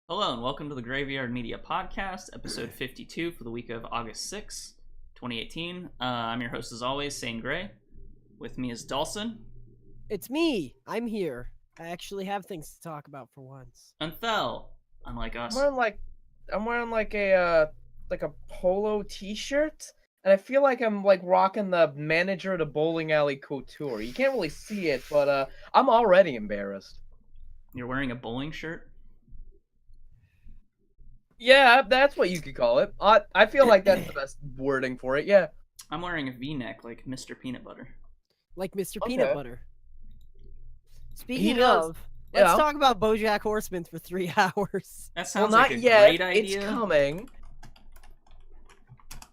Hello and welcome to the Graveyard Media Podcast, episode 52 for the week of August 6th, 2018. I'm your host as always, Saine Grey. With me is Dalsson. It's me. I'm here. I actually have things to talk about for once. And Thel, unlike us. I'm wearing like a polo t-shirt, and I feel like I'm like rocking the manager at a bowling alley couture. You can't really see it, but I'm already embarrassed. You're wearing a bowling shirt? Yeah, that's what you could call it. I feel like that's the best wording for it. Yeah. I'm wearing a V-neck like Mr. Peanut Butter. Like Mr. Peanut Butter. He Speaking does. of, let's talk about BoJack Horseman for 3 hours. That sounds Well, like not a yet. great idea. It's coming.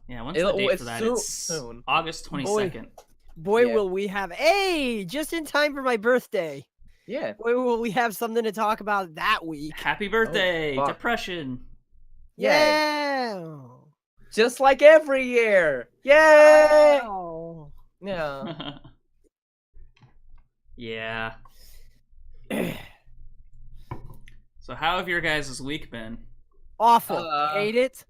Yeah, when's the date for that? It's soon. August 22nd. Boy, Yeah. will we have... Hey! Just in time for my birthday. Yeah. Boy, will we have something to talk about that week. Happy birthday! fuck. Depression! Yeah! Just like every year. Yay! Wow. Yeah. Yeah. So how have your guys' week been? Awful. Hate it.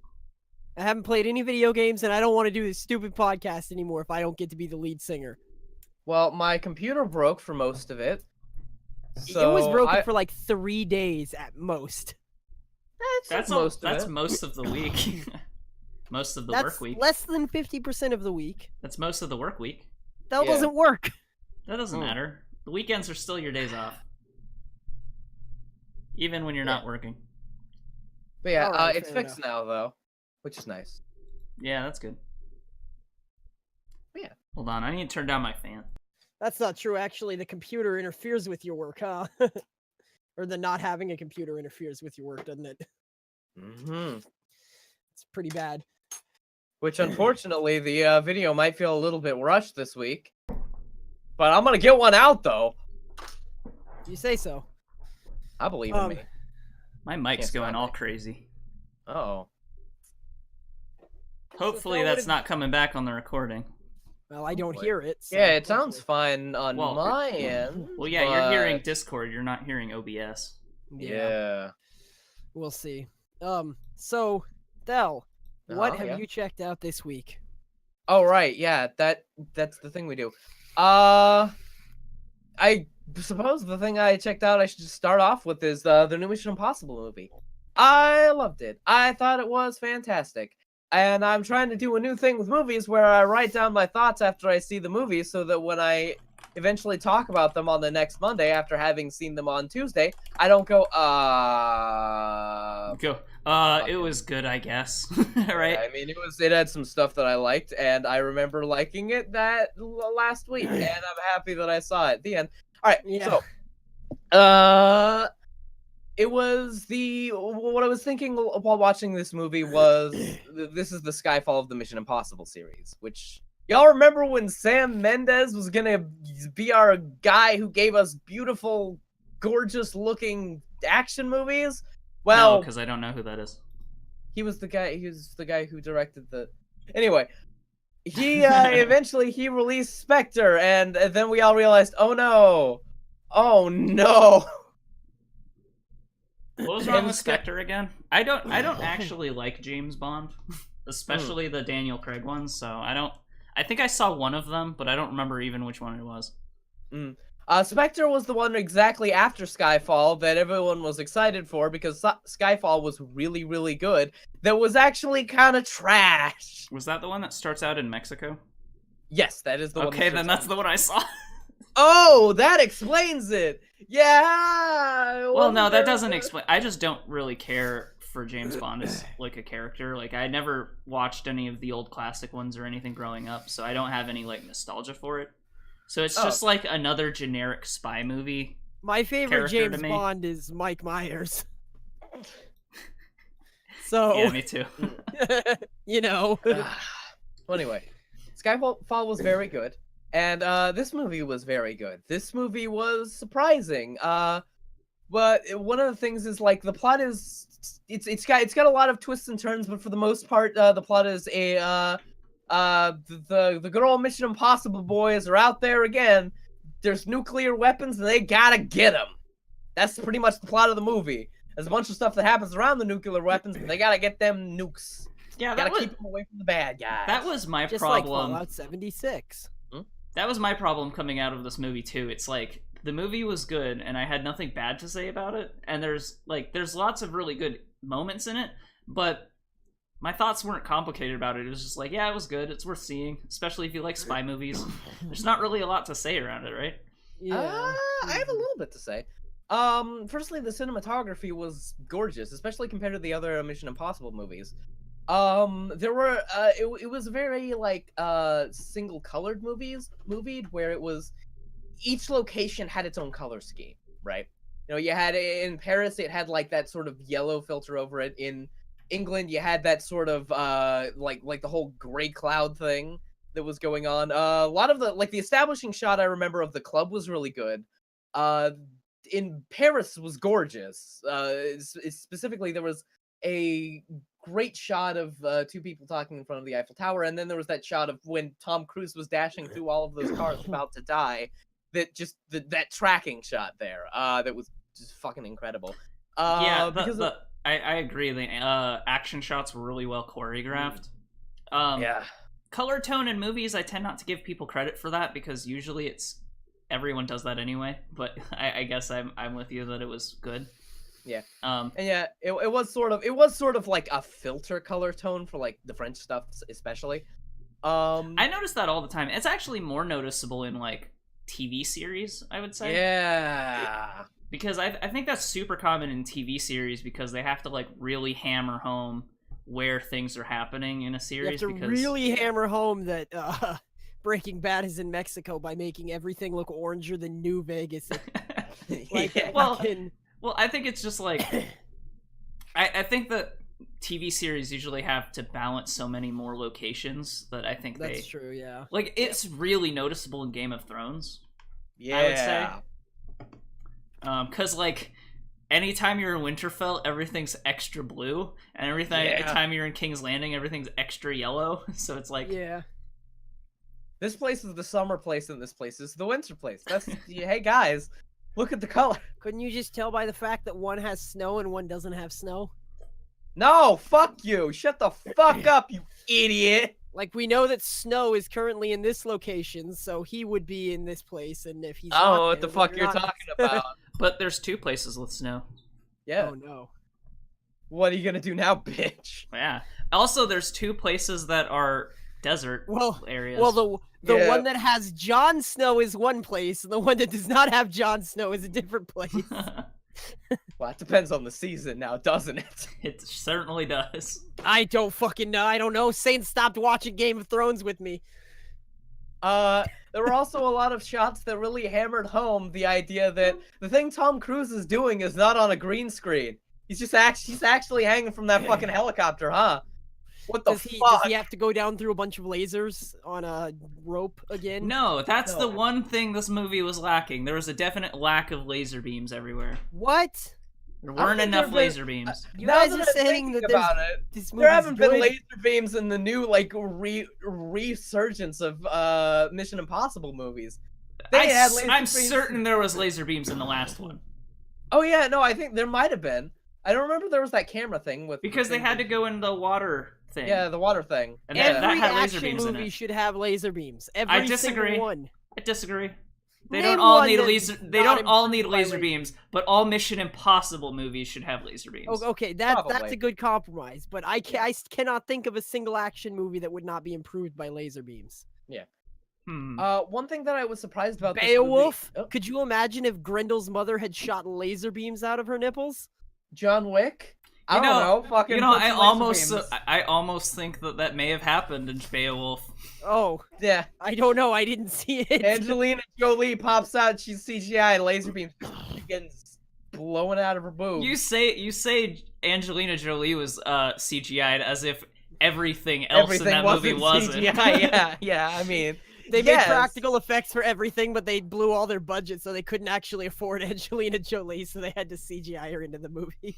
I haven't played any video games, and I don't want to do this stupid podcast anymore if I don't get to be the lead singer. Well, my computer broke for most of it. It was broken for like 3 days at most. That's most most of the week. Most of the That's work week. less than 50% of the week. That's most of the work week. That Yeah. doesn't work. That doesn't matter. The weekends are still your days off. Even when you're not working. But yeah, Alright, it's fair fixed now though, which is nice. Yeah, that's good. Yeah. Hold on, I need to turn down my fan. That's not true. Actually, the computer interferes with your work, huh? Or the not having a computer interferes with your work, doesn't it? Mm-hmm. It's pretty bad. Which unfortunately, the video might feel a little bit rushed this week. But I'm gonna get one out though. You say so. I believe in me. My mic's Can't going stop all it. crazy. Oh. Hopefully So that's what not coming back on the recording. Well, I don't boy. hear it. So Yeah, it sounds hopefully- fine on Well, my end. Well, yeah, you're hearing but- Discord, you're not hearing OBS. Yeah. We'll see. So, Thel, what Uh-huh, have yeah. you checked out this week? Oh right, yeah. That's the thing we do. I suppose the thing I checked out I should just start off with is the new Mission Impossible movie. I loved it. I thought it was fantastic. And I'm trying to do a new thing with movies where I write down my thoughts after I see the movie so that when I eventually talk about them on the next Monday after having seen them on Tuesday, I don't go, Go. It was good, I guess. Right? I mean, it had some stuff that I liked, and I remember liking it last week, and I'm happy that I saw it. The end. All right, Yeah. so, it was what I was thinking while watching this movie was this is the Skyfall of the Mission Impossible series, which y'all remember when Sam Mendes was gonna be our guy who gave us beautiful, gorgeous-looking action movies? Well, because I don't know who that is. he was the guy who directed the. Anyway, he eventually he released Spectre, and then we all realized, oh no. What was wrong And with Spectre again? I don't actually like James Bond, especially the Daniel Craig ones. So I think I saw one of them, but I don't remember even which one it was. Spectre was the one exactly after Skyfall that everyone was excited for because Skyfall was really, really good. That was actually kind of trash. Was that the one that starts out in Mexico? Yes, that is the one. Okay, then that's the one I saw. Oh, that explains it. Yeah. Well, no, that doesn't explain. I just don't really care for James Bond as like a character. Like I never watched any of the old classic ones or anything growing up, so I don't have any like nostalgia for it. So it's just like another generic spy movie. My favorite character to James me. Bond is Mike Myers. So, Yeah, me too. you know. Well, anyway, Skyfall was very good, and this movie was very good. This movie was surprising. But one of the things is like the plot is it's got a lot of twists and turns, but for the most part, the plot is the good old Mission Impossible boys are out there again. There's nuclear weapons, and they gotta get them. That's pretty much the plot of the movie. There's a bunch of stuff that happens around the nuclear weapons, but they gotta get them nukes. Yeah, Gotta keep them away from the bad guys. That was my Just problem. like Fallout 76. That was my problem coming out of this movie too. It's like the movie was good and I had nothing bad to say about it, and there's lots of really good moments in it, but my thoughts weren't complicated about it. It was just like, yeah, it was good. It's worth seeing, especially if you like spy movies. There's not really a lot to say around it, right? Yeah. I have a little bit to say. Firstly, the cinematography was gorgeous, especially compared to the other Mission Impossible movies. There were it was very like single colored movie where it was each location had its own color scheme, right? You know, you had in Paris, it had like that sort of yellow filter over it. In England, you had that sort of like the whole gray cloud thing that was going on. A lot of the establishing shot I remember of the club was really good. In Paris was gorgeous. Specifically, there was a great shot of two people talking in front of the Eiffel Tower, and then there was that shot of when Tom Cruise was dashing through all of those cars about to die. That tracking shot there, that was just fucking incredible. I agree. The action shots were really well choreographed. Yeah. Color tone in movies, I tend not to give people credit for that because usually everyone does that anyway. But I guess I'm with you that it was good. Yeah. And yeah, it was sort of like a filter color tone for like the French stuff, especially. I notice that all the time. It's actually more noticeable in like TV series, I would say. Yeah. Because I think that's super common in TV series because they have to like really hammer home where things are happening in a series. You have to really hammer home that Breaking Bad is in Mexico by making everything look oranger than New Vegas. Well, I think it's just like I think that TV series usually have to balance so many more locations that I think that's true. Yeah, like it's really noticeable in Game of Thrones. Yeah, I would say. Because like anytime you're in Winterfell, everything's extra blue, and anytime you're in King's Landing, everything's extra yellow. So it's like, yeah, this place is the summer place, and this place is the winter place. That's hey guys, look at the color. Couldn't you just tell by the fact that one has snow and one doesn't have snow? No, fuck you! Shut the fuck up, you idiot! Like, we know that Snow is currently in this location, so he would be in this place, and if he's not what the fuck you're talking about. But there's 2 places with snow. Yeah. Oh, no. What are you gonna do now, bitch? Yeah. Also, there's 2 places that are desert areas. Well, the one that has Jon Snow is one place, and the one that does not have Jon Snow is a different place. Well, it depends on the season now, doesn't it? It certainly does. I don't fucking know. I don't know. Saint stopped watching Game of Thrones with me. There were also a lot of shots that really hammered home the idea that the thing Tom Cruise is doing is not on a green screen. He's actually hanging from that fucking helicopter, huh? What the fuck? Does he have to go down through a bunch of lasers on a rope again? No, that's the one thing this movie was lacking. There was a definite lack of laser beams everywhere. There weren't enough laser beams. You guys are saying that there haven't been laser beams in the new like resurgence of Mission Impossible movies. I'm certain there was laser beams in the last one. Oh yeah, no, I think there might have been. I don't remember there was that camera thing with because they had to go in the water thing. Yeah, the water thing. And every that had laser action beams movie in it. should have laser beams. I disagree. Single one. I disagree. They Name don't all one need that's laser. They not don't all need improved by laser beams, but all Mission Impossible movies should have laser beams. Oh, okay, that's a good compromise. But I cannot think of a single action movie that would not be improved by laser beams. Yeah. One thing that I was surprised about. Beowulf. Could you imagine if Grendel's mother had shot laser beams out of her nipples? John Wick. I don't know. Fucking. I almost think that may have happened in Beowulf. Oh yeah. I don't know. I didn't see it. Angelina Jolie pops out. She's CGI. Laser beams getting blown out of her boob. You say Angelina Jolie was CGI'd as if everything else in that movie wasn't. Yeah. I mean. They made practical effects for everything, but they blew all their budget, so they couldn't actually afford Angelina Jolie, so they had to CGI her into the movie.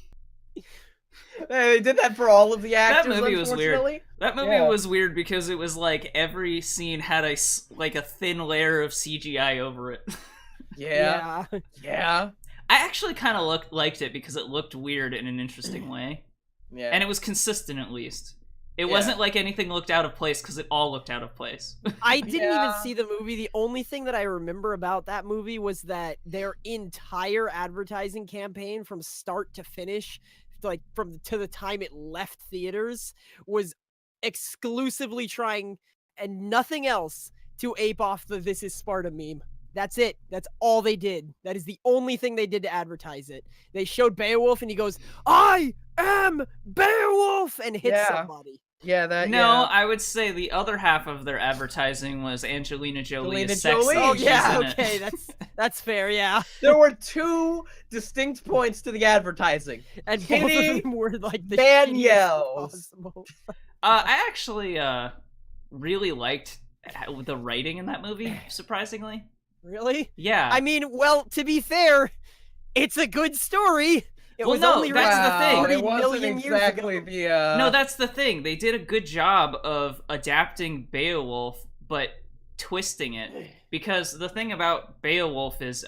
They did that for all of the actors. That movie was weird. That movie was weird because it was like every scene had a thin layer of CGI over it. Yeah. I actually kind of liked it because it looked weird in an interesting way. Yeah. And it was consistent, at least. It wasn't like anything looked out of place, because it all looked out of place. I didn't even see the movie. The only thing that I remember about that movie was that their entire advertising campaign from start to finish, like to the time it left theaters, was exclusively trying and nothing else to ape off the "This is Sparta" meme. That's it. That's all they did. That is the only thing they did to advertise it. They showed Beowulf and he goes, "I am Beowulf," and hits somebody. Yeah, that. No, I would say the other half of their advertising was Angelina Jolie is sexy. Oh, yeah, okay, that's fair, yeah. There were two distinct points to the advertising. And both of them were like the Danielle. I actually really liked the writing in that movie, surprisingly. Really? Yeah. I mean, well, to be fair, it's a good story. It was only that's the thing. It wasn't exactly the. No, that's the thing. They did a good job of adapting Beowulf, but twisting it. Because the thing about Beowulf is,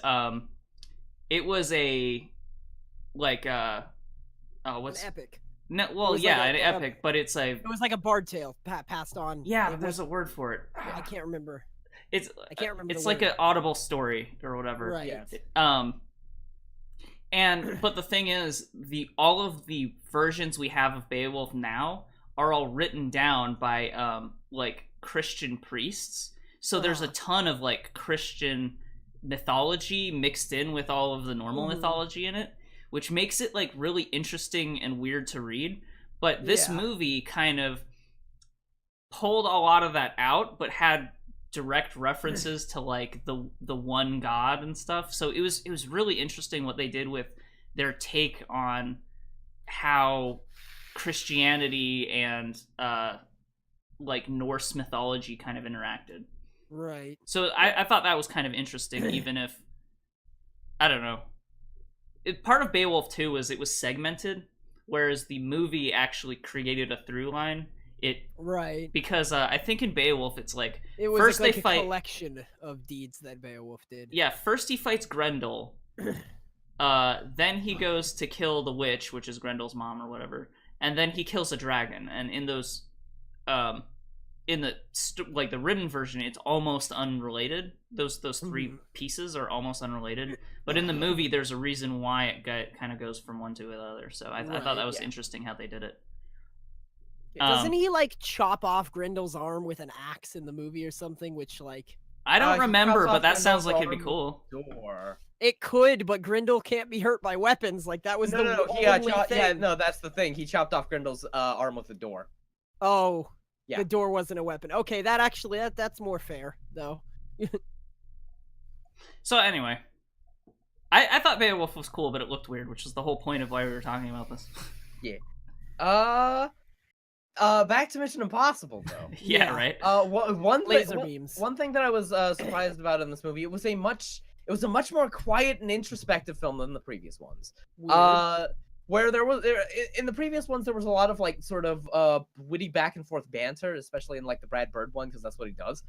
it was a, like, what's an epic? No, well, yeah, like an epic, but it's a. It was like a bard tale passed on. Yeah, there's a word for it. I can't remember. I can't remember. It's like an audible story or whatever. Right. Yeah. But the thing is, all of the versions we have of Beowulf now are all written down by like Christian priests. So there's a ton of like Christian mythology mixed in with all of the normal mythology in it, which makes it like really interesting and weird to read. But this movie kind of pulled a lot of that out, but had direct references to like the one god and stuff. So it was really interesting what they did with their take on how Christianity and like Norse mythology kind of interacted. Right. So I thought that was kind of interesting, even if I don't know. Part of Beowulf 2 was it was segmented, whereas the movie actually created a through line. Because I think in Beowulf it's like it was first like they a fight collection of deeds that Beowulf did. Yeah, first he fights Grendel. Then he goes to kill the witch, which is Grendel's mom or whatever, and then he kills a dragon. And in those, in the like the written version, it's almost unrelated. Those three pieces are almost unrelated. But in the movie, there's a reason why it kind of goes from one to the other. So I thought that was interesting how they did it. Doesn't he like chop off Grendel's arm with an axe in the movie or something? Which like I don't remember, but that sounds like it'd be cool. It could, but Grendel can't be hurt by weapons. Like that was only thing. Yeah, no, that's the thing. He chopped off Grendel's arm with the door. Oh, yeah. The door wasn't a weapon. Okay, that's more fair though. So anyway, I thought Beowulf was cool, but it looked weird, which is the whole point of why we were talking about this. Yeah. Back to Mission Impossible, though. Yeah, right. One thing that I was surprised about in this movie, it was a much more quiet and introspective film than the previous ones. Weird. Where there was in the previous ones there was a lot of like sort of witty back and forth banter, especially in like the Brad Bird one because that's what he does.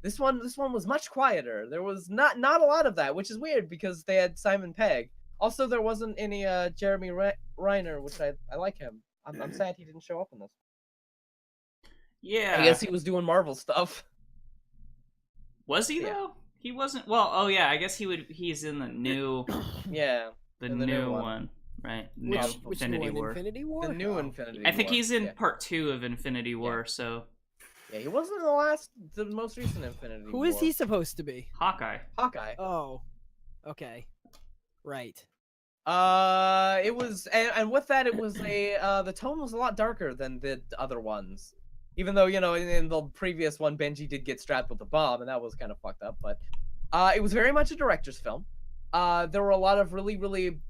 This one was much quieter. There was not a lot of that, which is weird because they had Simon Pegg. Also, there wasn't any Jeremy Reiner, which I like him. I'm sad he didn't show up in this. Yeah. I guess he was doing Marvel stuff. Was he though? He wasn't. Well, oh yeah, I guess he's in the new. Yeah. The new one, right? Which Infinity War. Infinity War. The new Infinity War. I think he's in part 2 of Infinity War. So. Yeah, he wasn't in the most recent Infinity War. Who is he supposed to be? Hawkeye. Oh. Okay. Right. It was, and with that, it was the tone was a lot darker than the other ones. Even though, in the previous one, Benji did get strapped with a bomb, and that was kind of fucked up. But, it was very much a director's film. There were a lot of really, really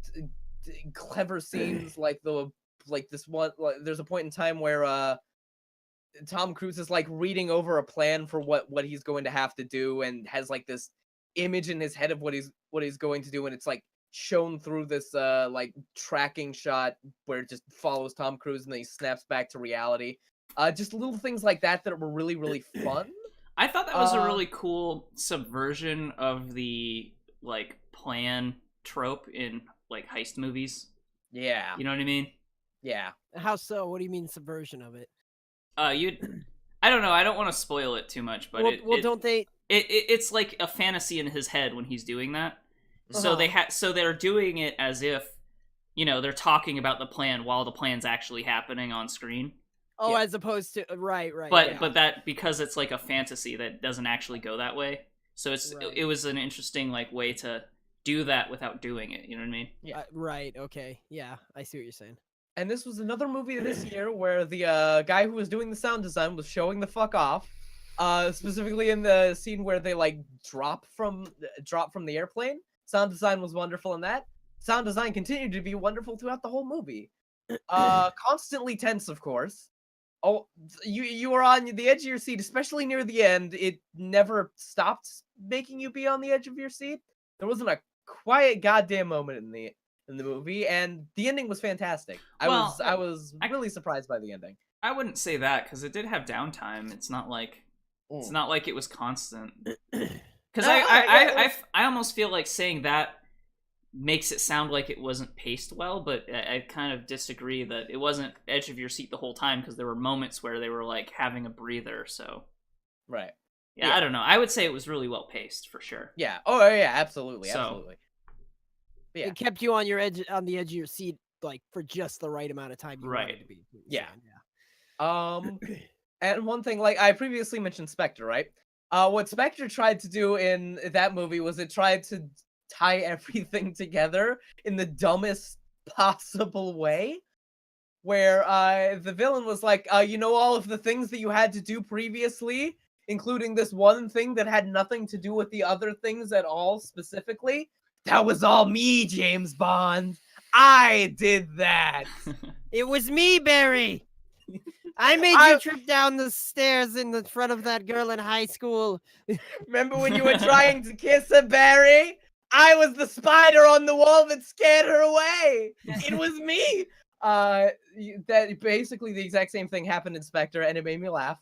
clever scenes, like this one. There's a point in time where Tom Cruise is like reading over a plan for what he's going to have to do, and has like this image in his head of what he's going to do, and it's like shown through this like tracking shot where it just follows Tom Cruise and then he snaps back to reality. Just little things like that were really, really fun. I thought that was a really cool subversion of the like plan trope in like heist movies. Yeah. You know what I mean? Yeah. How so? What do you mean subversion of it? I don't know. I don't want to spoil it too much, but don't they? It's like a fantasy in his head when he's doing that. So they're doing it as if, they're talking about the plan while the plan's actually happening on screen. Oh, as opposed to right. But that because it's like a fantasy that doesn't actually go that way. So it was an interesting like way to do that without doing it. You know what I mean? Yeah. Right. Okay. Yeah, I see what you're saying. And this was another movie this year where the guy who was doing the sound design was showing the fuck off. Specifically in the scene where they like drop from the airplane. Sound design was wonderful in that. Sound design continued to be wonderful throughout the whole movie. Constantly tense, of course. Oh, you were on the edge of your seat, especially near the end. It never stopped making you be on the edge of your seat. There wasn't a quiet goddamn moment in the movie, and the ending was fantastic. I was really surprised by the ending. I wouldn't say that because it did have downtime. It's not like it was constant. Because I almost feel like saying that makes it sound like it wasn't paced well, but I kind of disagree that it wasn't edge of your seat the whole time because there were moments where they were like having a breather. So right. Yeah, I don't know. I would say it was really well paced for sure. Yeah. Oh yeah, absolutely. Yeah. It kept you on the edge of your seat, like for just the right amount of time you wanted to be. Yeah. And one thing, like I previously mentioned Spectre, right? What Spectre tried to do in that movie was it tried to tie everything together in the dumbest possible way, where the villain was like, all of the things that you had to do previously, including this one thing that had nothing to do with the other things at all specifically. That was all me, James Bond. I did that. It was me, Barry. I made you trip down the stairs in the front of that girl in high school. Remember when you were trying to kiss her, Barry? I was the spider on the wall that scared her away. It was me. That basically the exact same thing happened in Spectre, and it made me laugh.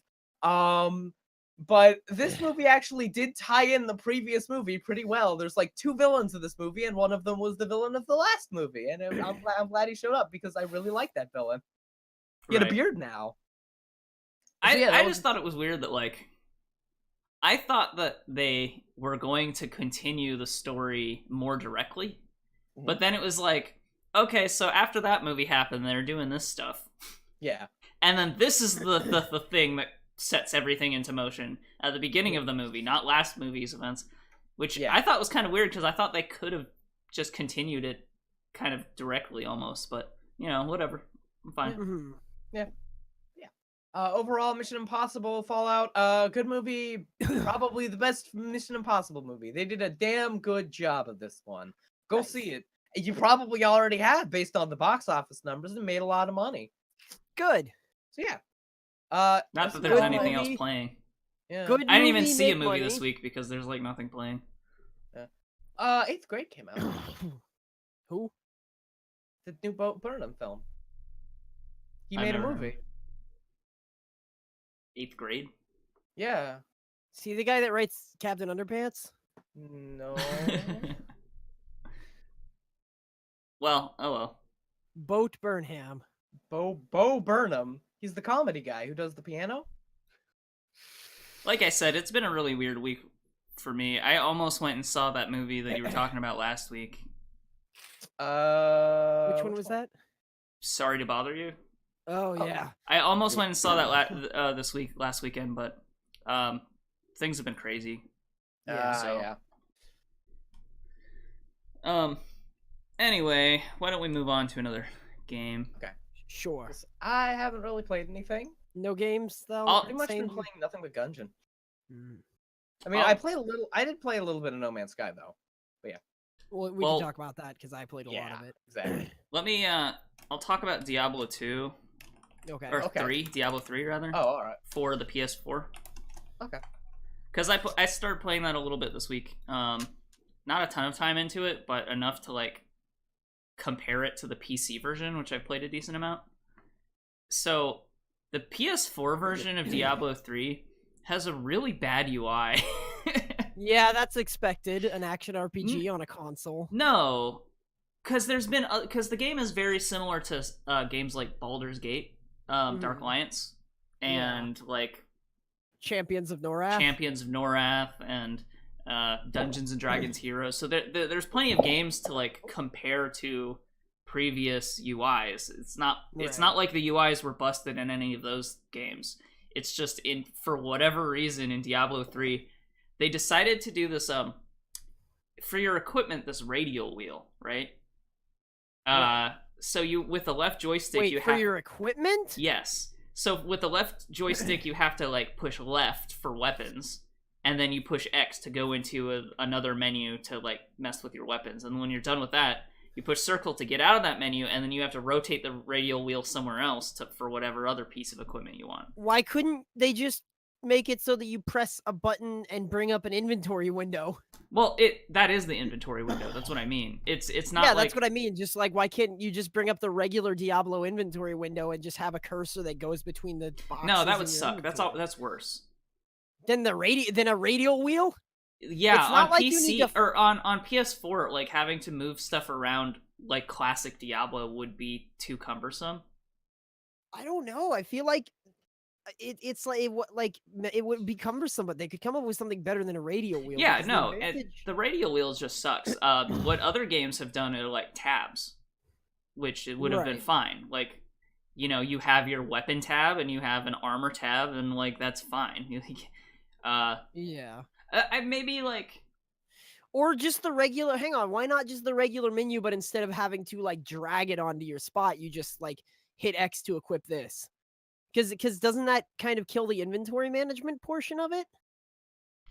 But this movie actually did tie in the previous movie pretty well. There's like two villains in this movie, and one of them was the villain of the last movie. And I'm glad he showed up because I really like that villain. He had a beard now. I just thought it was weird that like I thought that they were going to continue the story more directly, but then it was like, okay, so after that movie happened, they're doing this stuff. Yeah, and then this is the thing that sets everything into motion at the beginning of the movie, not last movie's events, which I thought was kind of weird because I thought they could have just continued it kind of directly almost, but whatever, I'm fine. Mm-hmm. Yeah. Overall, Mission Impossible Fallout, good movie, probably the best Mission Impossible movie. They did a damn good job of this one. Go see it. You probably already have based on the box office numbers and made a lot of money. Good. So yeah. Not that there's anything else playing. Yeah. Good. I didn't even see a movie this week because there's like nothing playing. Yeah. 8th Grade came out. Who? The new Bo Burnham film. He made a movie. 8th Grade? Yeah. See the guy that writes Captain Underpants? No. Well, oh well. Boat Burnham. Bo Burnham. He's the comedy guy who does the piano. Like I said, it's been a really weird week for me. I almost went and saw that movie that you were talking about last week. Which one was that? Sorry to bother you. Oh yeah. I almost went and saw that last weekend, but things have been crazy. Yeah. Anyway, why don't we move on to another game? Okay. Sure. I haven't really played anything. No games though. Pretty much been playing nothing but Gungeon. Mm. I mean, I did play a little bit of No Man's Sky though. But yeah. Well, we can talk about that because I played a lot of it. Exactly. Let me. I'll talk about Diablo 2. Okay. Or 3, Diablo 3 rather. Oh, all right. For the PS4. Okay. Because I started playing that a little bit this week. Not a ton of time into it, but enough to like compare it to the PC version, which I played a decent amount. So the PS4 version of Diablo 3 has a really bad UI. Yeah, that's expected. An action RPG on a console. No, because the game is very similar to games like Baldur's Gate, Dark Alliance, and like Champions of Norath. And Dungeons and Dragons Heroes. So there's plenty of games to like compare to previous UIs. It's not like the UIs were busted in any of those games. It's just for whatever reason in Diablo 3 they decided to do this for your equipment, this radial wheel, right? So you with the left joystick for your equipment? Yes. So with the left joystick you have to like push left for weapons, and then you push X to go into another menu to like mess with your weapons. And when you're done with that, you push circle to get out of that menu, and then you have to rotate the radial wheel somewhere else for whatever other piece of equipment you want. Why couldn't they just make it so that you press a button and bring up an inventory window? Well, that is the inventory window. That's what I mean. It's not. Yeah, that's what I mean. Just like, why can't you just bring up the regular Diablo inventory window and just have a cursor that goes between the boxes? No, that would suck. That's worse. Than a radial wheel? Yeah, on like PC or on PS4, like having to move stuff around like classic Diablo would be too cumbersome. I don't know. I feel like it's like it would be cumbersome, but they could come up with something better than a radial wheel. Yeah, no, the radial wheel just sucks. What other games have done are like tabs, which it would have been fine. Like, you know, you have your weapon tab and you have an armor tab, and like that's fine. Yeah. Maybe like, or just the regular. Hang on, why not just the regular menu? But instead of having to like drag it onto your spot, you just like hit X to equip this. Because doesn't that kind of kill the inventory management portion of it?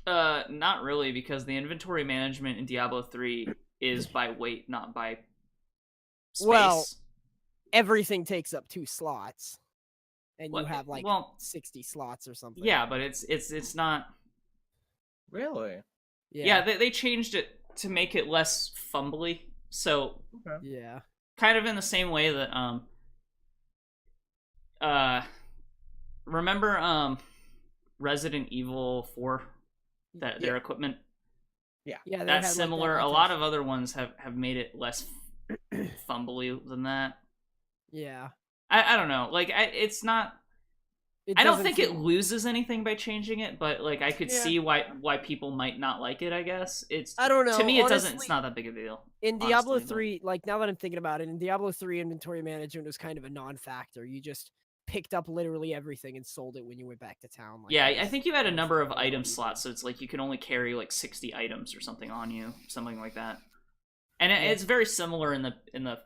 Not really, because the inventory management in Diablo 3 is by weight, not by space. Well, everything takes up 2 slots, and you have like 60 slots or something. Yeah, but it's not. Really? Yeah, they changed it to make it less fumbly. So yeah, kind of in the same way that remember Resident Evil 4, their equipment? Yeah, that's similar. A lot of other ones have made it less fumbly than that. Yeah, I don't know. Like it's not. I don't think it loses anything by changing it, but like I could see why people might not like it. I guess I don't know. To me, honestly, it's not that big a deal. In Diablo 3, like now that I'm thinking about it, in Diablo 3, inventory management was kind of a non-factor. You just picked up literally everything and sold it when you went back to town. Like, yeah, I think you had a number of item slots, so it's like you can only carry like 60 items or something on you, something like that. And it's very similar in the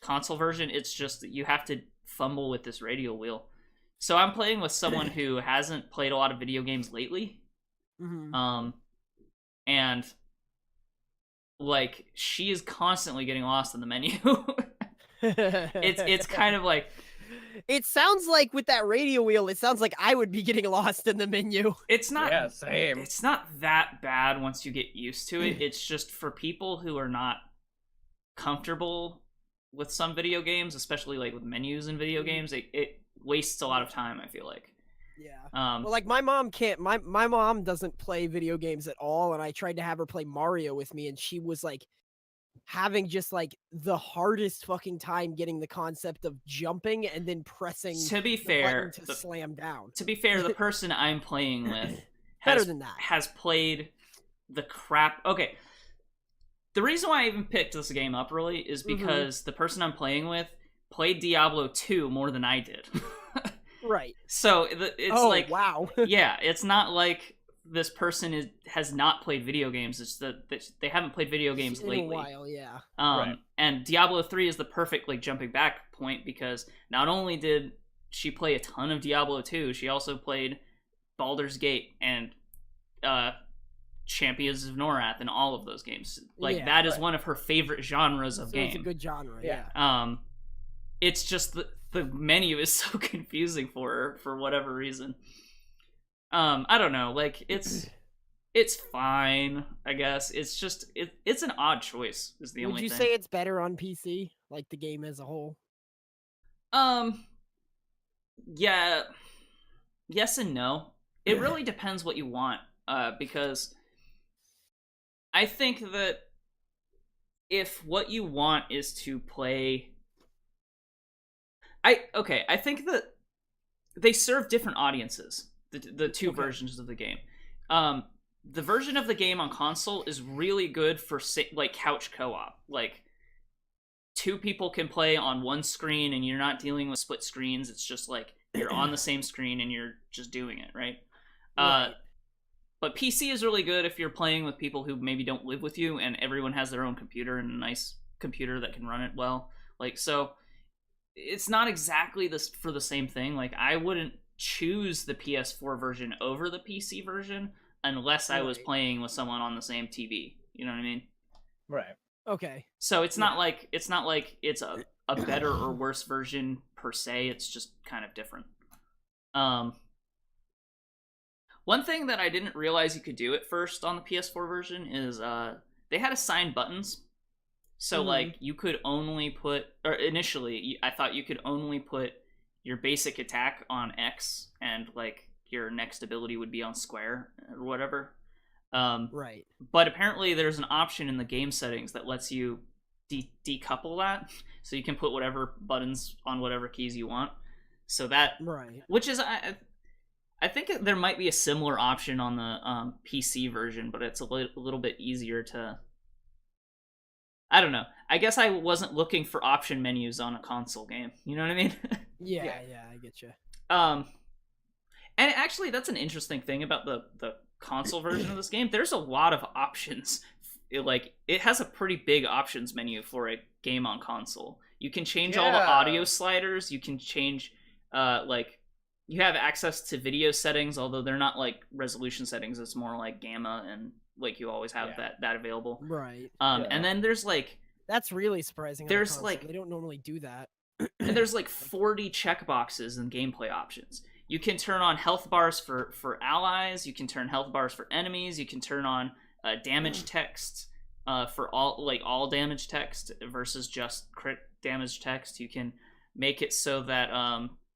console version. It's just that you have to fumble with this radial wheel. So I'm playing with someone who hasn't played a lot of video games lately. Mm-hmm. And like she is constantly getting lost in the menu. It's kind of like, it sounds like with that radio wheel, it sounds like I would be getting lost in the menu. It's not. Yeah, same. It's not that bad once you get used to it. It's just for people who are not comfortable with some video games, especially like with menus in video games, it wastes a lot of time, I feel like. Yeah. Well, like my mom can't. My mom doesn't play video games at all, and I tried to have her play Mario with me, and she was like having just like the hardest fucking time getting the concept of jumping and then pressing to be fair to slam down. To be fair, the person I'm playing with has played the crap. Okay, the reason why I even picked this game up really is because the person I'm playing with played Diablo 2 more than I did. Right. So it's like, wow. Yeah, it's not like this person has not played video games. It's that they haven't played video games lately. In a while, yeah. Right. And Diablo 3 is the perfect like jumping back point, because not only did she play a ton of Diablo 2, she also played Baldur's Gate and Champions of Norath and all of those games. Like that is one of her favorite genres of game. It's a good genre, yeah. It's just the menu is so confusing for her for whatever reason. I don't know. Like it's fine, I guess. It's just it's an odd choice. Is the only thing. Would you say it's better on PC, like the game as a whole? Yeah. Yes and no. It really depends what you want. Because I think that if what you want is to play, I think that they serve different audiences. The two versions of the game. The version of the game on console is really good for like couch co-op. Like 2 people can play on one screen, and you're not dealing with split screens. It's just like you're on the same screen and you're just doing it, right? Right. But PC is really good if you're playing with people who maybe don't live with you, and everyone has their own computer and a nice computer that can run it well. Like, so it's not exactly this for the same thing. Like, I wouldn't choose the PS4 version over the PC version unless I was playing with someone on the same TV. You know what I mean? Right. Okay. So it's not like it's a better or worse version per se. It's just kind of different. One thing that I didn't realize you could do at first on the PS4 version is they had assigned buttons. So like you could only put, or initially I thought you could only put your basic attack on X, and like your next ability would be on square or whatever. Right. But apparently there's an option in the game settings that lets you decouple that, so you can put whatever buttons on whatever keys you want. So that, right, which is I think there might be a similar option on the PC version, but it's a little bit easier to. I don't know. I guess I wasn't looking for option menus on a console game. You know what I mean? Yeah, I get you. And actually, that's an interesting thing about the console version of this game. There's a lot of options. It has a pretty big options menu for a game on console. You can change all the audio sliders. You can change, you have access to video settings, although they're not like resolution settings. It's more like gamma, and like you always have that available. Right. And then there's like, that's really surprising. There's like, they don't normally do that. And there's like 40 checkboxes and gameplay options. You can turn on health bars for allies. You can turn health bars for enemies. You can turn on damage text for all damage text versus just crit damage text. You can make it so that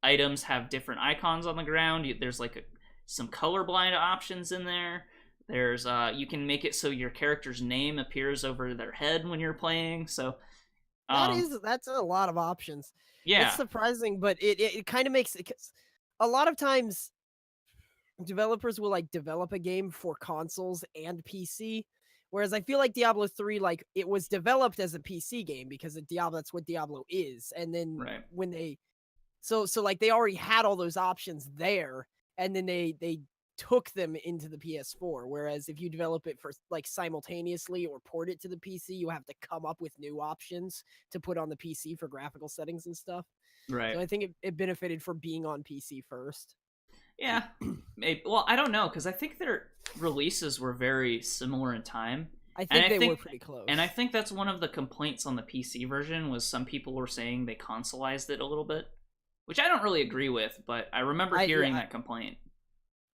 items have different icons on the ground. There's like some colorblind options in there. There's you can make it so your character's name appears over their head when you're playing. So that's a lot of options. Yeah, it's surprising, but it kind of makes it. A lot of times developers will like develop a game for consoles and PC, whereas I feel like Diablo 3, like, it was developed as a PC game because of Diablo, that's what Diablo is. And then when they so like they already had all those options there, and then they took them into the PS4, whereas if you develop it for like simultaneously or port it to the PC, you have to come up with new options to put on the PC for graphical settings and stuff. Right. So I think it benefited from being on PC first. Yeah. Maybe. Well, I don't know, because I think their releases were very similar in time. I think they were pretty close. And I think that's one of the complaints on the PC version was some people were saying they consoleized it a little bit, which I don't really agree with, but I remember hearing that complaint.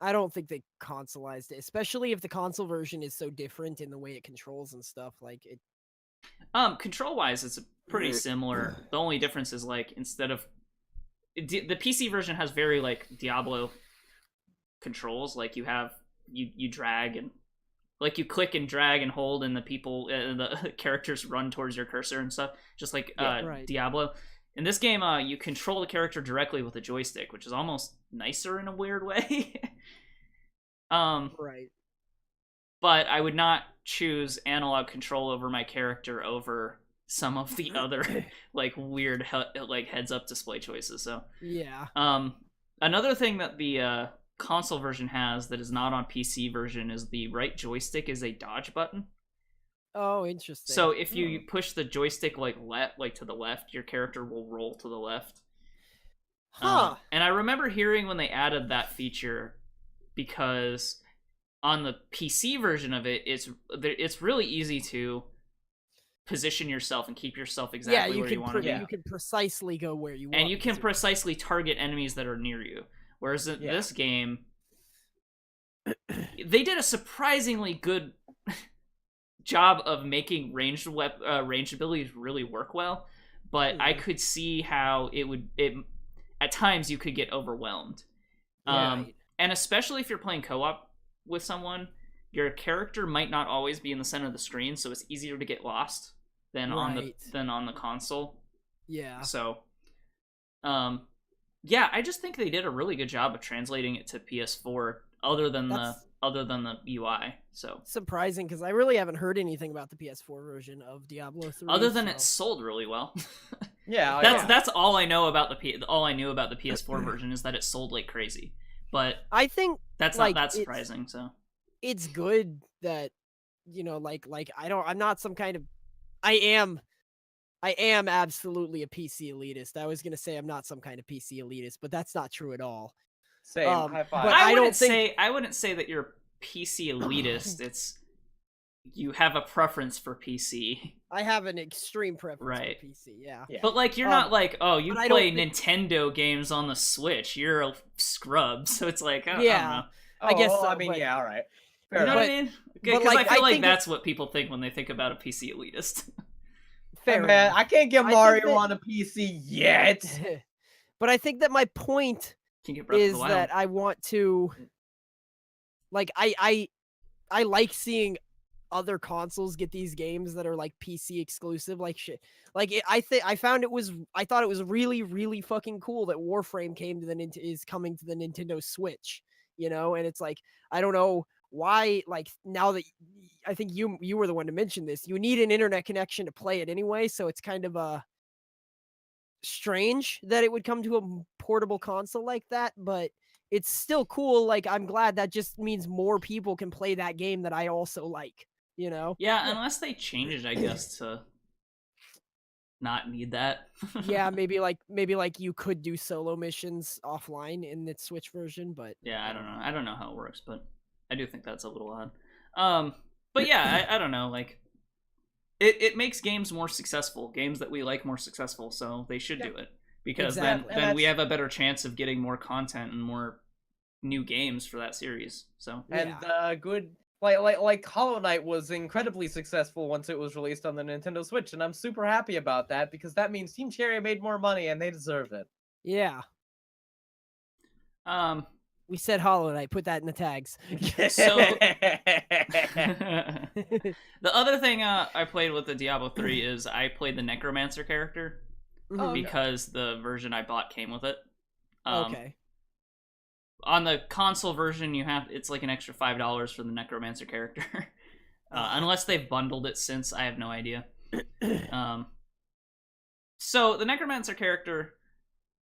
I don't think they consoleized it, especially if the console version is so different in the way it controls and stuff. Like it. Control-wise, it's pretty similar. The only difference is like instead of the PC version has very like Diablo controls. Like you drag and like you click and drag and hold, and the the characters run towards your cursor and stuff, just like Diablo. In this game, you control the character directly with a joystick, which is almost nicer in a weird way. Right. But I would not choose analog control over my character over some of the other like weird like heads-up display choices. So yeah. Another thing that the console version has that is not on PC version is the right joystick is a dodge button. Oh, interesting. So if you push the joystick like to the left, your character will roll to the left. Huh. And I remember hearing when they added that feature, because on the PC version of it, it's really easy to position yourself and keep yourself exactly where you want to be. You can precisely go where you want. And you can precisely target enemies that are near you. Whereas in this game, they did a surprisingly good job of making ranged abilities really work well, but I could see how it at times you could get overwhelmed. And especially if you're playing co-op with someone, your character might not always be in the center of the screen, so it's easier to get lost than on the console. Yeah. So, yeah, I just think they did a really good job of translating it to PS4, other than the UI. So surprising, because I really haven't heard anything about the PS4 version of Diablo 3. Other than it sold really well. Yeah, that's all I know about all I knew about the PS4 version is that it sold like crazy. But I think that's like, not that surprising. So it's good that, you know, like I'm not some kind of I am absolutely a PC elitist. I was gonna say I'm not some kind of PC elitist, but that's not true at all. Same. High five. But I wouldn't say that you're PC elitist. It's you have a preference for PC. I have an extreme preference right. for PC, yeah. But like you're not like, oh, you play Nintendo games on the Switch. You're a scrub. So it's like, I don't know. I guess so, I mean, yeah, all right. Fair you know enough. what I mean? Because like, I feel like that's what people think when they think about a PC elitist. Fair hey, man, enough. I can't get Mario on a PC yet. But I think that my point is that I want to, like, I like seeing other consoles get these games that are like PC exclusive, like shit. Like I thought it was really, really fucking cool that Warframe is coming to the Nintendo Switch, you know. And it's like, I don't know why, like, now that I think you were the one to mention this, you need an internet connection to play it anyway, so it's kind of strange that it would come to a portable console like that, but it's still cool. Like, I'm glad that just means more people can play that game that I also like, you know? Yeah, unless they change it, I guess, to not need that. Yeah, maybe like you could do solo missions offline in the Switch version, but yeah, I don't know. I don't know how it works, but I do think that's a little odd. But yeah, I don't know, like it makes games more successful, games that we like more successful, so they should do it. Because then we have a better chance of getting more content and more new games for that series. So good like Hollow Knight was incredibly successful once it was released on the Nintendo Switch, and I'm super happy about that because that means Team Cherry made more money and they deserve it. Yeah. We said Hollow Knight, put that in the tags. So the other thing I played with the Diablo 3 is I played the Necromancer character because the version I bought came with it. Okay. On the console version, it's like an extra $5 for the Necromancer character, unless they've bundled it since. I have no idea. So the Necromancer character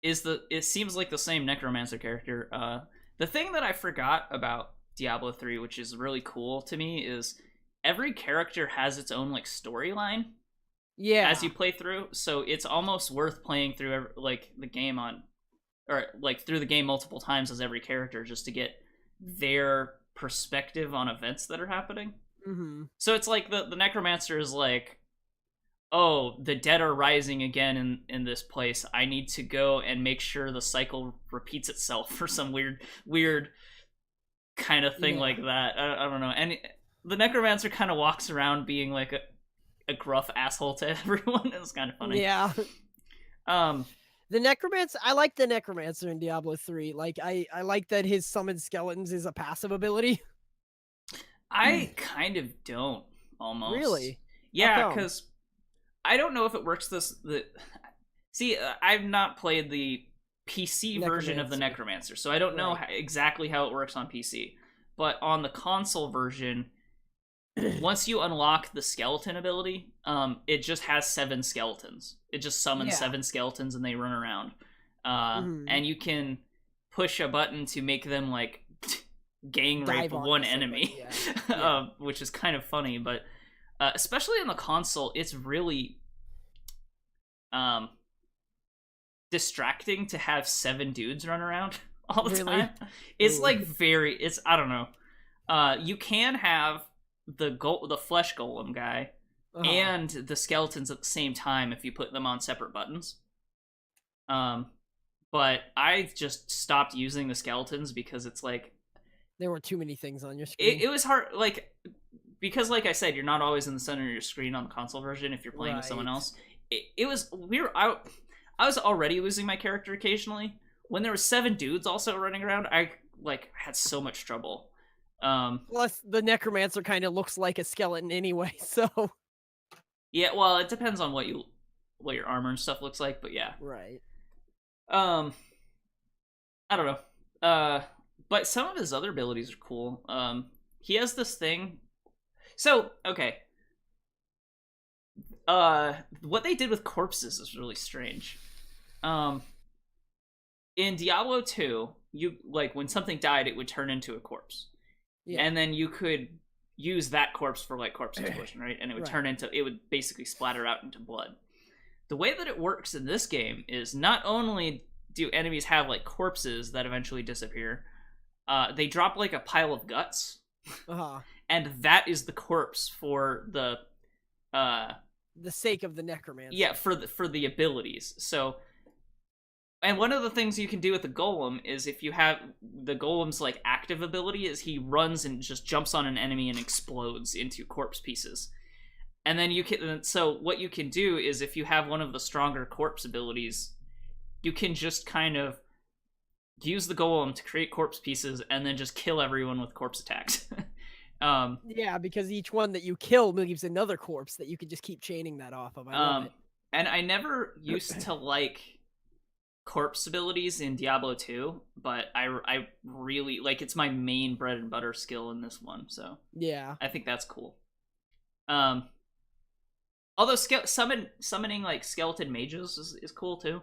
it seems like the same Necromancer character. The thing that I forgot about Diablo 3, which is really cool to me, is every character has its own like storyline. Yeah. As you play through, so it's almost worth playing through the game through the game multiple times as every character just to get their perspective on events that are happening. Mm-hmm. So it's like the Necromancer is like, oh, the dead are rising again in this place. I need to go and make sure the cycle repeats itself or some weird kind of thing like that. I don't know. And the Necromancer kind of walks around being like a gruff asshole to everyone. It's kind of funny. Yeah. The Necromancer, I like the Necromancer in Diablo 3. Like, I like that his summon skeletons is a passive ability. I kind of don't, almost. Really? Yeah, because I don't know if it works See, I've not played the PC version of the Necromancer, so I don't know exactly how it works on PC. But on the console version, once you unlock the skeleton ability, it just has 7 skeletons. It just summons 7 skeletons and they run around. And you can push a button to make them like gang rape one enemy, which is kind of funny. But especially on the console, it's really distracting to have 7 dudes run around all the time. It's like I don't know. You can have the flesh golem guy and the skeletons at the same time if you put them on separate buttons. But I just stopped using the skeletons because it's like there were too many things on your screen. It was hard, like, because like I said, you're not always in the center of your screen on the console version if you're playing with someone else. It was weird. I was already losing my character occasionally. When there were 7 dudes also running around, I like had so much trouble. Plus, the necromancer kind of looks like a skeleton anyway, so Yeah, well, it depends on what your armor and stuff looks like, but yeah. right. I don't know. But some of his other abilities are cool. He has this thing. So, okay. What they did with corpses is really strange. In Diablo 2, you like when something died, it would turn into a corpse. Yeah. And then you could use that corpse for like corpse explosion, right? And it would it would basically splatter out into blood. The way that it works in this game is not only do enemies have like corpses that eventually disappear, they drop like a pile of guts, and that is the corpse for the sake of the necromancer. Yeah, for the abilities. So, and one of the things you can do with the golem is if you have the golem's like active ability is he runs and just jumps on an enemy and explodes into corpse pieces. And then so what you can do is if you have one of the stronger corpse abilities, you can just kind of use the golem to create corpse pieces and then just kill everyone with corpse attacks. Yeah, because each one that you kill leaves another corpse that you can just keep chaining that off of. I love it. And I never used to like corpse abilities in Diablo 2, but I really like it's my main bread and butter skill in this one, so yeah, I think that's cool. Although summoning like skeleton mages is cool too.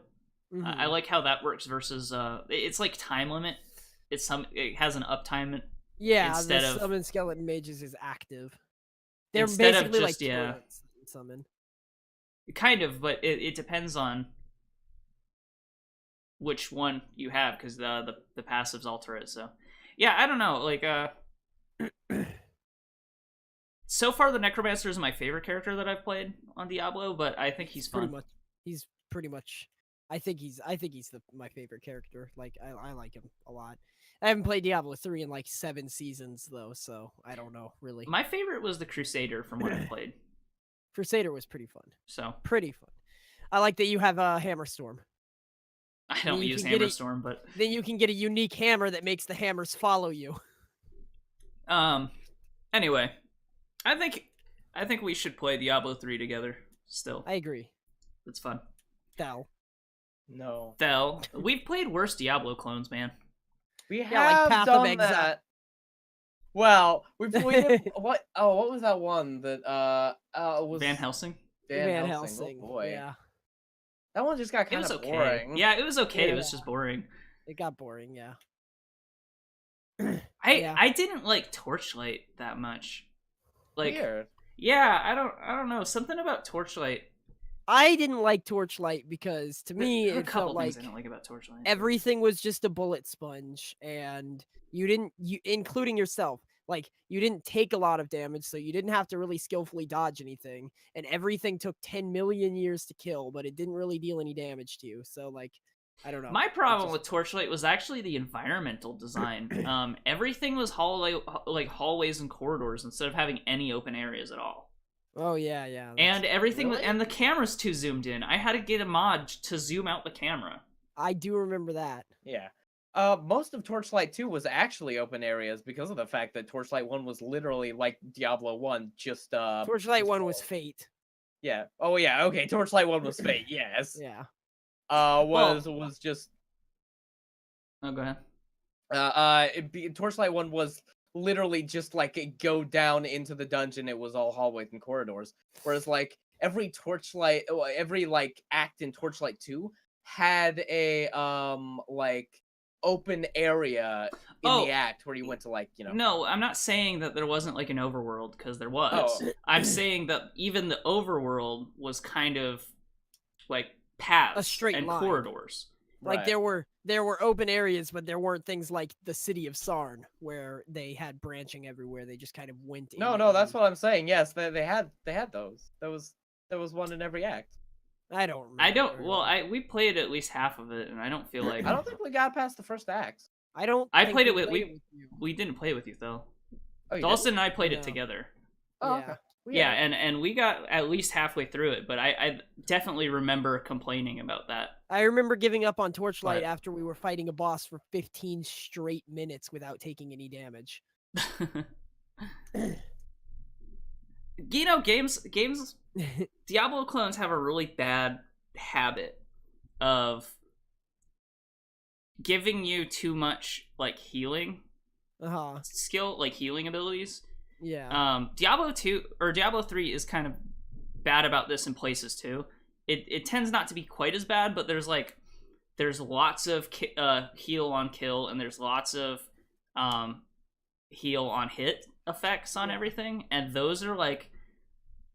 I like how that works versus it's like time limit. It has an uptime. Yeah, instead of summon skeleton mages is active. They're instead basically of just, like summon. Kind of, but it depends on which one you have because the passives alter it. So yeah, I don't know. Like so far the Necromancer is my favorite character that I've played on Diablo, but I think he's fun. He's pretty much. I think he's my favorite character. Like I like him a lot. I haven't played Diablo 3 in like 7 seasons though, so I don't know really. My favorite was the Crusader from what I played. Crusader was pretty fun. So pretty fun. I like that you have a Hammerstorm. I don't use Hammerstorm, but then you can get a unique hammer that makes the hammers follow you. Anyway, I think we should play Diablo 3 together still. I agree. It's fun. Thel. No. Thel. We've played worse Diablo clones, man. We have like done that. Well, we did, what was that one that was Van Helsing? Van Helsing. Oh boy. Yeah. That one just got kind of boring. Yeah, it was okay. Yeah. It was just boring. It got boring, yeah. I didn't like Torchlight that much. Like weird. Yeah, I don't know. Something about Torchlight. I didn't like Torchlight because to me it felt like I didn't like about Torchlight. Everything was just a bullet sponge, and you including yourself, like you didn't take a lot of damage, so you didn't have to really skillfully dodge anything, and everything took 10 million years to kill, but it didn't really deal any damage to you. So like, I don't know. My problem with Torchlight was actually the environmental design. Everything was hallways and corridors instead of having any open areas at all. Oh yeah. And everything and the camera's too zoomed in. I had to get a mod to zoom out the camera. I do remember that. Yeah. Most of Torchlight 2 was actually open areas because of the fact that Torchlight 1 was literally like Diablo 1, just Torchlight 1 was Fate. Yeah. Oh yeah, okay. Torchlight 1 was Fate, yes. Yeah. Was just Oh, go ahead. Torchlight 1 was literally just like go down into the dungeon. It was all hallways and corridors. Whereas like every like act in Torchlight 2 had a like open area in the act where you went to like, you know. No, I'm not saying that there wasn't like an overworld because there was. I'm saying that even the overworld was kind of like paths a straight and line. Corridors. Like there were open ares, but there weren't things like the city of Sarn where they had branching everywhere. They just kind of went. No, that's what I'm saying. Yes, they had those. There was one in every act. I don't remember. Well, we played at least half of it, and I don't feel like I don't think we got past the first act. I played it with we didn't play with you though. Oh, Dalsson and I played it together. Oh, okay. Yeah, and we got at least halfway through it, but I definitely remember complaining about that. I remember giving up on Torchlight after we were fighting a boss for 15 straight minutes without taking any damage. You know, games Diablo clones have a really bad habit of giving you too much like healing skill, like healing abilities. Yeah. Diablo 2 or Diablo 3 is kind of bad about this in places too. It tends not to be quite as bad, but there's lots of heal on kill, and there's lots of heal on hit effects on everything, and those are like,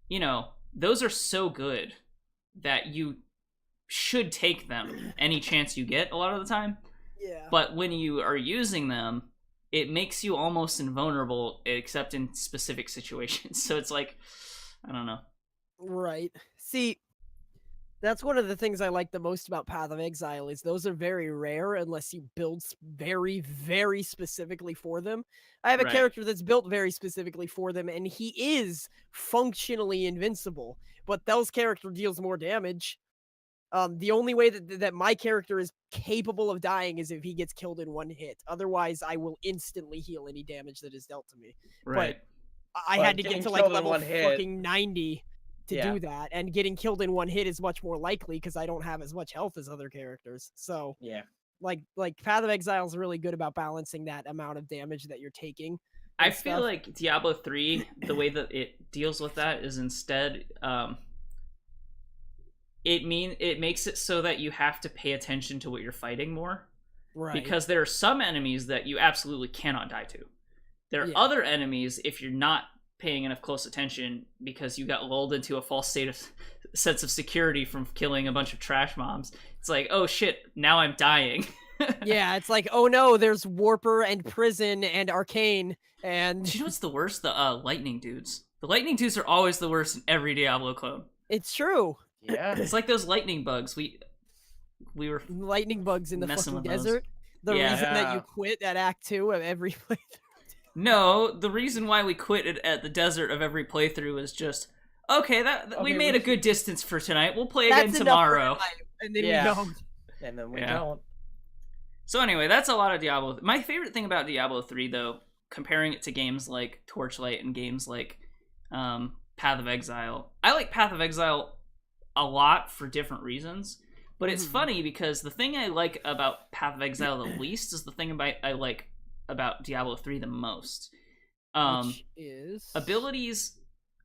you know, those are so good that you should take them any chance you get a lot of the time. Yeah. But when you are using them, it makes you almost invulnerable except in specific situations. So it's like, I don't know. Right. See, that's one of the things I like the most about Path of Exile is those are very rare unless you build very, very specifically for them. I have a character that's built very specifically for them, and he is functionally invincible, but Thel's character deals more damage. The only way that my character is capable of dying is if he gets killed in one hit. Otherwise, I will instantly heal any damage that is dealt to me. Right. But I had to get to like level fucking 90 to do that, and getting killed in one hit is much more likely because I don't have as much health as other characters. So yeah, like Path of Exile is really good about balancing that amount of damage that you're taking. I feel like Diablo 3, the way that it deals with that is instead it makes it so that you have to pay attention to what you're fighting more. Right. Because there are some enemies that you absolutely cannot die to. There are other enemies, if you're not paying enough close attention because you got lulled into a false sense of security from killing a bunch of trash mobs, it's like, oh shit, now I'm dying. Yeah, it's like, oh no, there's Warper and Prison and Arcane, and... Do you know what's the worst? The lightning dudes. The lightning dudes are always the worst in every Diablo clone. It's true. Yeah. It's like those lightning bugs. We were lightning bugs in the fucking desert. Those. The reason that you quit at Act 2 of every playthrough. No, the reason why we quit it at the desert of every playthrough is just, okay, we made a good distance for tonight. We'll play again tomorrow. And then we don't. And then we don't. So anyway, that's a lot of Diablo. My favorite thing about Diablo 3, though, comparing it to games like Torchlight and games like Path of Exile, I like Path of Exile a lot for different reasons. But it's funny because the thing I like about Path of Exile the least is the thing I like about Diablo 3 the most. Which is? Abilities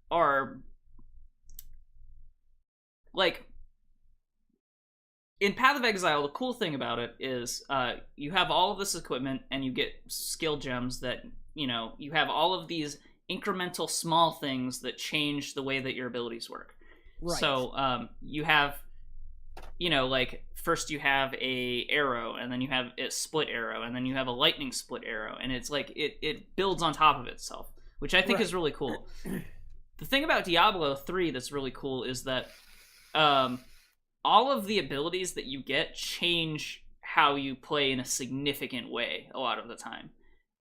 are like in Path of Exile, the cool thing about it is you have all of this equipment and you get skill gems that, you know, you have all of these incremental small things that change the way that your abilities work. Right. So you have, you know, like first you have a arrow, and then you have a split arrow, and then you have a lightning split arrow, and it's like it builds on top of itself, which I think is really cool. The thing about Diablo 3 that's really cool is that all of the abilities that you get change how you play in a significant way a lot of the time.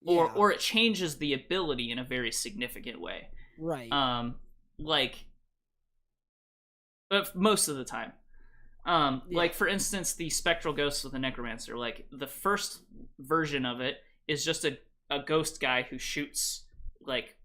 Or it changes the ability in a very significant way. Right. But most of the time. Like, for instance, the Spectral Ghost with the Necromancer. Like, the first version of it is just a ghost guy who shoots, like,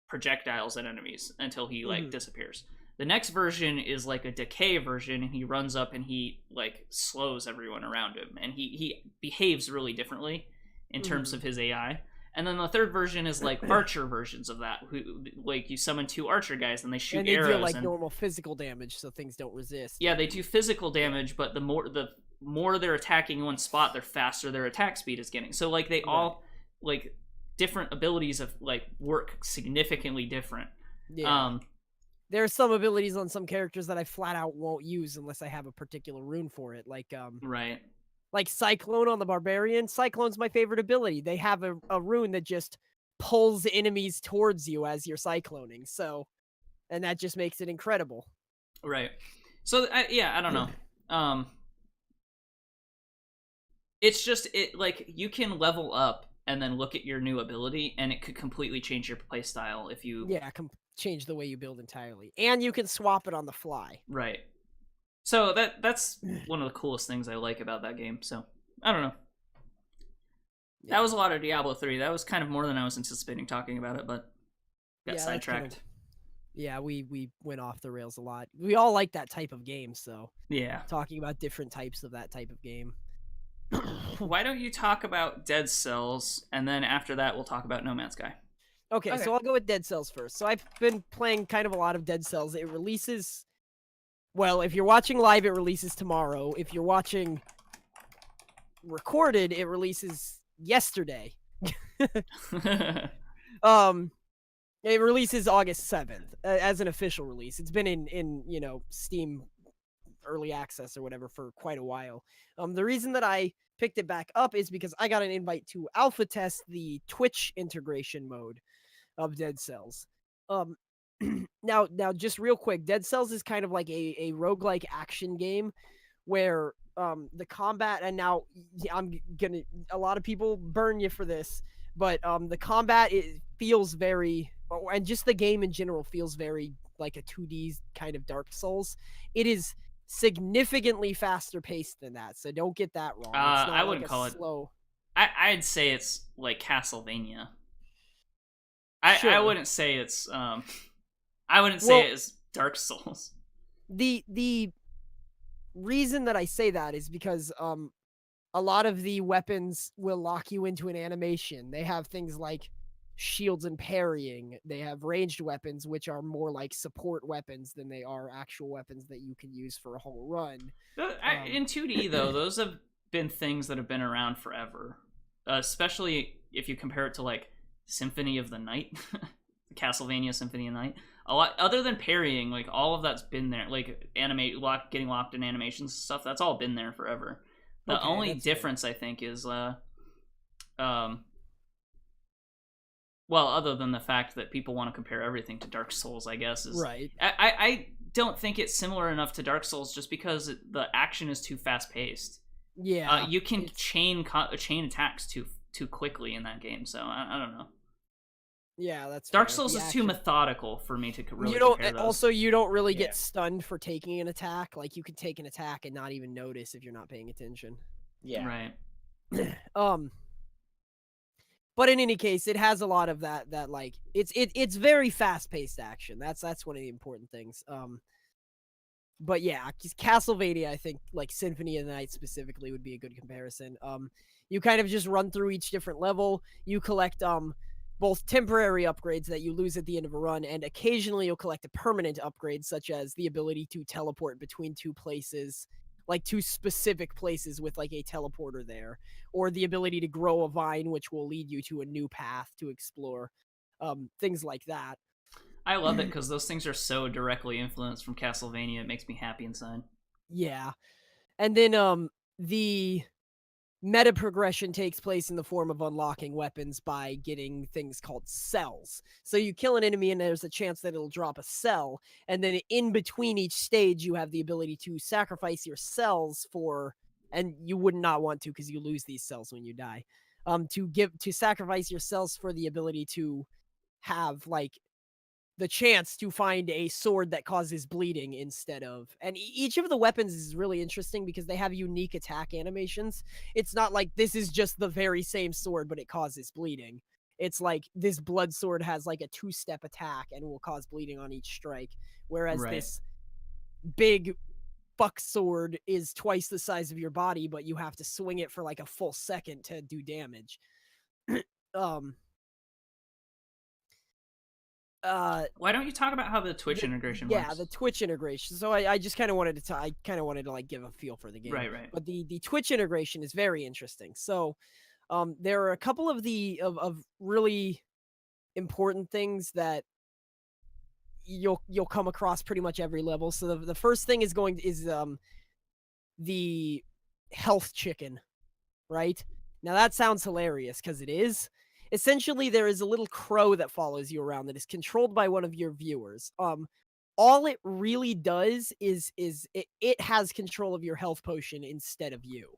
projectiles at enemies until he, like, disappears. The next version is, like, a decay version, and he runs up and he, like, slows everyone around him. And he behaves really differently in terms of his AI. And then the third version is like archer versions of that, who like you summon two archer guys and they shoot arrows. And they do like normal physical damage, so things don't resist. Yeah, they do physical damage, but the more they're attacking one spot, the faster their attack speed is getting. So like they all like different abilities of like work significantly different. Yeah. There are some abilities on some characters that I flat out won't use unless I have a particular rune for it. Like right. Like Cyclone on the Barbarian. Cyclone's my favorite ability. They have a rune that just pulls enemies towards you as you're cycloning. So, and that just makes it incredible. Right. So, I don't know. It's just, like, you can level up and then look at your new ability, and it could completely change your playstyle if you... Yeah, change the way you build entirely. And you can swap it on the fly. Right. So that's one of the coolest things I like about that game. So I don't know. That was a lot of Diablo 3. That was kind of more than I was anticipating talking about it, but got sidetracked. Yeah, we went off the rails a lot. We all like that type of game, so yeah, talking about different types of that type of game. Why don't you talk about Dead Cells, and then after that we'll talk about No Man's Sky. Okay, so I'll go with Dead Cells first. So I've been playing kind of a lot of Dead Cells. It releases, well, if you're watching live, it releases tomorrow. If you're watching recorded, it releases yesterday. It releases August 7th as an official release. It's been in Steam early access or whatever for quite a while. The reason that I picked it back up is because I got an invite to alpha test the Twitch integration mode of Dead Cells. Now just real quick, Dead Cells is kind of like a roguelike action game where the combat, and now a lot of people burn you for this, but the combat, it feels very, and just the game in general feels very like a 2D kind of Dark Souls. It is significantly faster paced than that, so don't get that wrong. It's not I wouldn't call slow... I'd say it's like Castlevania. Sure. I wouldn't say it's I wouldn't say it's Dark Souls. The reason that I say that is because a lot of the weapons will lock you into an animation. They have things like shields and parrying. They have ranged weapons, which are more like support weapons than they are actual weapons that you can use for a whole run. In 2D, though, those have been things that have been around forever. Especially if you compare it to, like, Symphony of the Night. Castlevania Symphony of the Night. A lot, other than parrying, like, all of that's been there. Like, getting locked in animations and stuff, that's all been there forever. The only difference, I think, is... well, other than the fact that people want to compare everything to Dark Souls, I guess, is right. I don't think it's similar enough to Dark Souls just because the action is too fast paced. Yeah, you can chain attacks too quickly in that game, so I don't know. Yeah, that's Dark Souls is too methodical for me to really. You don't really get stunned for taking an attack. Like, you can take an attack and not even notice if you're not paying attention. Yeah, right. But in any case, it has a lot of that like it's very fast-paced action. That's one of the important things. But yeah, Castlevania, I think, like Symphony of the Night specifically, would be a good comparison. You kind of just run through each different level. You collect both temporary upgrades that you lose at the end of a run, and occasionally you'll collect a permanent upgrade, such as the ability to teleport between two places, like two specific places with like a teleporter there, or the ability to grow a vine, which will lead you to a new path to explore, things like that. I love it because those things are so directly influenced from Castlevania. It makes me happy inside. Yeah. And then the meta progression takes place in the form of unlocking weapons by getting things called cells. So you kill an enemy and there's a chance that it'll drop a cell, and then in between each stage you have the ability to sacrifice your cells for, and you would not want to because you lose these cells when you die, to sacrifice your cells for the ability to have like the chance to find a sword that causes bleeding instead of, and each of the weapons is really interesting because they have unique attack animations. It's not like this is just the very same sword, but it causes bleeding. It's like this blood sword has like a 2-step attack and will cause bleeding on each strike. Whereas this big fuck sword is twice the size of your body, but you have to swing it for like a full second to do damage. Why don't you talk about how the Twitch integration works? Yeah, the Twitch integration. So I just kind of wanted to like give a feel for the game. Right. But the Twitch integration is very interesting. So there are a couple of of really important things that you'll come across pretty much every level. So the first thing is the health chicken, right? Now that sounds hilarious because it is. Essentially, there is a little crow that follows you around that is controlled by one of your viewers. All it really does is it has control of your health potion instead of you.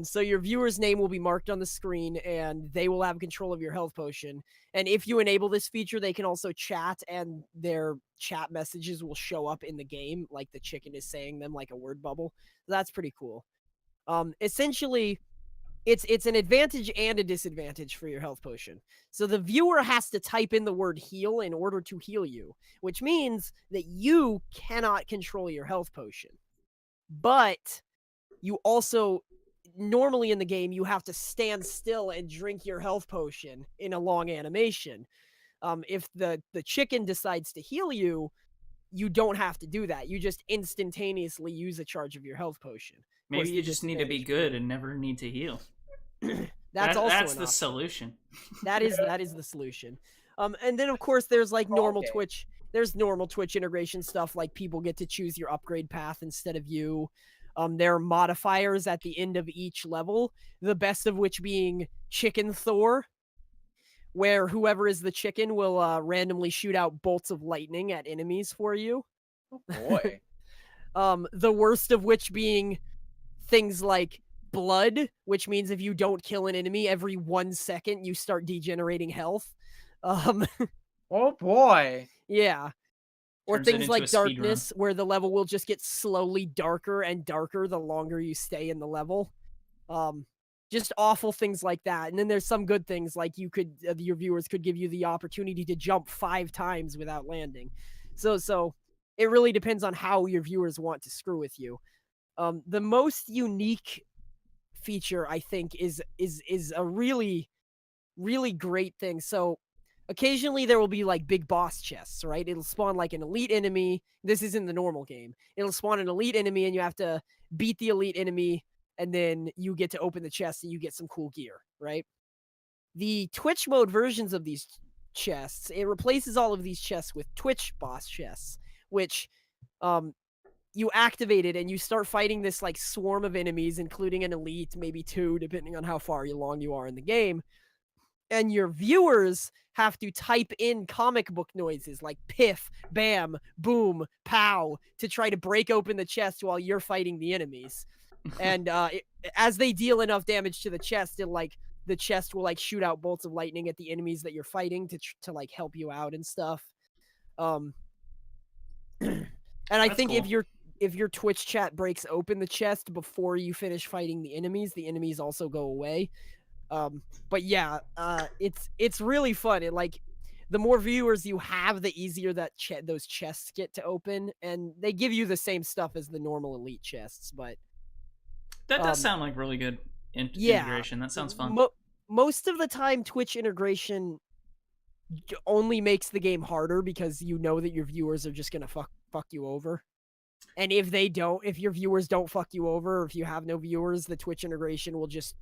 So your viewer's name will be marked on the screen, and they will have control of your health potion. And if you enable this feature, they can also chat, and their chat messages will show up in the game, like the chicken is saying them, like a word bubble. That's pretty cool. Essentially, it's an advantage and a disadvantage for your health potion. So the viewer has to type in the word heal in order to heal you, which means that you cannot control your health potion. But you also normally in the game you have to stand still and drink your health potion in a long animation. If the chicken decides to heal you, you don't have to do that. You just instantaneously use a charge of your health potion. Maybe you just need to be good and never need to heal. That's also that's an the option. solution. That is the solution. And then of course there's like normal Twitch. There's normal Twitch integration stuff, like people get to choose your upgrade path instead of you. There are modifiers at the end of each level, the best of which being Chicken Thor, where whoever is the chicken will randomly shoot out bolts of lightning at enemies for you. Oh boy. The worst of which being things like blood, which means if you don't kill an enemy every 1 second, you start degenerating health. Oh boy. Yeah. Or Turns it things into like a speed darkness, where the level will just get slowly darker and darker the longer you stay in the level. Just awful things like that. And then there's some good things, like you could your viewers could give you the opportunity to jump 5 times without landing. So it really depends on how your viewers want to screw with you. The most unique feature, I think, is a really, really great thing. So occasionally there will be like big boss chests, right? It'll spawn like an elite enemy. This is in the normal game. It'll spawn an elite enemy and you have to beat the elite enemy, and then you get to open the chest and you get some cool gear, right? The Twitch mode versions of these chests, it replaces all of these chests with Twitch boss chests, which you activate it and you start fighting this like swarm of enemies, including an elite, maybe 2, depending on how far along you are in the game. And your viewers have to type in comic book noises like piff, bam, boom, pow to try to break open the chest while you're fighting the enemies. And as they deal enough damage to the chest, the chest will like shoot out bolts of lightning at the enemies that you're fighting to like help you out and stuff. And I think cool. if your Twitch chat breaks open the chest before you finish fighting the enemies also go away. But yeah, it's really fun. It like the more viewers you have, the easier that those chests get to open, and they give you the same stuff as the normal elite chests. But that does sound like really good integration. That sounds fun. Most of the time, Twitch integration only makes the game harder because you know that your viewers are just gonna fuck you over. And if your viewers don't fuck you over, or if you have no viewers, the Twitch integration will just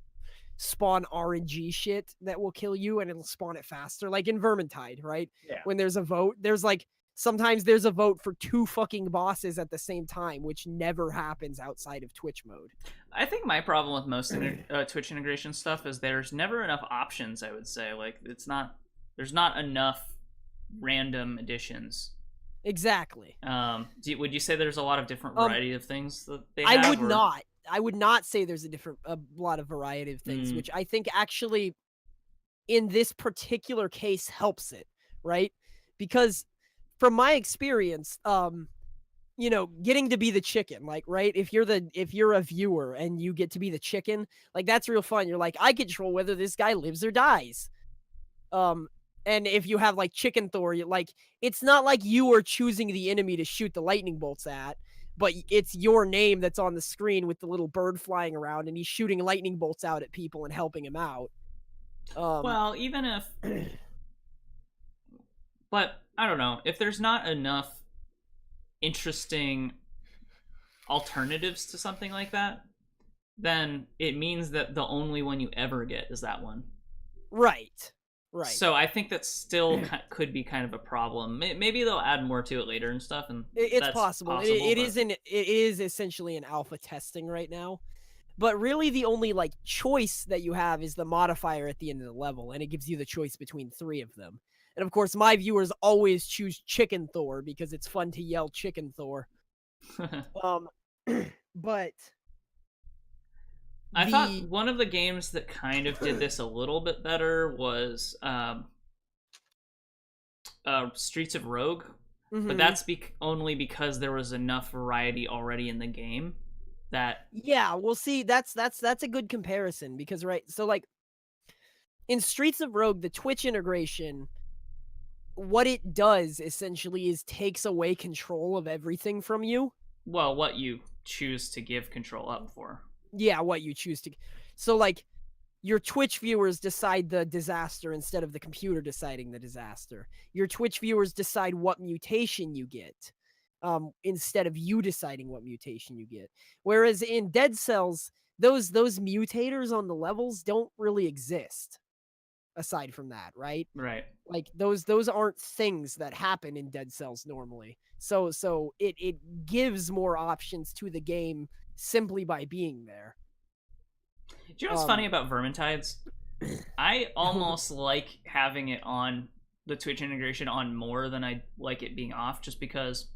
spawn RNG shit that will kill you, and it'll spawn it faster. Like in Vermintide, right? Yeah. When there's a vote, sometimes there's a vote for 2 fucking bosses at the same time, which never happens outside of Twitch mode. I think my problem with most Twitch integration stuff is there's never enough options, I would say. Like, there's not enough random additions. Exactly. Would you say there's a lot of different variety of things that they have? I would not say there's a lot of variety of things, which I think actually in this particular case helps it, right? Because from my experience, getting to be the chicken, like, right? If you're a viewer and you get to be the chicken, like, that's real fun. You're like, I control whether this guy lives or dies. And if you have like Chicken Thor, it's not like you are choosing the enemy to shoot the lightning bolts at, but it's your name that's on the screen with the little bird flying around, and he's shooting lightning bolts out at people and helping him out. Well, even if, but I don't know, if there's not enough interesting alternatives to something like that, then it means that the only one you ever get is that one. Right. So I think that still could be kind of a problem. Maybe they'll add more to it later and stuff, and it's possible. It is essentially an alpha testing right now. But really the only like choice that you have is the modifier at the end of the level, and it gives you the choice between 3 of them. And of course, my viewers always choose Chicken Thor because it's fun to yell Chicken Thor. But I thought one of the games that kind of did this a little bit better was Streets of Rogue, but that's only because there was enough variety already in the game that. Yeah, well, see, that's a good comparison because so like in Streets of Rogue, the Twitch integration, what it does essentially is takes away control of everything from you. Well, what you choose to give control up for. Yeah, what you choose to. So like your Twitch viewers decide the disaster instead of the computer deciding the disaster. Your Twitch viewers decide what mutation you get. Instead of you deciding what mutation you get. Whereas in Dead Cells, those mutators on the levels don't really exist. Aside from that, right? Right. Like those aren't things that happen in Dead Cells normally. So it gives more options to the game simply by being there. Do you know what's funny about Vermintides? I almost like having it on the Twitch integration on more than I like it being off, just because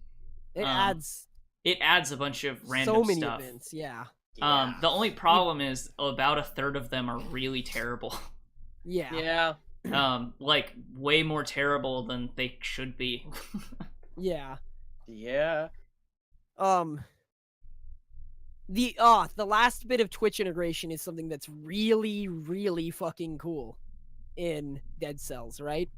it adds a bunch of random so many stuff. events. Yeah. The only problem is about a third of them are really terrible. Yeah. Like way more terrible than they should be. Yeah. The last bit of Twitch integration is something that's really, really fucking cool in Dead Cells, right?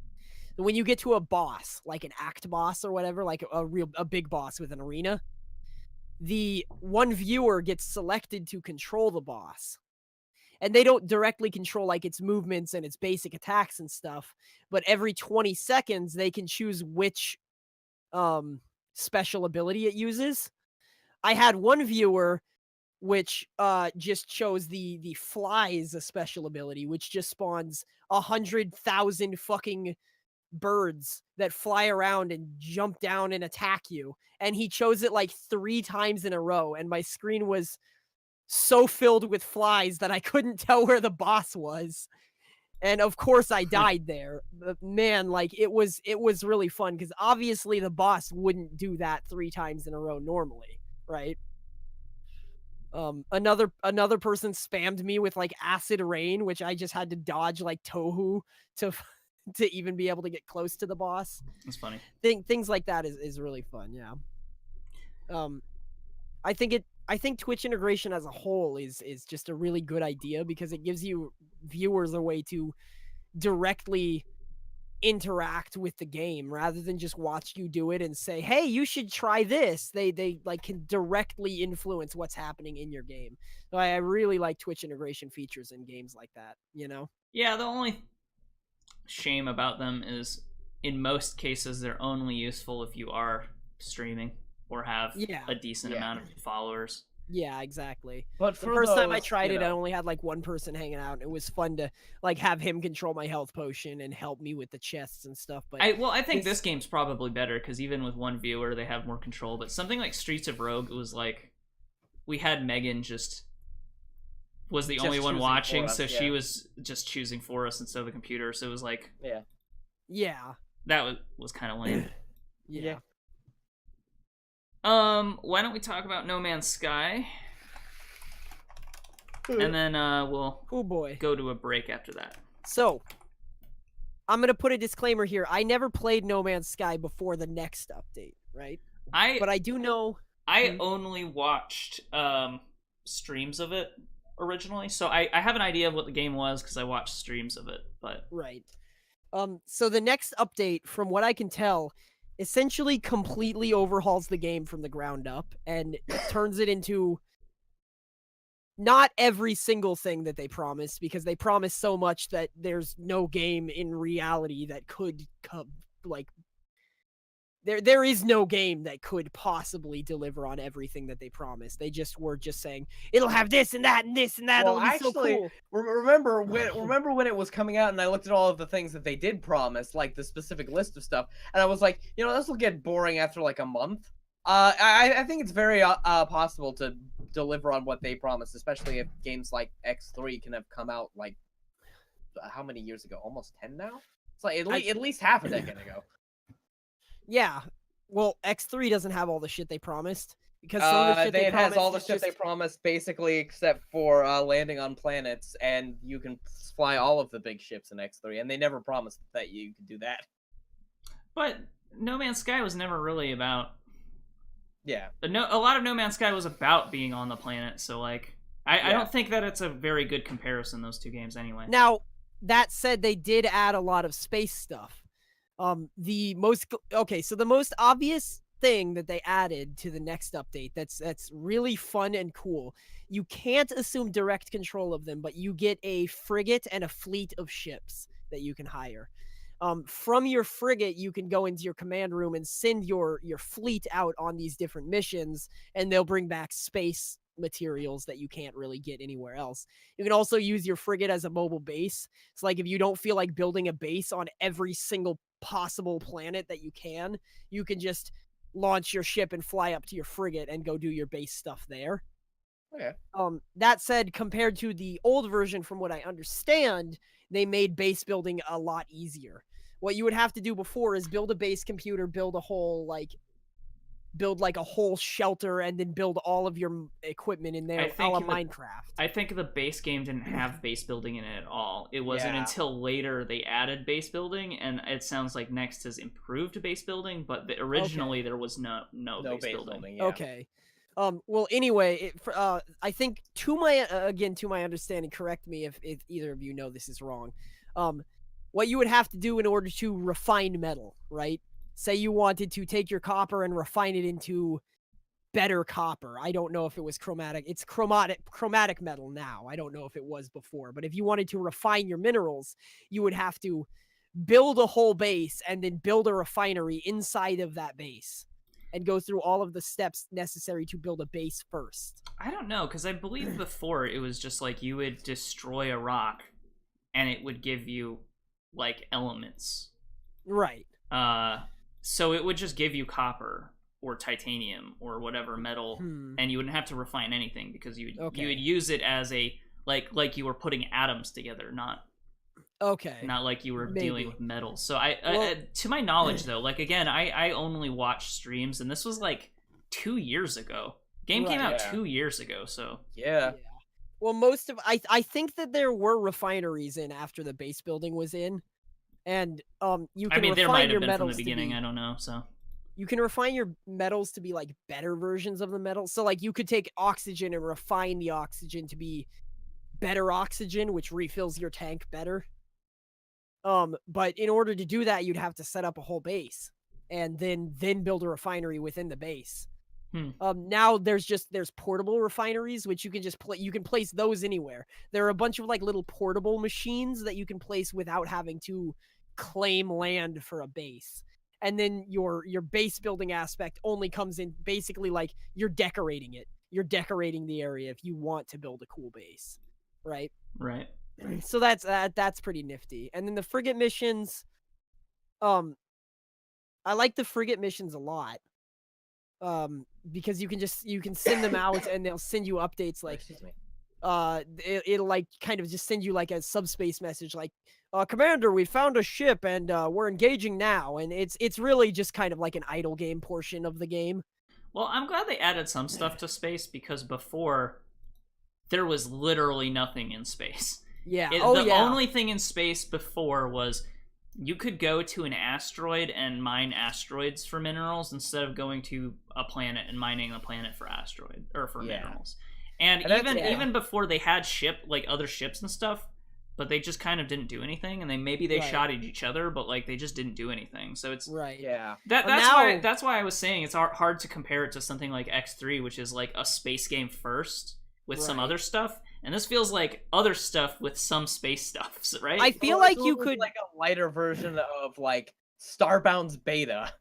When you get to a boss, like an act boss or whatever, like a big boss with an arena, the one viewer gets selected to control the boss. And they don't directly control like its movements and its basic attacks and stuff, but every 20 seconds they can choose which special ability it uses. I had one viewer which just chose the flies a special ability, which just spawns 100,000 fucking birds that fly around and jump down and attack you. And he chose it like 3 times in a row, and my screen was so filled with flies that I couldn't tell where the boss was. And of course I died there. But man, like it was really fun because obviously the boss wouldn't do that 3 times in a row normally, right? Another person spammed me with like acid rain, which I just had to dodge like Tohu to even be able to get close to the boss. That's funny. Things like that is really fun, yeah. I think Twitch integration as a whole is just a really good idea because it gives you viewers a way to directly interact with the game rather than just watch you do it and say, "Hey, you should try this." They like can directly influence what's happening in your game. So I really like Twitch integration features in games like that, you know? Yeah, the only shame about them is in most cases they're only useful if you are streaming or have a decent amount of followers. Yeah, exactly. But the first time I tried it, I only had like one person hanging out, and it was fun to like have him control my health potion and help me with the chests and stuff. But I think this game's probably better because even with one viewer, they have more control. But something like Streets of Rogue, it was like we had Megan was the only one watching, so she was just choosing for us instead of the computer. So it was like that was kind of lame. Yeah. Why don't we talk about No Man's Sky? And then we'll go to a break after that. So, I'm going to put a disclaimer here. I never played No Man's Sky before the next update, right? But I do know... I only watched streams of it originally, so I have an idea of what the game was because I watched streams of it, but... Right. So the next update, from what I can tell, essentially completely overhauls the game from the ground up and turns it into not every single thing that they promised, because they promised so much that there's no game in reality that could come, like there is no game that could possibly deliver on everything that they promised. They were just saying it'll have this and that and this and that. Well, it'll be actually, so cool. remember when it was coming out and I looked at all of the things that they did promise, like the specific list of stuff, and I was like, you know, this will get boring after like a month. I think it's very possible to deliver on what they promised, especially if games like X3 can have come out like how many years ago? Almost 10 now. It's like at least half a decade ago. Yeah, well, X3 doesn't have all the shit they promised because some of the shit it has all the shit they promised, basically, except for landing on planets, and you can fly all of the big ships in X3, and they never promised that you could do that. But No Man's Sky was never really about Yeah. a lot of No Man's Sky was about being on the planet, so like I don't think that it's a very good comparison, those two games anyway. Now, that said, they did add a lot of space stuff. So the most obvious thing that they added to the next update that's really fun and cool. You can't assume direct control of them, but you get a frigate and a fleet of ships that you can hire. From your frigate, you can go into your command room and send your fleet out on these different missions, and they'll bring back space materials that you can't really get anywhere else. You can also use your frigate as a mobile base. It's like if you don't feel like building a base on every single possible planet that you can just launch your ship and fly up to your frigate and go do your base stuff there. Okay. That said, compared to the old version, from what I understand, they made base building a lot easier. What you would have to do before is build a base computer, build a whole shelter, and then build all of your equipment in there, a la Minecraft. I think the base game didn't have base building in it at all. It wasn't until later they added base building, and it sounds like Next has improved base building, but originally there was no base building. Yeah. Okay. Well, anyway, I think to my understanding, correct me if either of you know this is wrong. What you would have to do in order to refine metal, right? Say you wanted to take your copper and refine it into better copper. I don't know if it was chromatic. It's chromatic metal now. I don't know if it was before. But if you wanted to refine your minerals, you would have to build a whole base and then build a refinery inside of that base and go through all of the steps necessary to build a base first. I don't know, because I believe before it was just like you would destroy a rock and it would give you like elements. Right. So it would just give you copper or titanium or whatever metal, and you wouldn't have to refine anything because you would use it as a like you were putting atoms together, not like you were dealing with metal. So I to my knowledge though, like again, I only watched streams, and this was like 2 years ago. Game came out 2 years ago, so yeah. Well, I think that there were refineries in after the base building was in. And you can refine there might have your been metals from the beginning. I don't know. So you can refine your metals to be like better versions of the metal. So like you could take oxygen and refine the oxygen to be better oxygen, which refills your tank better. But in order to do that, you'd have to set up a whole base and then build a refinery within the base. Now there's portable refineries, which you can just you can place those anywhere. There are a bunch of like little portable machines that you can place without having to claim land for a base. And then your base building aspect only comes in basically like you're decorating it. You're decorating the area if you want to build a cool base, right? Right. So that's pretty nifty. And then the frigate missions, I like the frigate missions a lot. Because you can send them out and they'll send you updates like it'll like kind of just send you like a subspace message like Commander, we found a ship and we're engaging now, and it's really just kind of like an idle game portion of the game. Well, I'm glad they added some stuff to space, because before there was literally nothing in space. Yeah. The only thing in space before was you could go to an asteroid and mine asteroids for minerals instead of going to a planet and mining the planet for minerals. And even before they had other ships and stuff, but they just kind of didn't do anything, and they shot at each other, but like they just didn't do anything. So it's that's why I was saying it's hard to compare it to something like X3, which is like a space game first with some other stuff. And this feels like other stuff with some space stuff, right? I feel like you could like a lighter version of like Starbound's beta.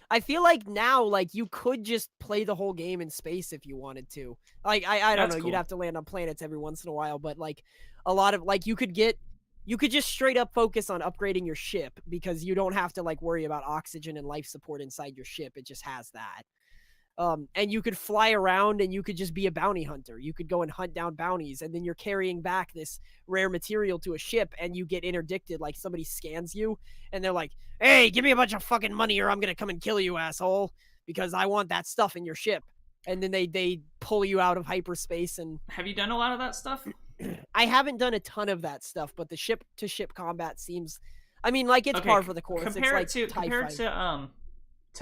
I feel like now, like you could just play the whole game in space if you wanted to. Like I don't know, cool. You'd have to land on planets every once in a while, but like a lot of like you could just straight up focus on upgrading your ship, because you don't have to like worry about oxygen and life support inside your ship. It just has that. And you could fly around and you could just be a bounty hunter. You could go and hunt down bounties, and then you're carrying back this rare material to a ship, and you get interdicted. Like somebody scans you and they're like, hey, give me a bunch of fucking money or I'm going to come and kill you, asshole, because I want that stuff in your ship. And then they pull you out of hyperspace. And have you done a lot of that stuff? I haven't done a ton of that stuff, but the ship to ship combat seems, I mean, like it's par for the course. Compared to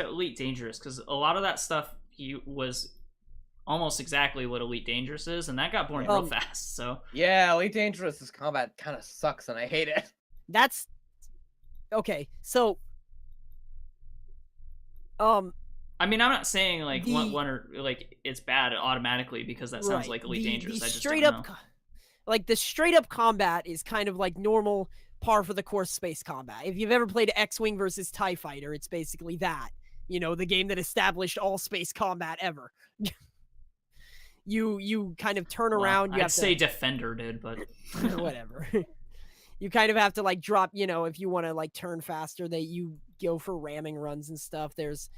Elite Dangerous, because a lot of that stuff he was almost exactly what Elite Dangerous is, and that got boring real fast. So yeah, Elite Dangerous's combat kind of sucks, and I hate it. That's okay. So, I mean, I'm not saying like one or like it's bad automatically because that sounds like Elite Dangerous. I just straight don't up, know. like the straight up combat is kind of like normal par for the course space combat. If you've ever played X-Wing versus TIE Fighter, it's basically that. You know, the game that established all space combat ever. You kind of turn around. You I'd have say to, Defender did, but whatever. You kind of have to like drop, you know, if you want to like turn faster, you go for ramming runs and stuff. There's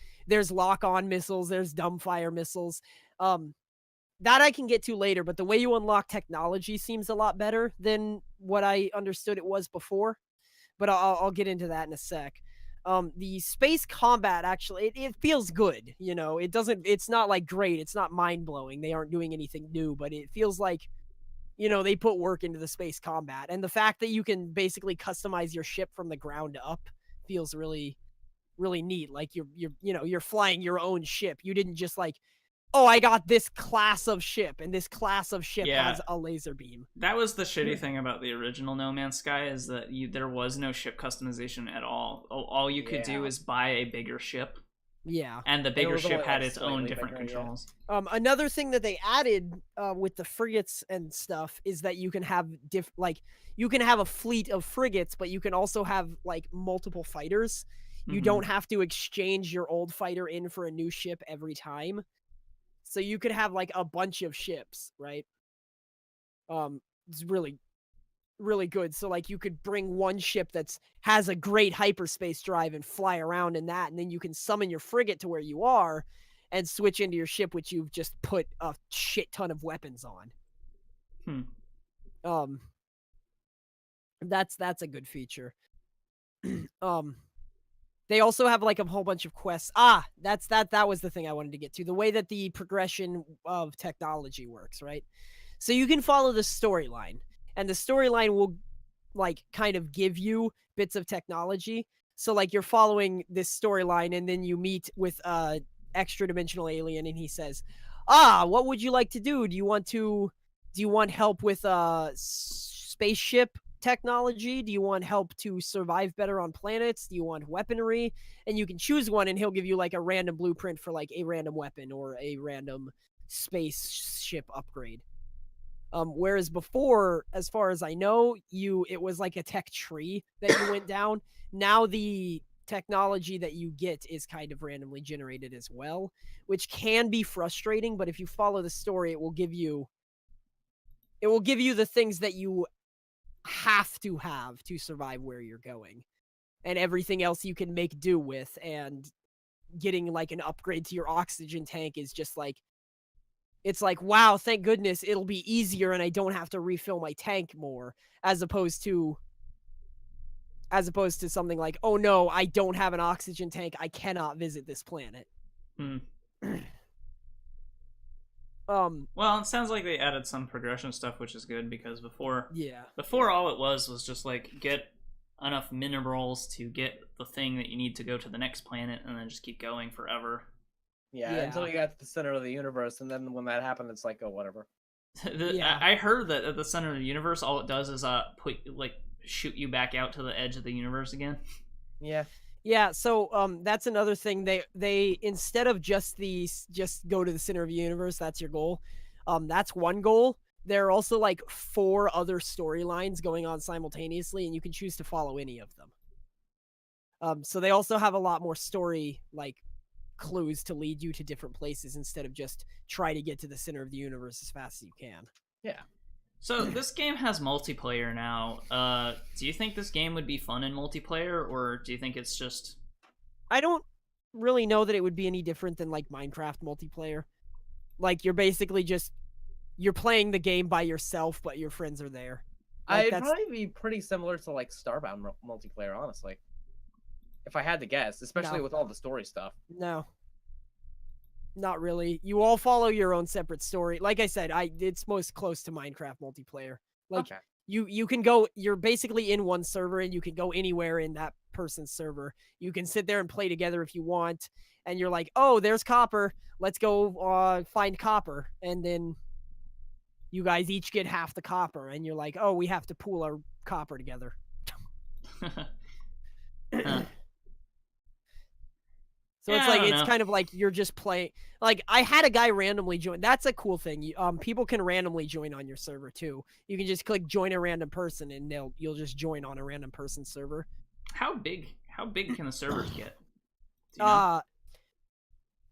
lock-on missiles, there's dumbfire missiles. That I can get to later, but the way you unlock technology seems a lot better than what I understood it was before. But I'll get into that in a sec. The space combat actually it feels good. You know, it's not like great. It's not mind blowing. They aren't doing anything new, but it feels like, you know, they put work into the space combat, and the fact that you can basically customize your ship from the ground up feels really, really neat. Like you're flying your own ship. You didn't just like, oh, I got this class of ship, and this class of ship has a laser beam. That was the shitty thing about the original No Man's Sky, is that there was no ship customization at all. All you could do is buy a bigger ship. Yeah. And the bigger ship had its own different controls. Yeah. Another thing that they added with the frigates and stuff is that you can have you can have a fleet of frigates, but you can also have like multiple fighters. You don't have to exchange your old fighter in for a new ship every time. So you could have like a bunch of ships, right? It's really, really good. So like you could bring one ship has a great hyperspace drive and fly around in that, and then you can summon your frigate to where you are and switch into your ship, which you've just put a shit ton of weapons on. That's a good feature. They also have like a whole bunch of quests. That was the thing I wanted to get to. The way that the progression of technology works, right? So you can follow the storyline, and the storyline will like kind of give you bits of technology. So like you're following this storyline, and then you meet with a extra dimensional alien, and he says, what would you like to do? Do you want help with spaceship technology? Do you want help to survive better on planets? Do you want weaponry? And you can choose one, and he'll give you like a random blueprint for like a random weapon or a random spaceship upgrade. Whereas before, as far as I know, it was like a tech tree that you went down. Now the technology that you get is kind of randomly generated as well, which can be frustrating, but if you follow the story, it will give you the things that you have to survive where you're going, and everything else you can make do with. And getting like an upgrade to your oxygen tank is just like, it's like, wow, thank goodness it'll be easier and I don't have to refill my tank more, as opposed to something like, oh no, I don't have an oxygen tank, I cannot visit this planet. Well, it sounds like they added some progression stuff, which is good, because before all it was just like get enough minerals to get the thing that you need to go to the next planet, and then just keep going forever. Yeah, until you got to the center of the universe, and then when that happened, it's like, oh, whatever. I heard that at the center of the universe, all it does is shoot you back out to the edge of the universe again. Yeah, so that's another thing. They instead of just go to the center of the universe, that's your goal. That's one goal. There are also like 4 other storylines going on simultaneously, and you can choose to follow any of them. So they also have a lot more story like clues to lead you to different places instead of just try to get to the center of the universe as fast as you can. Yeah. So this game has multiplayer now. Do you think this game would be fun in multiplayer, or do you think it's just... I don't really know that it would be any different than like Minecraft multiplayer. Like you're basically you're playing the game by yourself, but your friends are there. Like, It'd probably be pretty similar to like Starbound multiplayer, honestly. If I had to guess, especially with all the story stuff. No. Not really. You all follow your own separate story. Like I said, it's most close to Minecraft multiplayer. Like you can go. You're basically in one server, and you can go anywhere in that person's server. You can sit there and play together if you want. And you're like, oh, there's copper. Let's go find copper, and then you guys each get half the copper, and you're like, oh, we have to pool our copper together. Huh. So Yeah, it's I like don't it's know. kind of like you're just playing. Like I had a guy randomly join. That's a cool thing. People can randomly join on your server too. You can just click join a random person, and you'll just join on a random person's server. How big can the servers get? Do you know?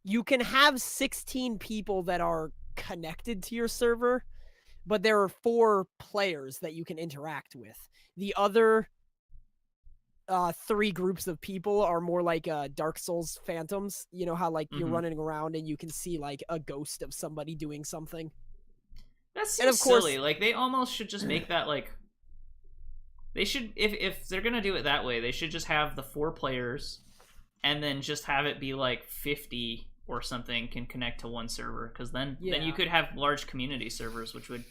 You can have 16 people that are connected to your server, but there are 4 players that you can interact with. The other 3 groups of people are more like Dark Souls phantoms. You know how like you're Mhm. running around and you can see like a ghost of somebody doing something. That And seems of course- silly. Like they almost should just make that like they should if they're gonna do it that way, they should just have the 4 players and then just have it be like 50 or something can connect to one server, because then you Yeah. could have large community servers, which would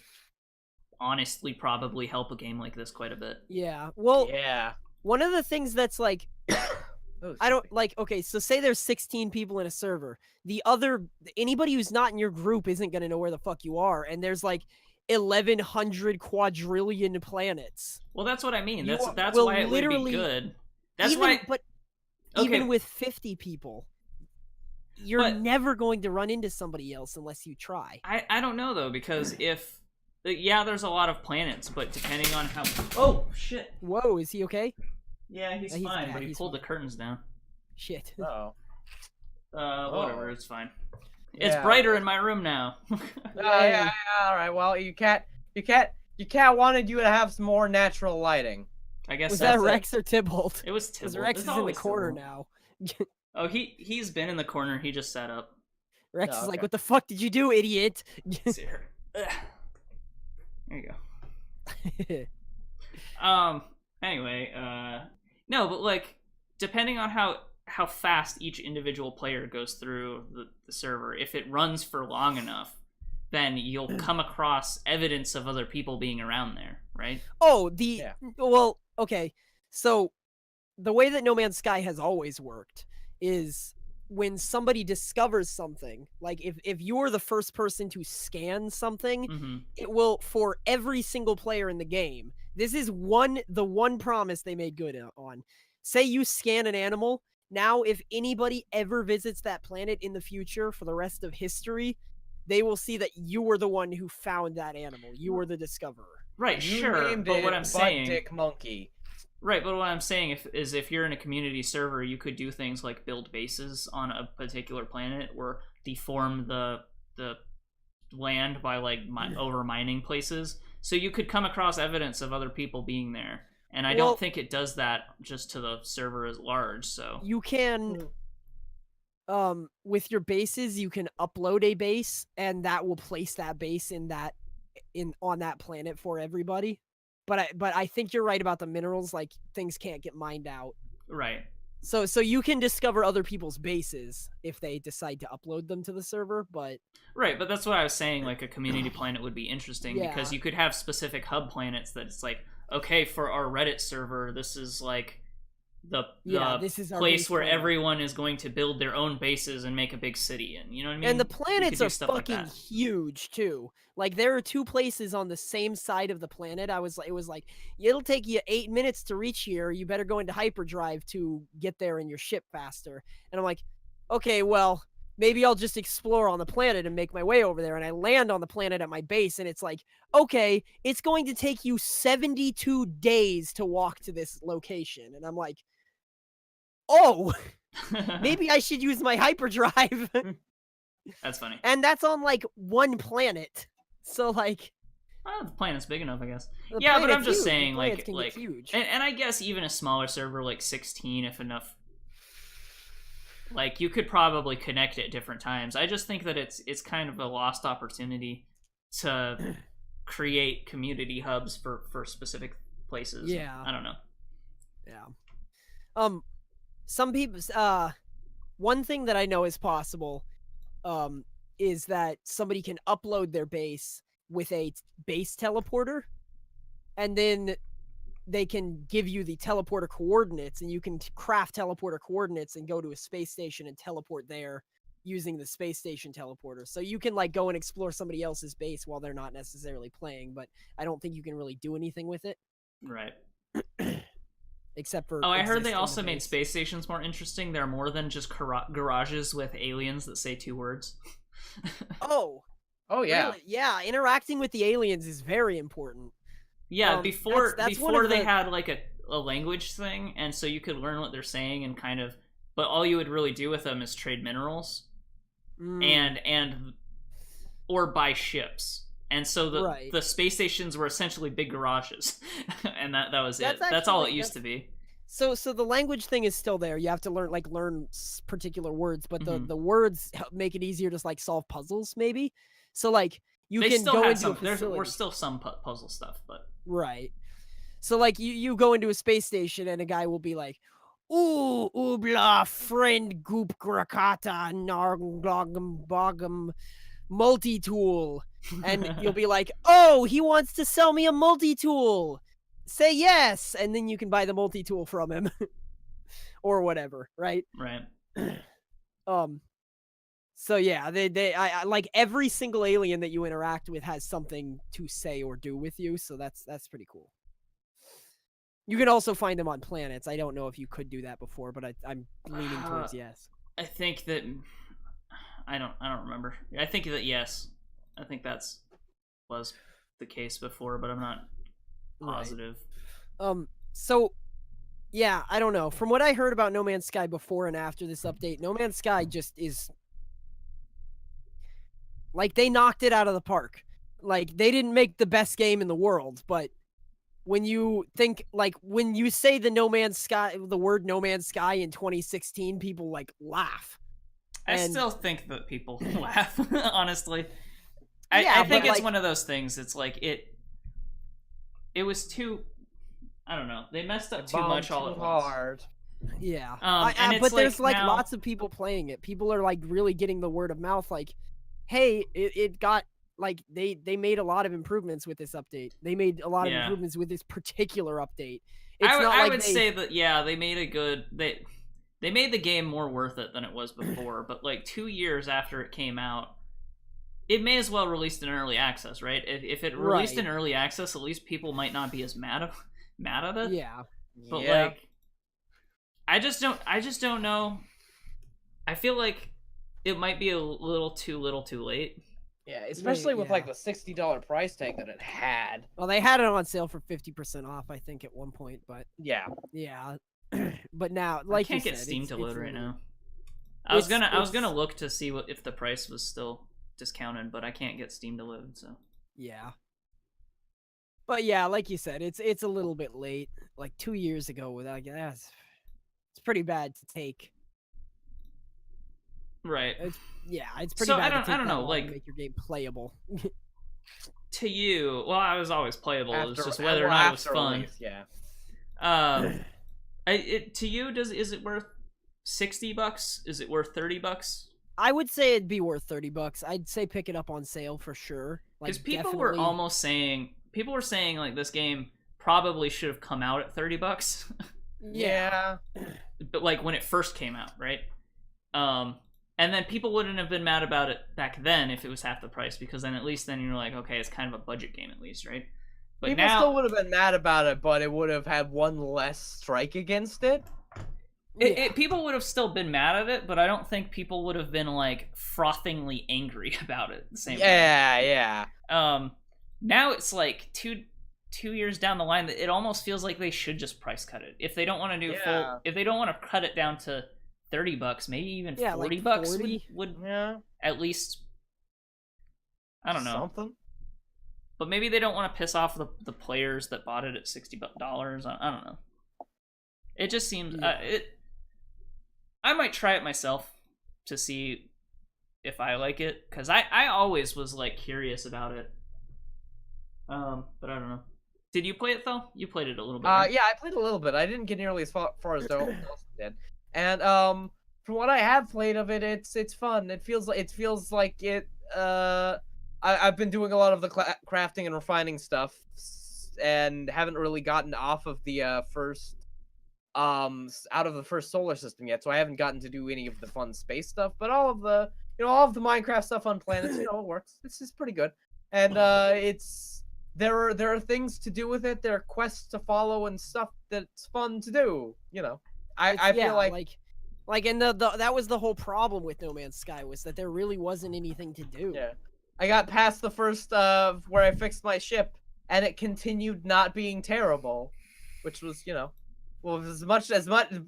honestly probably help a game like this quite a bit. Yeah. Well, Yeah. one of the things that's like Oh, I don't excuse me. like okay, so say there's 16 people in a server. Anybody who's not in your group isn't going to know where the fuck you are, and there's like 1100 quadrillion planets. Well, that's what I mean. You That's will why it would be literally- good. That's even, why but okay, even with 50 people, you're But- never going to run into somebody else unless you try. I don't know though, because if yeah, there's a lot of planets, but depending on how oh shit. Whoa, is he okay? Yeah, he's He's fine, back, but he he's pulled fine. the curtains down. Shit. Oh. Whatever, Oh. it's fine. It's Yeah. brighter in my room now. Yeah, all right. Well, you cat wanted you to have some more natural lighting. I guess Was that's that it. Rex or Tybalt? It was Because Tybalt. Rex It's is in the always corner Tybalt. now. Oh, he's been in the corner. He just sat up. Rex Oh, is like, okay. what the fuck did you do, idiot? See her. Ugh. There you go. Anyway, no, but like depending on how fast each individual player goes through the server, if it runs for long enough, then you'll come across evidence of other people being around there, right? Oh, Yeah. well, okay. So the way that No Man's Sky has always worked is when somebody discovers something, like if you're the first person to scan something, Mm-hmm. it will, for every single player in the game, this is the one promise they made good on. Say you scan an animal, now if anybody ever visits that planet in the future for the rest of history, they will see that you were the one who found that animal. You were the discoverer. Right, You sure. named But it what I'm Butt saying, Dick Monkey. right? But what I'm saying is, if you're in a community server, you could do things like build bases on a particular planet, or deform the land by like over mining places. So you could come across evidence of other people being there, and I Well- don't think it does that just to the server at large. So You can with your bases, you can upload a base, and that will place that base on that planet for everybody. But I think you're right about the minerals. Like things can't get mined out. right. So you can discover other people's bases if they decide to upload them to the server. But Right, but that's what I was saying. Like a community planet would be interesting because Yeah. you could have specific hub planets that it's like, okay, for our Reddit server, this is like the this is our place base where planet. everyone is going to build their own bases and make a big city in. You know what I mean? And the You could planets do are stuff like fucking that. huge too. Like there are 2 places on the same side of the planet. It was like it'll take you 8 minutes to reach here. You better go into hyperdrive to get there in your ship faster. And I'm like, okay, well, maybe I'll just explore on the planet and make my way over there. And I land on the planet at my base, and it's like, okay, it's going to take you 72 days to walk to this location. And I'm like, oh, maybe I should use my hyperdrive. That's funny. And that's on like 1 planet. So like Well, the planet's big enough, I guess. the Yeah, but I'm planet's just huge. The saying, planets like, can get huge. and I guess even a smaller server like 16, if enough, like you could probably connect at different times. I just think that it's kind of a lost opportunity to create community hubs for specific places. Yeah. I don't know. Yeah. Some people one thing that I know is possible is that somebody can upload their base with a base teleporter, and then they can give you the teleporter coordinates, and you can craft teleporter coordinates and go to a space station and teleport there using the space station teleporter. So you can like go and explore somebody else's base while they're not necessarily playing, but I don't think you can really do anything with it. Right. Except for I heard they also made space stations more interesting. They're more than just garages with aliens that say 2 words. Oh yeah, really? Yeah, interacting with the aliens is very important. Yeah, before they the... had like a language thing, and so you could learn what they're saying and kind of, but all you would really do with them is trade minerals, and or buy ships. And so the space stations were essentially big garages, and that was it. That's all it used to be. So the language thing is still there. You have to learn particular words, but the words make it easier to like solve puzzles maybe. So like you can go into a facility. There's still some puzzle stuff, but right. So like you go into a space station and a guy will be like, "Ooh, oobla, friend goop grakata narglogum bogum multi-tool." And you'll be like, "Oh, he wants to sell me a multi-tool. Say yes." And then you can buy the multi-tool from him. Or whatever, right? Right. So yeah, I like every single alien that you interact with has something to say or do with you, so that's pretty cool. You can also find them on planets. I don't know if you could do that before, but I'm leaning towards yes. I think that I don't remember. I think that yes. I think was the case before, but I'm not positive. Right. So yeah, I don't know. From what I heard about No Man's Sky before and after this update, No Man's Sky just is like they knocked it out of the park. Like they didn't make the best game in the world, but when you think like when you say the word No Man's Sky in 2016, people like laugh. I still think that people laugh, honestly. I think it's like, one of those things. It's like it was too, I don't know. They messed up too much all at once. Yeah. But there's like lots of people playing it. People are like really getting the word of mouth. Like, hey, it got like they made a lot of improvements with this update. They made a lot of improvements with this particular update. I would say that they made a good they made the game more worth it than it was before. But like 2 years after it came out, it may as well released in early access, right? If it released in early access, at least people might not be as mad at it. Yeah. But like, I just don't know. I feel like it might be a little too late. Yeah, especially with like the $60 price tag that it had. Well, they had it on sale for 50% off, I think, at one point, but yeah. But now, like I can't get Steam to load right now. I was gonna look to see if the price was still discounted, but I can't get Steam to load, so yeah. But yeah, like you said, it's a little bit late. Like 2 years ago, without it's pretty bad to take. Right. It's pretty bad. I don't know, like make your game playable. To you, well, I was always playable. It's just whether or not it was fun. Release, yeah. To you, is it worth $60? Is it worth $30? I would say it'd be worth $30. I'd say pick it up on sale for sure. Because people were almost saying, like this game probably should have come out at $30. Yeah. But like when it first came out, right? And then people wouldn't have been mad about it back then if it was half the price, because then at least you're like, okay, it's kind of a budget game at least, right? But people still would have been mad about it, but it would have had one less strike against it. People would have still been mad at it, but I don't think people would have been like frothingly angry about it the same way. Yeah. Now it's like two years down the line that it almost feels like they should just price cut it. If they don't want to do if they don't want to cut it down to $30, maybe even $40 like 40? would at least, I don't know. Something. But maybe they don't want to piss off the players that bought it at $60. I don't know. It just seems I might try it myself to see if I like it, because I always was like curious about it. But I don't know. Did you play it, Thel? You played it a little bit. Right? Yeah, I played a little bit. I didn't get nearly as far as Dalsson did. And from what I have played of it, it's fun. It feels like it. I've been doing a lot of the crafting and refining stuff and haven't really gotten off of the first out of the first solar system yet, so I haven't gotten to do any of the fun space stuff. But all of the Minecraft stuff on planets, it works. This is pretty good, and there are things to do with it. There are quests to follow and stuff that's fun to do. I feel like and that was the whole problem with No Man's Sky, was that there really wasn't anything to do. Yeah, I got past the first where I fixed my ship, and it continued not being terrible, which was well, as much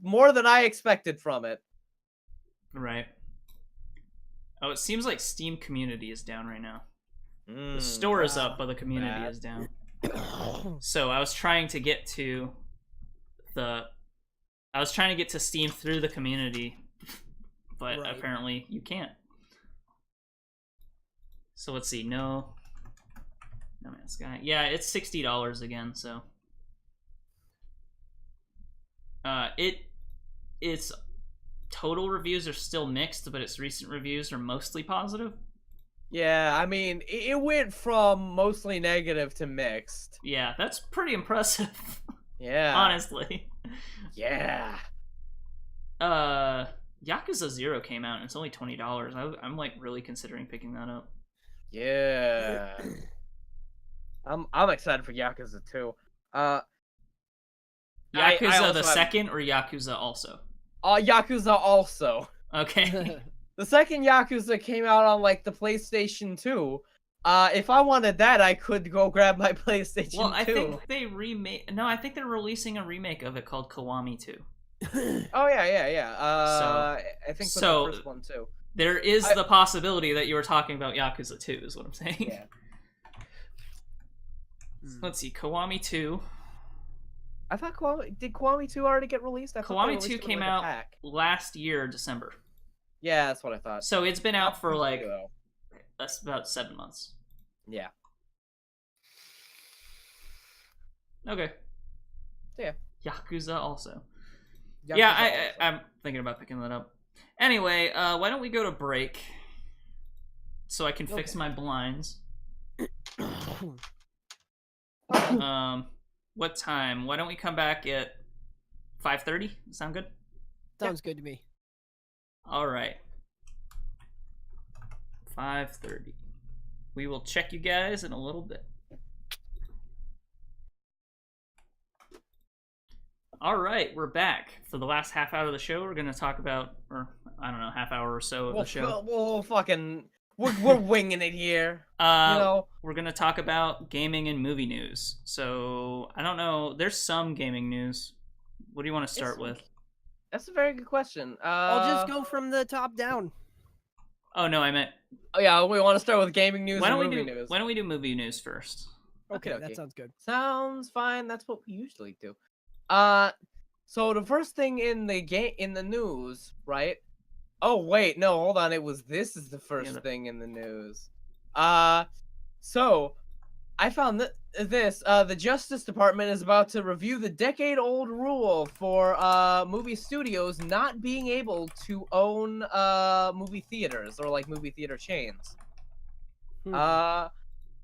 more than I expected from it. Right. Oh, it seems like Steam community is down right now. The store is up, but the community is down. So I was trying to get to Steam through the community, but apparently you can't. So let's see. No Man's Sky. Yeah, it's $60 again. So its total reviews are still mixed, but its recent reviews are mostly positive. Yeah, I mean, it went from mostly negative to mixed. Yeah, that's pretty impressive. Yeah. Honestly. Yeah. Yakuza 0 came out and it's only $20. I'm like really considering picking that up. Yeah. I'm excited for Yakuza 2. Yakuza the second or Yakuza also? Yakuza also. Okay. The second Yakuza came out on like the PlayStation 2. If I wanted that, I could go grab my PlayStation 2. Well, I think they I think they're releasing a remake of it called Kiwami 2. Oh yeah. I think that's the first one too. There is the possibility that you were talking about Yakuza 2, is what I'm saying. Yeah. Let's see, Kiwami 2. I thought did Kiwami 2 already get released? Kiwami 2 came out last year, December. Yeah, that's what I thought. So it's been out for like that's about 7 months. Yeah. Okay. Yeah. Yakuza also. Yakuza I'm thinking about picking that up. Anyway, why don't we go to break so I can fix my blinds. What time? Why don't we come back at 5:30? Sound good? Sounds good to me. All right. 5:30. We will check you guys in a little bit. All right, we're back. For the last half hour of the show, we're going to talk about, or I don't know, half hour or so of the show. We're winging it here. We're going to talk about gaming and movie news. So, I don't know. There's some gaming news. What do you want to start with? That's a very good question. I'll just go from the top down. Oh, no, I meant... Oh, yeah, we want to start with gaming news news. Why don't we do movie news first? Okay, that sounds good. Sounds fine. That's what we usually do. So the first thing in the news, right? Oh, wait, no, hold on. This is the first thing in the news. So I found this. The Justice Department is about to review the decade-old rule for movie studios not being able to own movie theaters or like movie theater chains.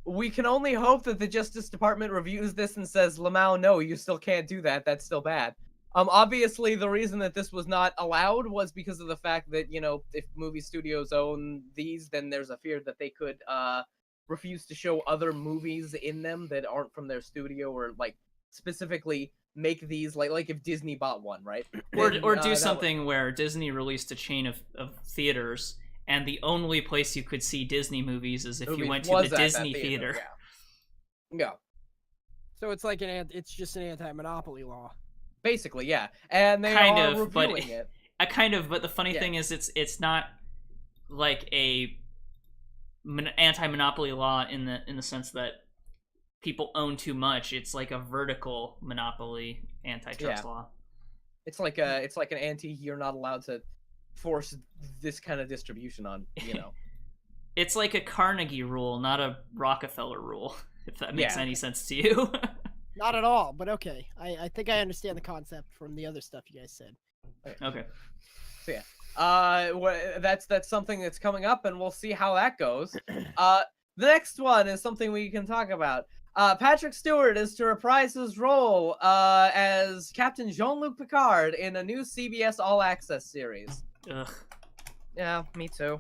We can only hope that the Justice Department reviews this and says, Lamau, no, you still can't do that. That's still bad. Obviously, the reason that this was not allowed was because of the fact that, if movie studios own these, then there's a fear that they could refuse to show other movies in them that aren't from their studio, or like specifically make these like if Disney bought one, right? Or do something where Disney released a chain of theaters, and the only place you could see Disney movies is if you went to the Disney theater. Yeah. So it's like it's just an anti-monopoly law. Basically, yeah. And they are reviewing it. But the funny thing is it's not like a anti-monopoly law in the sense that people own too much. It's like a vertical monopoly antitrust law. It's like an you're not allowed to force this kind of distribution on, It's like a Carnegie rule, not a Rockefeller rule, if that makes any sense to you. Not at all, but okay. I think I understand the concept from the other stuff you guys said. Okay. So yeah, that's something that's coming up, and we'll see how that goes. The next one is something we can talk about. Patrick Stewart is to reprise his role as Captain Jean-Luc Picard in a new CBS All Access series. Ugh. Yeah, me too.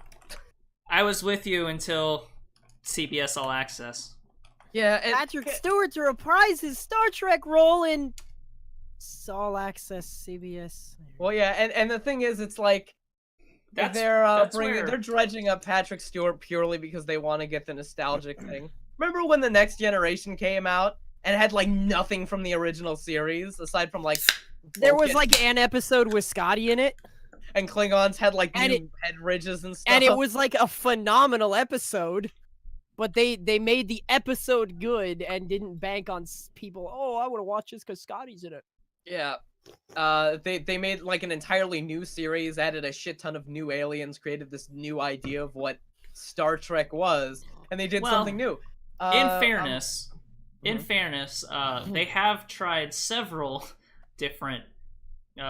I was with you until CBS All Access. Yeah, and Patrick Stewart to reprise his Star Trek role in All Access CBS. Well, yeah, and the thing is, it's like That's they're dredging up Patrick Stewart purely because they want to get the nostalgic thing. Remember when the Next Generation came out and had like nothing from the original series aside from like there was like an episode with Scotty in it, and Klingons had like new head ridges and stuff, and it was like a phenomenal episode. But they made the episode good and didn't bank on people. Oh, I want to watch this because Scotty's in it. Yeah. They made like an entirely new series, added a shit ton of new aliens, created this new idea of what Star Trek was, and they did something new. In fairness, they have tried several different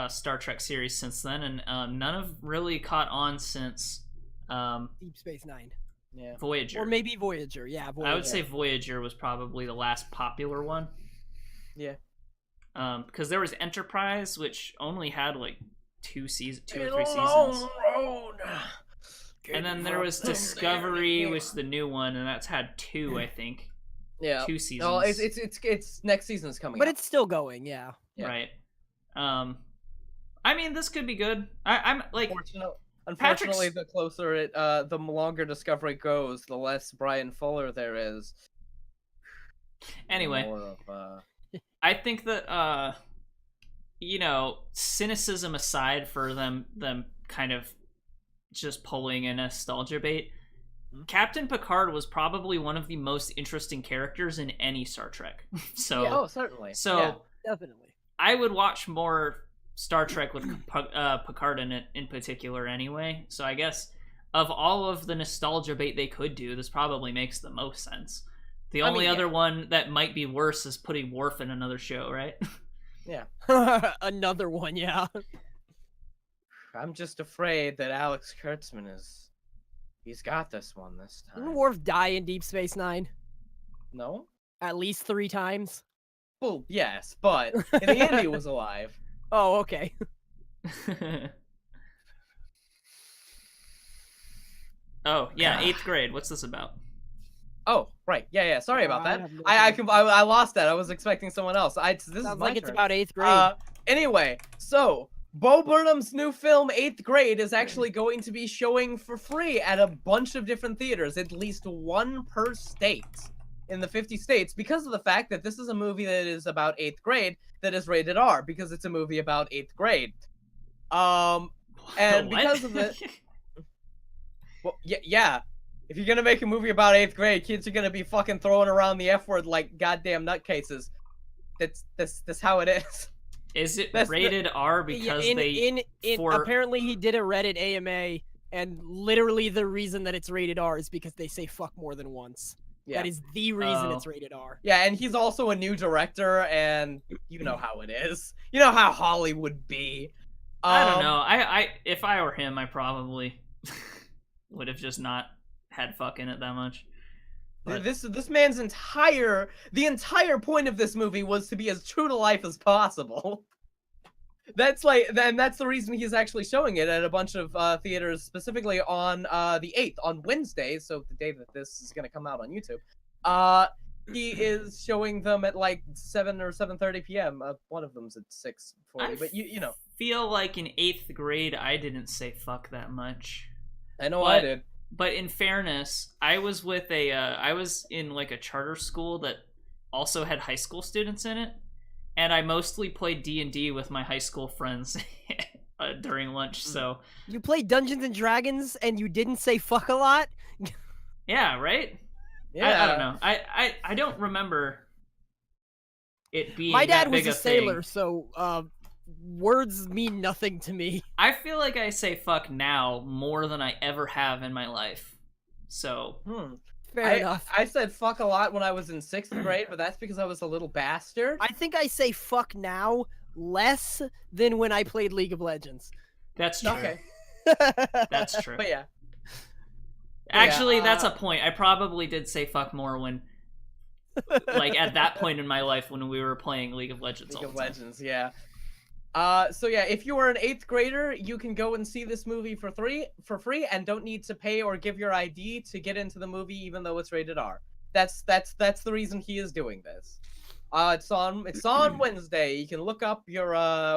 Star Trek series since then, and none have really caught on since Deep Space Nine. Yeah. Voyager. Or maybe Voyager, yeah. Voyager. I would say Voyager was probably the last popular one. Yeah. Because there was Enterprise, which only had like 2 or 3 seasons. And then there was Discovery, which is the new one, and that's had 2, I think. Yeah. 2 seasons. No, it's next season is coming. But up. it's still going, yeah. Right. I mean, this could be good. I'm like. Unfortunately, the closer it, the longer Discovery goes, the less Brian Fuller there is. Anyway, I think that cynicism aside for them kind of just pulling a nostalgia bait, Captain Picard was probably one of the most interesting characters in any Star Trek. So, yeah, certainly. So, yeah, definitely. I would watch more Star Trek with Picard in it in particular anyway. So I guess of all of the nostalgia bait they could do, this probably makes the most sense. The only other one that might be worse is putting Worf in another show, right? Yeah. Another one, yeah. I'm just afraid that Alex Kurtzman he's got this one this time. Didn't Worf die in Deep Space Nine? No? At least 3 times? Well, yes, but in the end he was alive. Oh, okay. Oh, yeah, 8th grade. What's this about? Oh, right. Yeah. Sorry about that. have no I lost that. I was expecting someone else. This is Sounds my like it's turn. about 8th grade. Anyway, so Bo Burnham's new film 8th Grade is actually going to be showing for free at a bunch of different theaters, at least 1 per state in the 50 states, because of the fact that this is a movie that is about 8th grade that is rated R, because it's a movie about 8th grade. And because of it, well, yeah. If you're gonna make a movie about 8th grade, kids are gonna be fucking throwing around the F word like goddamn nutcases. That's how it is. Is it rated R because apparently he did a Reddit AMA, and literally the reason that it's rated R is because they say fuck more than once. Yeah. That is the reason it's rated R. Yeah, and he's also a new director, and you know how it is. You know how Hollywood be. I don't know. I if I were him, I probably would have just not had fuck in it that much. But this man's entire point of this movie was to be as true to life as possible. That's the reason he's actually showing it at a bunch of theaters, specifically on the 8th, on Wednesday, so the day that this is going to come out on YouTube. He is showing them at like 7 or 7:30 p.m. One of them's at 6:40, but you know. Feel like in 8th grade I didn't say fuck that much. I know I did. But in fairness, I was with I was in like a charter school that also had high school students in it, and I mostly played D&D with my high school friends during lunch. So you played Dungeons and Dragons and you didn't say fuck a lot? Yeah, right? Yeah. I don't know. I don't remember it being my dad that was big a sailor, so words mean nothing to me. I feel like I say fuck now more than I ever have in my life. So Fair enough. I said fuck a lot when I was in 6th grade, but that's because I was a little bastard. I think I say fuck now less than when I played League of Legends. That's true. Okay. That's true. But yeah. Actually, that's a point. I probably did say fuck more when like at that point in my life when we were playing League of Legends. League all of the time. Legends, yeah. So yeah, if you are an 8th grader, you can go and see this movie for free, and don't need to pay or give your ID to get into the movie, even though it's rated R. That's the reason he is doing this. It's on Wednesday. You can look up your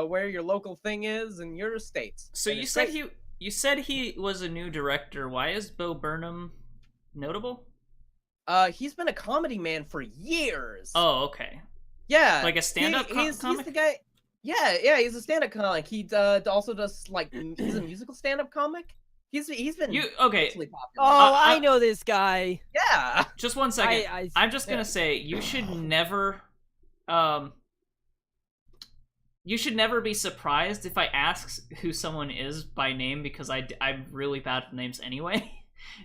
where your local thing is in your states. So And you said he was a new director. Why is Bo Burnham notable? He's been a comedy man for years. Oh, okay. Yeah, Like a stand-up he's comic? the guy. Yeah, he's a stand-up comic. He also does he's a musical stand-up comic. He's been okay? hugely popular. Oh, I know this guy. Yeah. Just one second. I'm just gonna yeah. say you should never, you should never be surprised if I ask who someone is by name because I'm really bad with names anyway.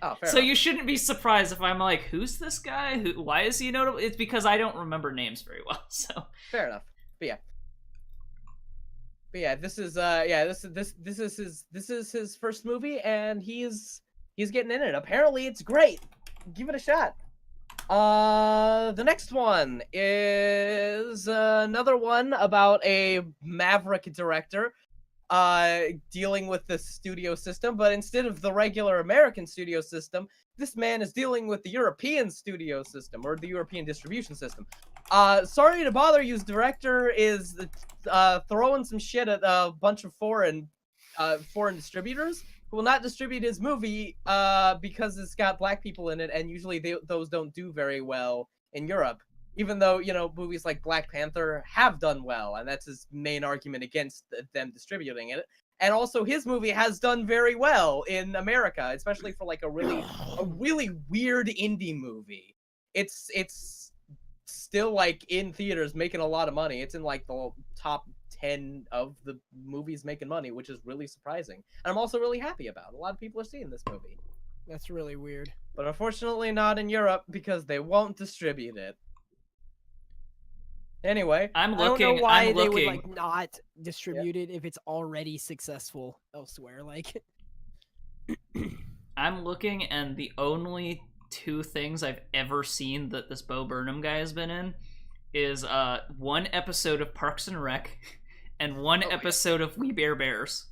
Oh, fair So enough. you shouldn't be surprised if I'm like, who's this guy? Why is he notable? It's because I don't remember names very well. So Fair enough. But yeah, this is his first movie, and he's getting in it. Apparently, it's great. Give it a shot. The next one is another one about a maverick director dealing with the studio system, but instead of the regular American studio system, this man is dealing with the European studio system, or the European distribution system. Sorry to bother you's director is throwing some shit at a bunch of foreign distributors who will not distribute his movie because it's got black people in it, and usually those don't do very well in Europe. Even though, movies like Black Panther have done well, and that's his main argument against them distributing it. And also, his movie has done very well in America, especially for like a really weird indie movie. It's still like in theaters making a lot of money. It's in like the top 10 of the movies making money, which is really surprising. And I'm also really happy about. A lot of people are seeing this movie. That's really weird. But unfortunately not in Europe because they won't distribute it. Anyway, I'm I don't looking. know why I'm they looking. would like not distribute it if it's already successful elsewhere. Like, I'm looking, and the only two things I've ever seen that this Bo Burnham guy has been in is one episode of Parks and Rec and one episode of We Bare Bears.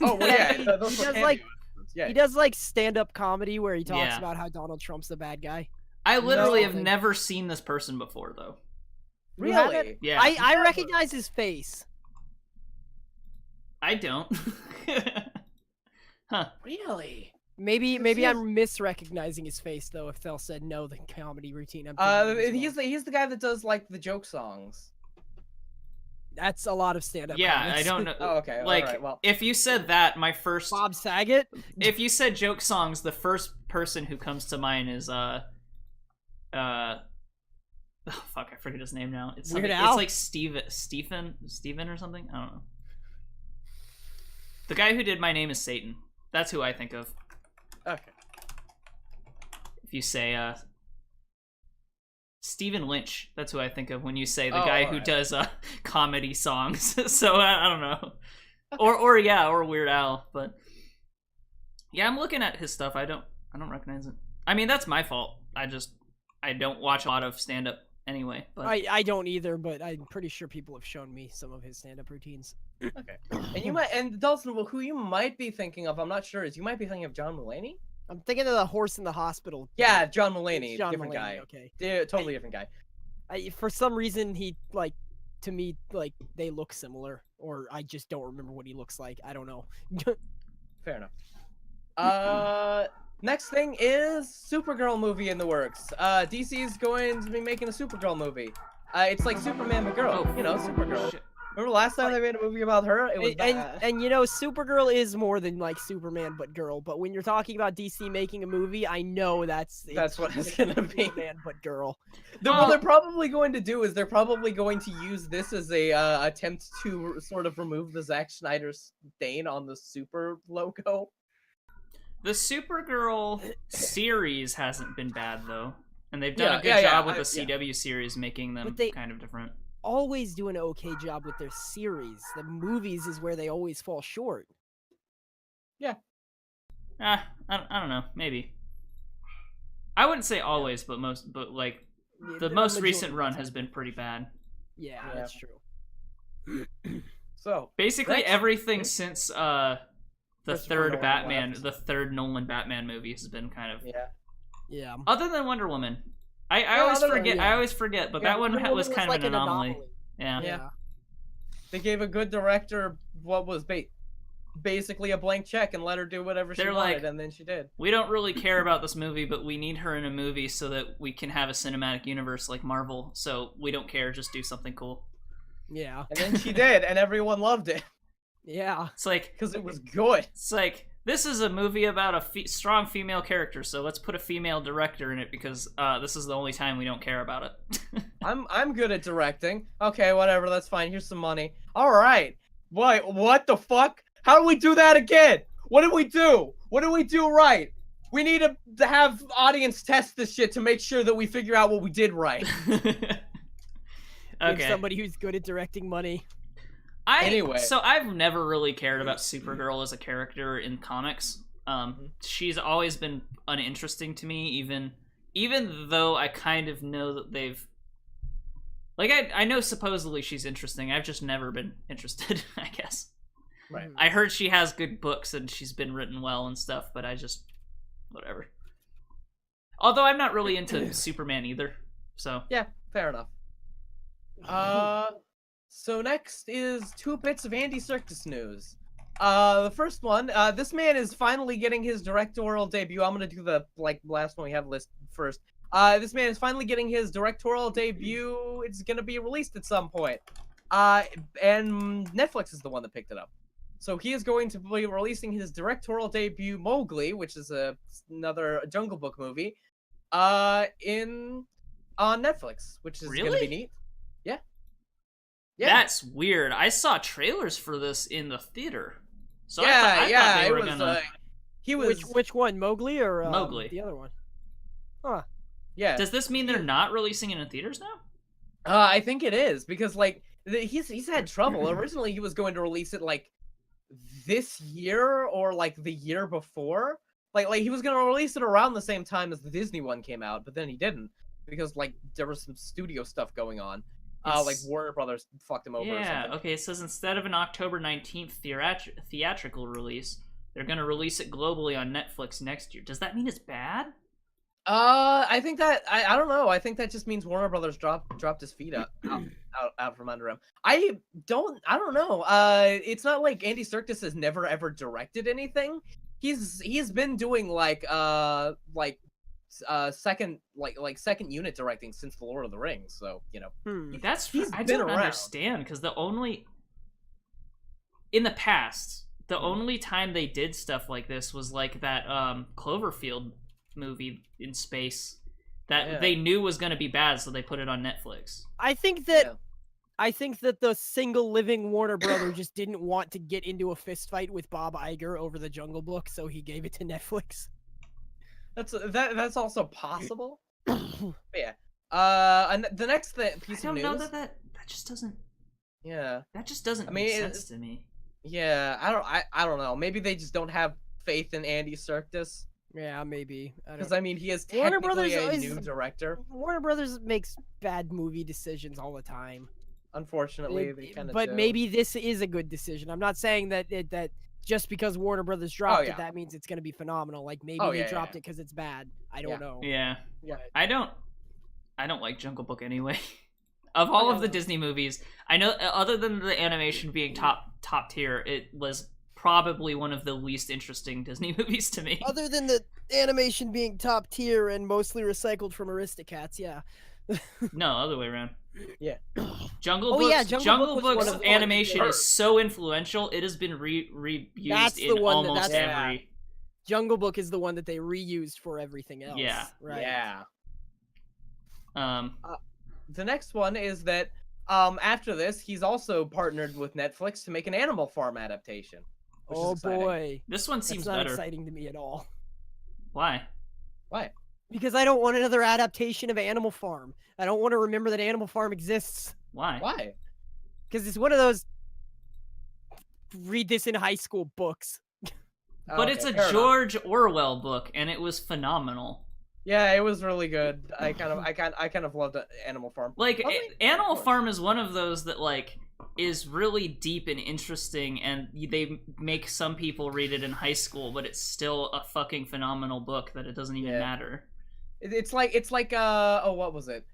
Oh well, yeah, those he were does cameo like episodes, yeah. he does like stand-up comedy where he talks Yeah. about how Donald Trump's the bad guy. I literally have No. never seen this person before, though. You haven't? Really? Yeah, I recognize his face. I don't. Huh. Really? Maybe Yes. I'm misrecognizing his face though. If Thel said no, the comedy routine. I'm thinking of as well. He's the guy that does like the joke songs. That's a lot of stand-up. Yeah, comics. I don't know. Oh, okay. Like, all right, well. if you said that, my first... Bob Saget. If you said joke songs, the first person who comes to mind is, oh, fuck, I forget his name now. It's Weird something, Al? it's like Steven or something? I don't know. The guy who did My Name is Satan. That's who I think of. Okay. If you say, Stephen Lynch, that's who I think of when you say the Oh, guy who alright. does comedy songs. So I don't know, or Weird Al. But yeah, I'm looking at his stuff. I don't recognize it. I mean, that's my fault. I don't watch a lot of stand up anyway. But I don't either, but I'm pretty sure people have shown me some of his stand-up routines. Okay. And Dalsson, well, who you might be thinking of, I'm not sure, is you might be thinking of John Mulaney? I'm thinking of the horse in the hospital. Yeah, John It's Mulaney, John different Mulaney, guy. Okay. Yeah, totally different guy. For some reason, he like to me like they look similar, or I just don't remember what he looks like. I don't know. Fair enough. Next thing is Supergirl movie in the works. DC is going to be making a Supergirl movie. It's like Superman but girl. Oh, Supergirl. shit. Remember last time they made a movie about her? It was and you know, Supergirl is more than like Superman but girl. But when you're talking about DC making a movie, I know that's what it's gonna be. Superman but girl. What they're probably going to do is they're probably going to use this as a attempt to sort of remove the Zack Snyder stain on the Super logo. The Supergirl series hasn't been bad though, and they've done a good Yeah, job with the yeah. CW series, making them But they- kind of different. Always do an okay job with their series. The movies is where they always fall short. I don't know. Maybe. I wouldn't say always, but like The most recent run has been pretty bad. Yeah, that's true. So basically everything since the third Nolan Batman, left. the third Nolan Batman movie has been kind of Yeah. other than Wonder Woman. I No, always other than- forget. yeah. I always forget, but Yeah, that one Wonder was Woman kind like of an anomaly. Yeah. Yeah. They gave a good director what was basically a blank check and let her do whatever she They're wanted, like, and then she did. We don't really care about this movie, but we need her in a movie so that we can have a cinematic universe like Marvel. So we don't care. Just do something cool. Yeah. And then she did, and everyone loved it Yeah. It's like because it was good. It's like, this is a movie about a strong female character, so let's put a female director in it because this is the only time we don't care about it. I'm good at directing. Okay, whatever, that's fine. Here's some money. All right. What the fuck? How do we do that again? What did we do? What did we do right? We need to have audience test this shit to make sure that we figure out what we did right. Give somebody who's good at directing money. Anyway. So I've never really cared about Supergirl as a character in comics. She's always been uninteresting to me, even though I kind of know that they've... Like, I know supposedly she's interesting. I've just never been interested, I guess. Right. I heard she has good books and she's been written well and stuff, but I just... Whatever. Although I'm not really into Superman either, so... Yeah, fair enough. So next is 2 bits of Andy Serkis news. The first one, this man is finally getting his directorial debut. I'm gonna do the last one we have list first. This man is finally getting his directorial debut. It's gonna be released at some point. And Netflix is the one that picked it up. So he is going to be releasing his directorial debut, Mowgli, which is another Jungle Book movie, on Netflix, which is gonna be neat. Yeah. That's weird. I saw trailers for this in the theater. So I thought they were gonna... He was... Which one, Mowgli or Mowgli. the other one? Huh. Yeah. Does this mean they're not releasing it in theaters now? I think it is because he's had trouble. Originally, he was going to release it this year or the year before. Like he was going to release it around the same time as the Disney one came out, but then he didn't because there was some studio stuff going on. Warner Brothers fucked him over. Yeah. Or something. Okay. It says instead of an October 19th theatrical release, they're going to release it globally on Netflix next year. Does that mean it's bad? I think that I don't know. I think that just means Warner Brothers dropped his feet out from under him. I don't know. It's not like Andy Serkis has never ever directed anything. He's been doing second unit directing since the Lord of the Rings. So That's he's I been don't around. understand because in the past the only time they did stuff like this was like that Cloverfield movie in space that they knew was going to be bad, so they put it on Netflix. I think that the single living Warner Brother just didn't want to get into a fist fight with Bob Iger over the Jungle Book, so he gave it to Netflix. That's also possible. Yeah. And the next piece of news. I don't know that just doesn't. Yeah. That just doesn't make sense to me. Yeah, I don't know. Maybe they just don't have faith in Andy Serkis. Yeah, maybe. Because he is technically a new director. Warner Brothers makes bad movie decisions all the time. Unfortunately, they kind of. But maybe this is a good decision. I'm not saying that just because Warner Brothers dropped it, that means it's going to be phenomenal. Like maybe they dropped it because it's bad. I don't know. Yeah. Yeah. I don't like Jungle Book anyway. Of all of the Disney movies, I know other than the animation being top tier, it was probably one of the least interesting Disney movies to me. Other than the animation being top tier and mostly recycled from Aristocats, yeah. No, other way around. Yeah. Jungle Book's animation is so influential, it has been reused in almost every... Jungle Book is the one that they reused for everything else. Yeah. Right. Yeah. The next one is that after this, he's also partnered with Netflix to make an Animal Farm adaptation. Oh boy. This one seems That's not better. exciting to me at all. Why? Why? Because I don't want another adaptation of Animal Farm. I don't want to remember that Animal Farm exists. Why? Why? Because it's one of those read this in high school books. But it's a George Orwell book, and it was phenomenal. Yeah, it was really good. I kind of loved Animal Farm. Like, Lovely. Animal Farm is one of those that, like, is really deep and interesting, and they make some people read it in high school, but it's still a fucking phenomenal book that it doesn't even matter. It's like oh, what was it?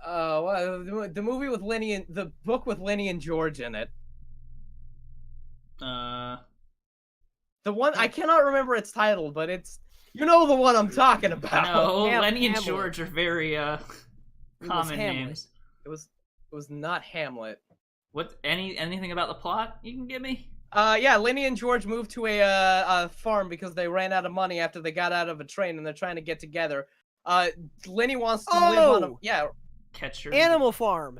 The movie with Lenny and the book with Lenny and George in it. The one I cannot remember its title, but it's the one I'm talking about. No, Lenny and Hamlet. George are very common Hamlet. names. It was not Hamlet. What anything about the plot you can give me? Yeah, Lenny and George moved to a farm because they ran out of money after they got out of a train, and they're trying to get together. Lenny wants to live on a Catcher. Animal Farm.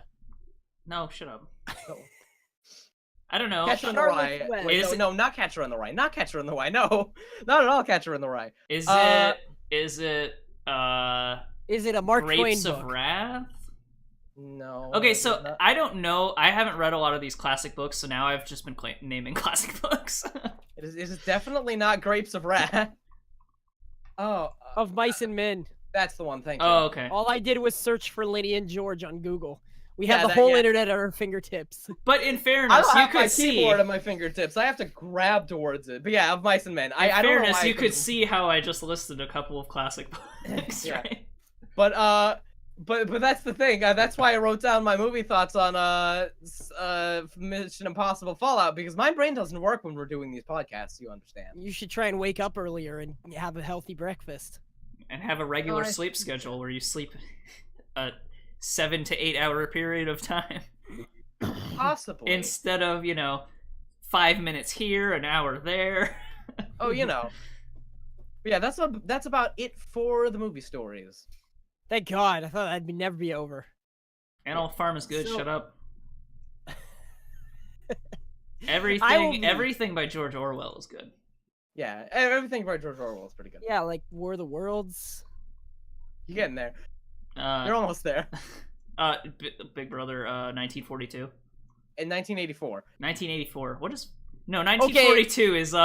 No, shut up. Oh. I don't know. Catcher in the Rye. Wait, no, not Catcher in the Rye. Not Catcher in the Rye. No, not at all. Catcher in the Rye. Is it a Mark Twain Grapes of book? Wrath? No. Okay, so I don't know. I haven't read a lot of these classic books, so now I've just been naming classic books. It is definitely not Grapes of Wrath. Oh. Of Mice and Men. That's the one. Thank you. Oh, okay. All I did was search for Lenny and George on Google. We have the whole internet at our fingertips. But in I fairness, don't you have my could see. keyboard at my fingertips. I have to grab towards it. But yeah, of Mice and Men. In I don't know fairness, why you could see how I just listed a couple of classic books, Yeah. right? But that's the thing. That's why I wrote down my movie thoughts on Mission Impossible Fallout, because my brain doesn't work when we're doing these podcasts. You understand? You should try and wake up earlier and have a healthy breakfast. And have a regular sleep schedule where you sleep a 7 to 8 hour period of time. Possibly. Instead of, 5 minutes here, an hour there. Oh, But yeah, that's about it for the movie stories. Thank God. I thought that'd never be over. Animal Farm is good. So- Shut up. Everything by George Orwell is good. Yeah, everything by George Orwell is pretty good. Yeah, like War of the Worlds. You're getting there. Uh, You're almost there. Big Brother, 1942. In 1984. 1984. What is? No, 1942 is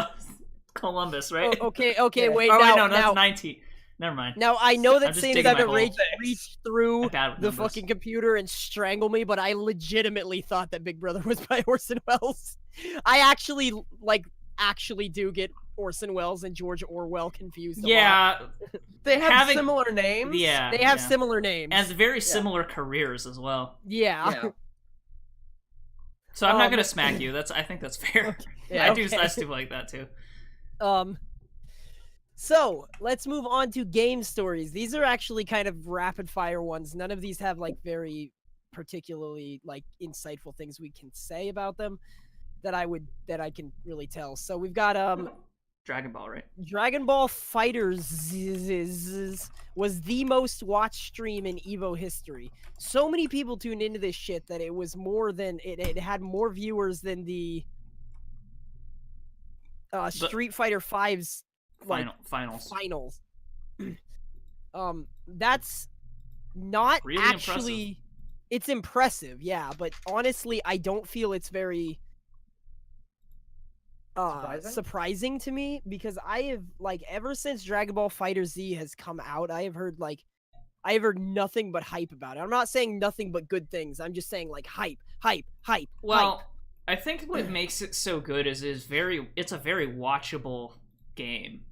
Columbus, right? Okay, Yeah. wait. Oh, now, wait, no, that's now, 19. Never mind. now I know I'm that just Saine digging my Grey hole. reached through I'm bad with the numbers. fucking computer and strangle me, but I legitimately thought that Big Brother was by Orson Welles. I actually do get Orson Welles and George Orwell confused a lot. Yeah, They have similar names. yeah. They have yeah. similar names. And very similar careers as well. Yeah. So I'm not gonna smack you. I think that's fair. Yeah, I do like that too. So let's move on to game stories. These are actually kind of rapid fire ones. None of these have like very particularly like insightful things we can say about them that I can really tell. So we've got Dragon Ball, right? Dragon Ball Fighters was the most watched stream in Evo history. So many people tuned into this shit that it was more than it had more viewers than the Street Fighter 5's finals. That's not really actually impressive. It's impressive, yeah, but honestly I don't feel it's very surprising to me, because I have ever since Dragon Ball Fighter Z has come out, I have heard nothing but hype about it. I'm not saying nothing but good things. I'm just saying hype. Well, hype. I think what makes it so good is it's a very watchable game.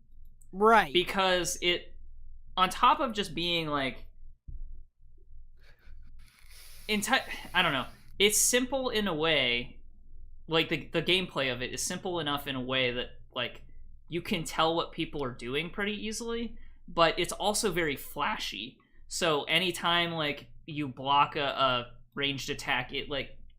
Right. Because it, on top of just being I don't know, it's simple in a way. The gameplay of it is simple enough in a way that you can tell what people are doing pretty easily, but it's also very flashy. So anytime you block a ranged attack, it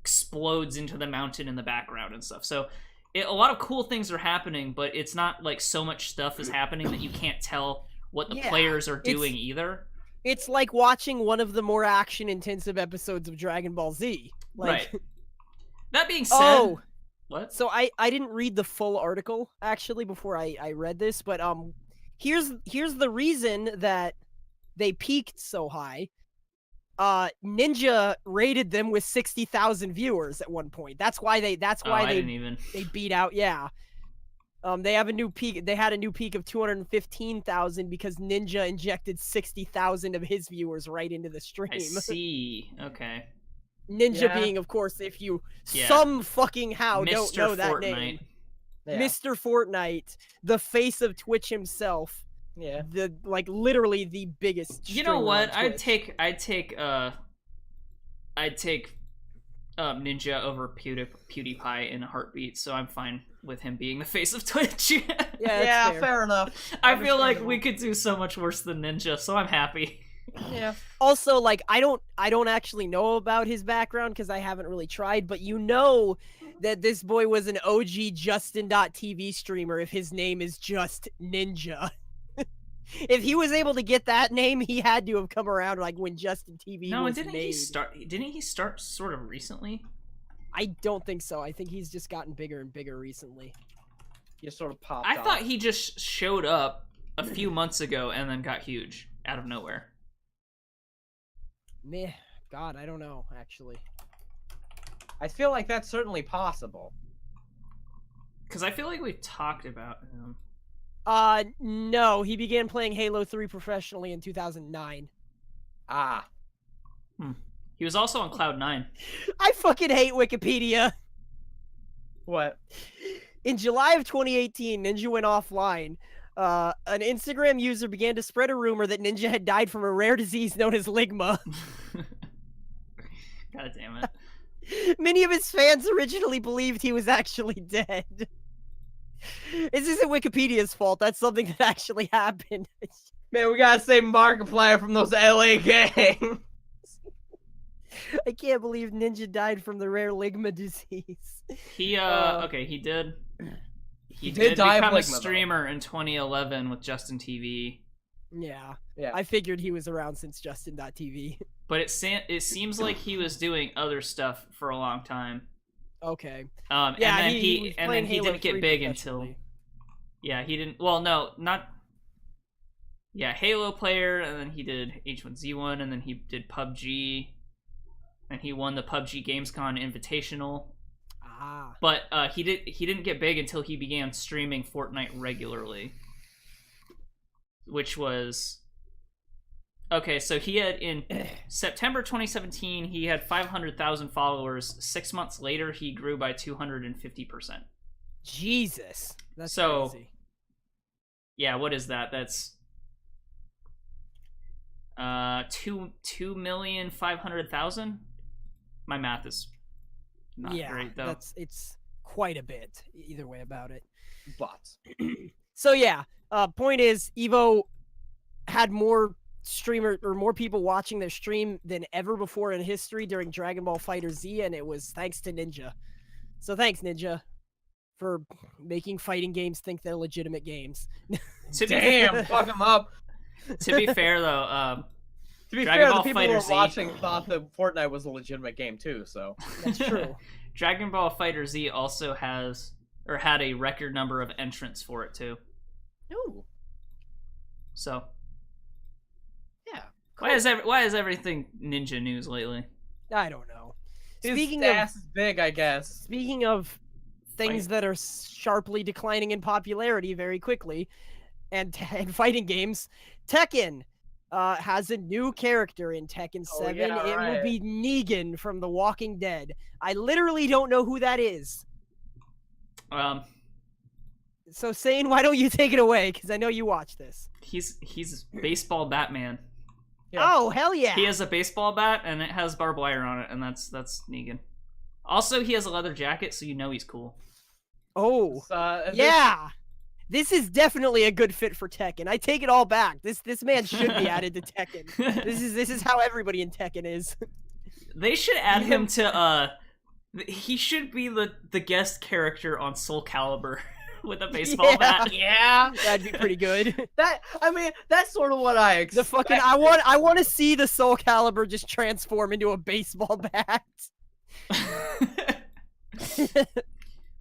explodes into the mountain in the background and stuff. So a lot of cool things are happening, but it's not so much stuff is happening that you can't tell what the players are doing either. It's like watching one of the more action intensive episodes of Dragon Ball Z. Right. That being said, what? So I didn't read the full article actually before I read this, but here's the reason that they peaked so high. Ninja rated them with 60,000 viewers at one point. That's why they didn't even. they beat out They have a new peak. They had a new peak of 215,000 because Ninja injected 60,000 of his viewers right into the stream. I see. Okay. Ninja being, of course, if you some fucking how don't know that name. Yeah. Mr. Fortnite, the face of Twitch himself. Yeah. Literally the biggest. You know what? I'd take Ninja over PewDiePie in a heartbeat, so I'm fine with him being the face of Twitch. Yeah, fair enough. I feel like we could do so much worse than Ninja, so I'm happy. Yeah. Also, like, I don't actually know about his background because I haven't really tried, but you know that this boy was an OG Justin.tv streamer if his name is just Ninja. If he was able to get that name, he had to have come around like when Justin TV was made. Didn't he start sort of recently? I don't think so. I think he's just gotten bigger and bigger recently. You sort of popped I off. thought he just showed up a few months ago and then got huge out of nowhere. Meh. God, I don't know, actually. I feel like that's certainly possible. Because I feel like we've talked about him. No. He began playing Halo 3 professionally in 2009. Ah. He was also on Cloud9. I fucking hate Wikipedia. What? In July of 2018, Ninja went offline. An Instagram user began to spread a rumor that Ninja had died from a rare disease known as ligma. God damn it. Many of his fans originally believed he was actually dead. This isn't Wikipedia's fault. That's something that actually happened. Man, we gotta save Markiplier from those LA gangs. I can't believe Ninja died from the rare ligma disease. He did. He did die become of a ligma, streamer in 2011 with Justin TV. Yeah. Yeah. I figured he was around since Justin.tv. But it seems like he was doing other stuff for a long time. Okay. And then he didn't get big until. Yeah, he didn't. Well, no, not. Yeah, Halo player, and then he did H1Z1, and then he did PUBG, and he won the PUBG Gamescom Invitational. Ah. But he didn't get big until he began streaming Fortnite regularly, which was. Okay, so he had in September 2017, he had 500,000 followers. 6 months later, he grew by 250%. Jesus, that's so crazy. Yeah, what is that? That's 2,500,000. My math is not great though. It's quite a bit either way about it. Bots. So yeah, point is Evo had more people watching their stream than ever before in history during Dragon Ball FighterZ, and it was thanks to Ninja. So thanks, Ninja, for making fighting games think they're legitimate games. Damn, fuck him up. To be fair, though, the people who were watching thought that Fortnite was a legitimate game too. So that's true. Dragon Ball FighterZ also had a record number of entrants for it too. Ooh. So. Yeah. Cool. Why is everything Ninja news lately? I don't know. His ass is big, I guess. Speaking of things that are sharply declining in popularity very quickly, and fighting games, Tekken has a new character in Tekken 7. Yeah, it will be Negan from The Walking Dead. I literally don't know who that is. So, Saine, why don't you take it away? Because I know you watch this. He's baseball Batman. Yeah. Oh, hell yeah. He has a baseball bat, and it has barbed wire on it, and that's Negan. Also, he has a leather jacket, so you know he's cool. Oh, yeah. This is definitely a good fit for Tekken. I take it all back. This man should be added to Tekken. This is how everybody in Tekken is. They should add him to he should be the guest character on Soul Calibur with a baseball bat. Yeah, that'd be pretty good. That's sort of what I expect. The fucking I want to see the Soul Calibur just transform into a baseball bat.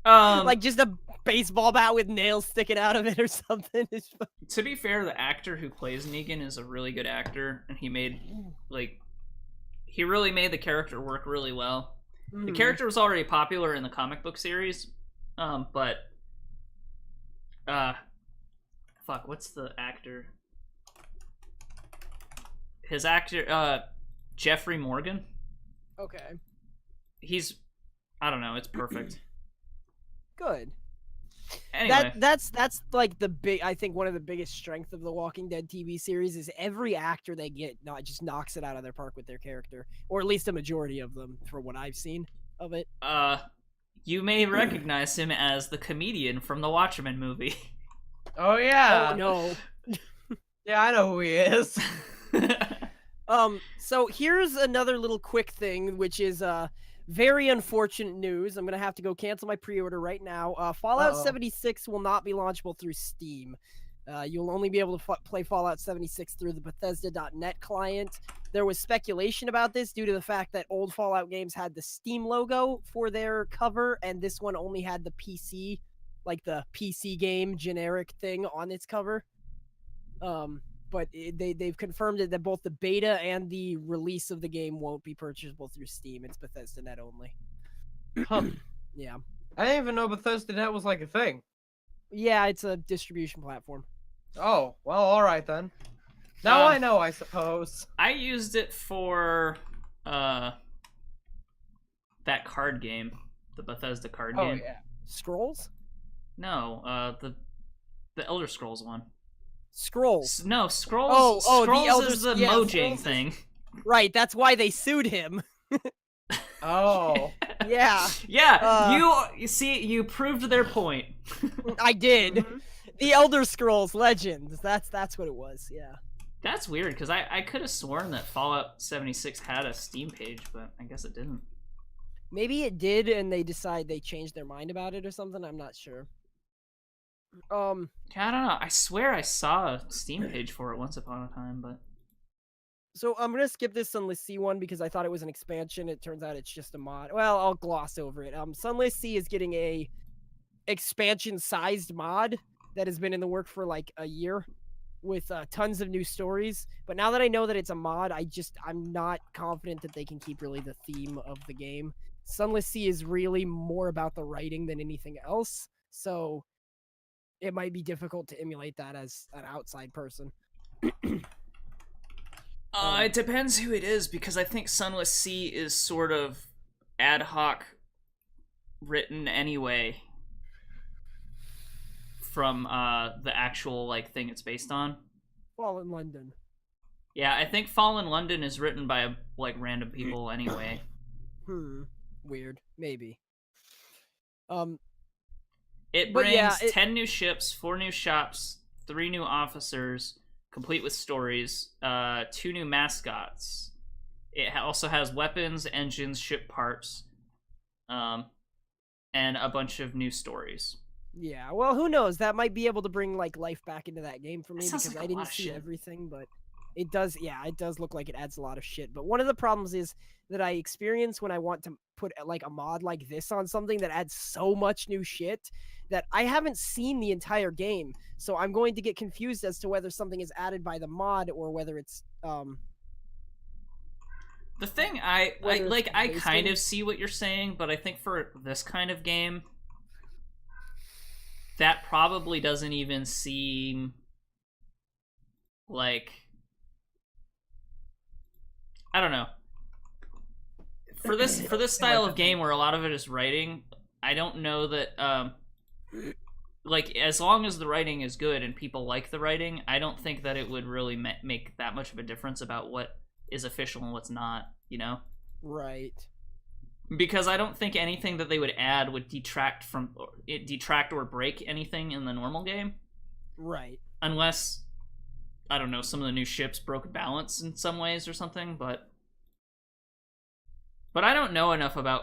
Like just a baseball bat with nails sticking out of it or something. To be fair, the actor who plays Negan is a really good actor, and he really made the character work really well. The character was already popular in the comic book series, but fuck, what's the actor? His actor, Jeffrey Morgan. Okay. He's, I don't know, it's perfect. Good. Anyway. That's like the big. I think one of the biggest strengths of the Walking Dead TV series is every actor they get just knocks it out of their park with their character, or at least a majority of them, from what I've seen of it. You may recognize him as the comedian from the Watchmen movie. Oh yeah. Oh no. Yeah, I know who he is. So here's another little quick thing, which is very unfortunate news. I'm gonna have to go cancel my pre-order right now. Fallout 76 will not be launchable through Steam. You'll only be able to play Fallout 76 through the Bethesda.net client. There was speculation about this due to the fact that old Fallout games had the Steam logo for their cover, and this one only had the PC, like the PC game generic thing on its cover. But they've confirmed it that both the beta and the release of the game won't be purchasable through Steam. It's Bethesda.net only. Yeah. I didn't even know Bethesda.net was like a thing. Yeah, it's a distribution platform. Oh, well, all right then. Now I know, I suppose. I used it for that card game, the Bethesda card game. Oh yeah. Scrolls? No, the Elder Scrolls one. Scrolls. No, Scrolls. Oh, Scrolls the Elder is the yeah, Mojang Scrolls thing. Right, that's why they sued him. Oh. Yeah. Yeah, you see, you proved their point. I did. Mm-hmm. The Elder Scrolls Legends. That's what it was. Yeah. That's weird, because I could have sworn that Fallout 76 had a Steam page, but I guess it didn't. Maybe it did, and they changed their mind about it or something. I'm not sure. I don't know. I swear I saw a Steam page for it once upon a time, but... So I'm gonna skip this Sunless Sea one because I thought it was an expansion. It turns out it's just a mod. Well, I'll gloss over it. Sunless Sea is getting a expansion-sized mod that has been in the work for like a year, with tons of new stories. But now that I know that it's a mod, I'm not confident that they can keep really the theme of the game. Sunless Sea is really more about the writing than anything else, so it might be difficult to emulate that as an outside person. It depends who it is, because I think Sunless Sea is sort of ad hoc written anyway from the actual like thing it's based on. Fallen London. Yeah, I think Fallen London is written by like random people anyway. Weird. Maybe. It brings 10 new ships, 4 new shops, 3 new officers, complete with stories, 2 new mascots. It also has weapons, engines, ship parts, and a bunch of new stories. Yeah, well, who knows? That might be able to bring like life back into that game for me, That sounds because like I a didn't lot of see shit. everything, but it does. Yeah, it does look like it adds a lot of shit. But one of the problems is that I experience when I want to put like a mod like this on something that adds so much new shit that I haven't seen the entire game, so I'm going to get confused as to whether something is added by the mod or whether it's The thing I Whether it's I based kind in- of see what you're saying, but I think for this kind of game, that probably doesn't even seem like, I don't know. For this style of game where a lot of it is writing, I don't know that like, as long as the writing is good and people like the writing, I don't think that it would really make that much of a difference about what is official and what's not, you know? right. Because I don't think anything that they would add would detract or break anything in the normal game. Right. Unless, I don't know, some of the new ships broke balance in some ways or something, but I don't know enough about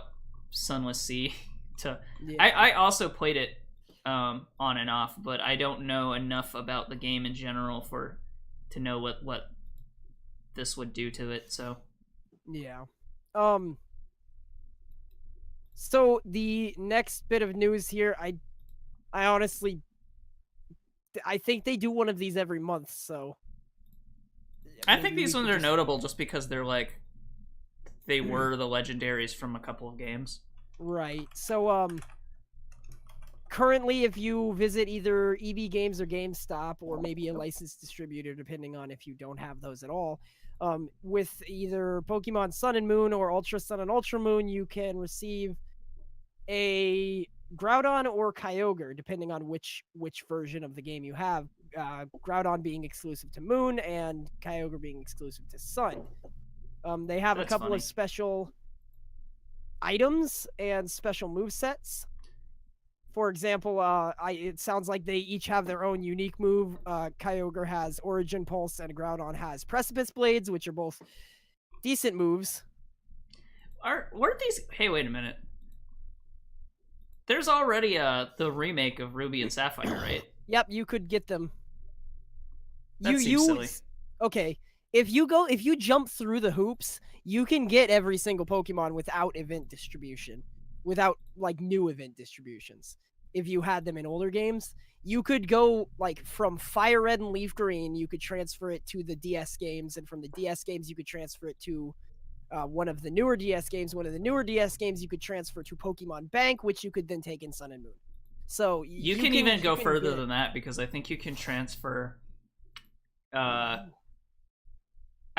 Sunless Sea to... Yeah. I also played it on and off, but I don't know enough about the game in general to know what this would do to it, so... Yeah. So the next bit of news here, I honestly, I think they do one of these every month, so. I think maybe these we ones could are just- notable just because they're like, they were the legendaries from a couple of games. Right. So Currently, if you visit either EB Games or GameStop, or maybe a licensed distributor, depending on if you don't have those at all, with either Pokemon Sun and Moon or Ultra Sun and Ultra Moon, you can receive a Groudon or Kyogre, depending on which version of the game you have. Groudon being exclusive to Moon and Kyogre being exclusive to Sun. They have a couple of special items and special movesets. For example, it sounds like they each have their own unique move. Kyogre has Origin Pulse, and Groudon has Precipice Blades, which are both decent moves. Weren't these? Hey, wait a minute. There's already the remake of Ruby and Sapphire, right? Yep, you could get them. That seems silly. Okay, if you jump through the hoops, you can get every single Pokemon without event distribution. Without like new event distributions. If you had them in older games, you could go like from Fire Red and Leaf Green, you could transfer it to the DS games, and from the DS games you could transfer it to one of the newer DS games. One of the newer DS games you could transfer to Pokemon Bank, which you could then take in Sun and Moon. So you can even go further than that, because I think you can transfer I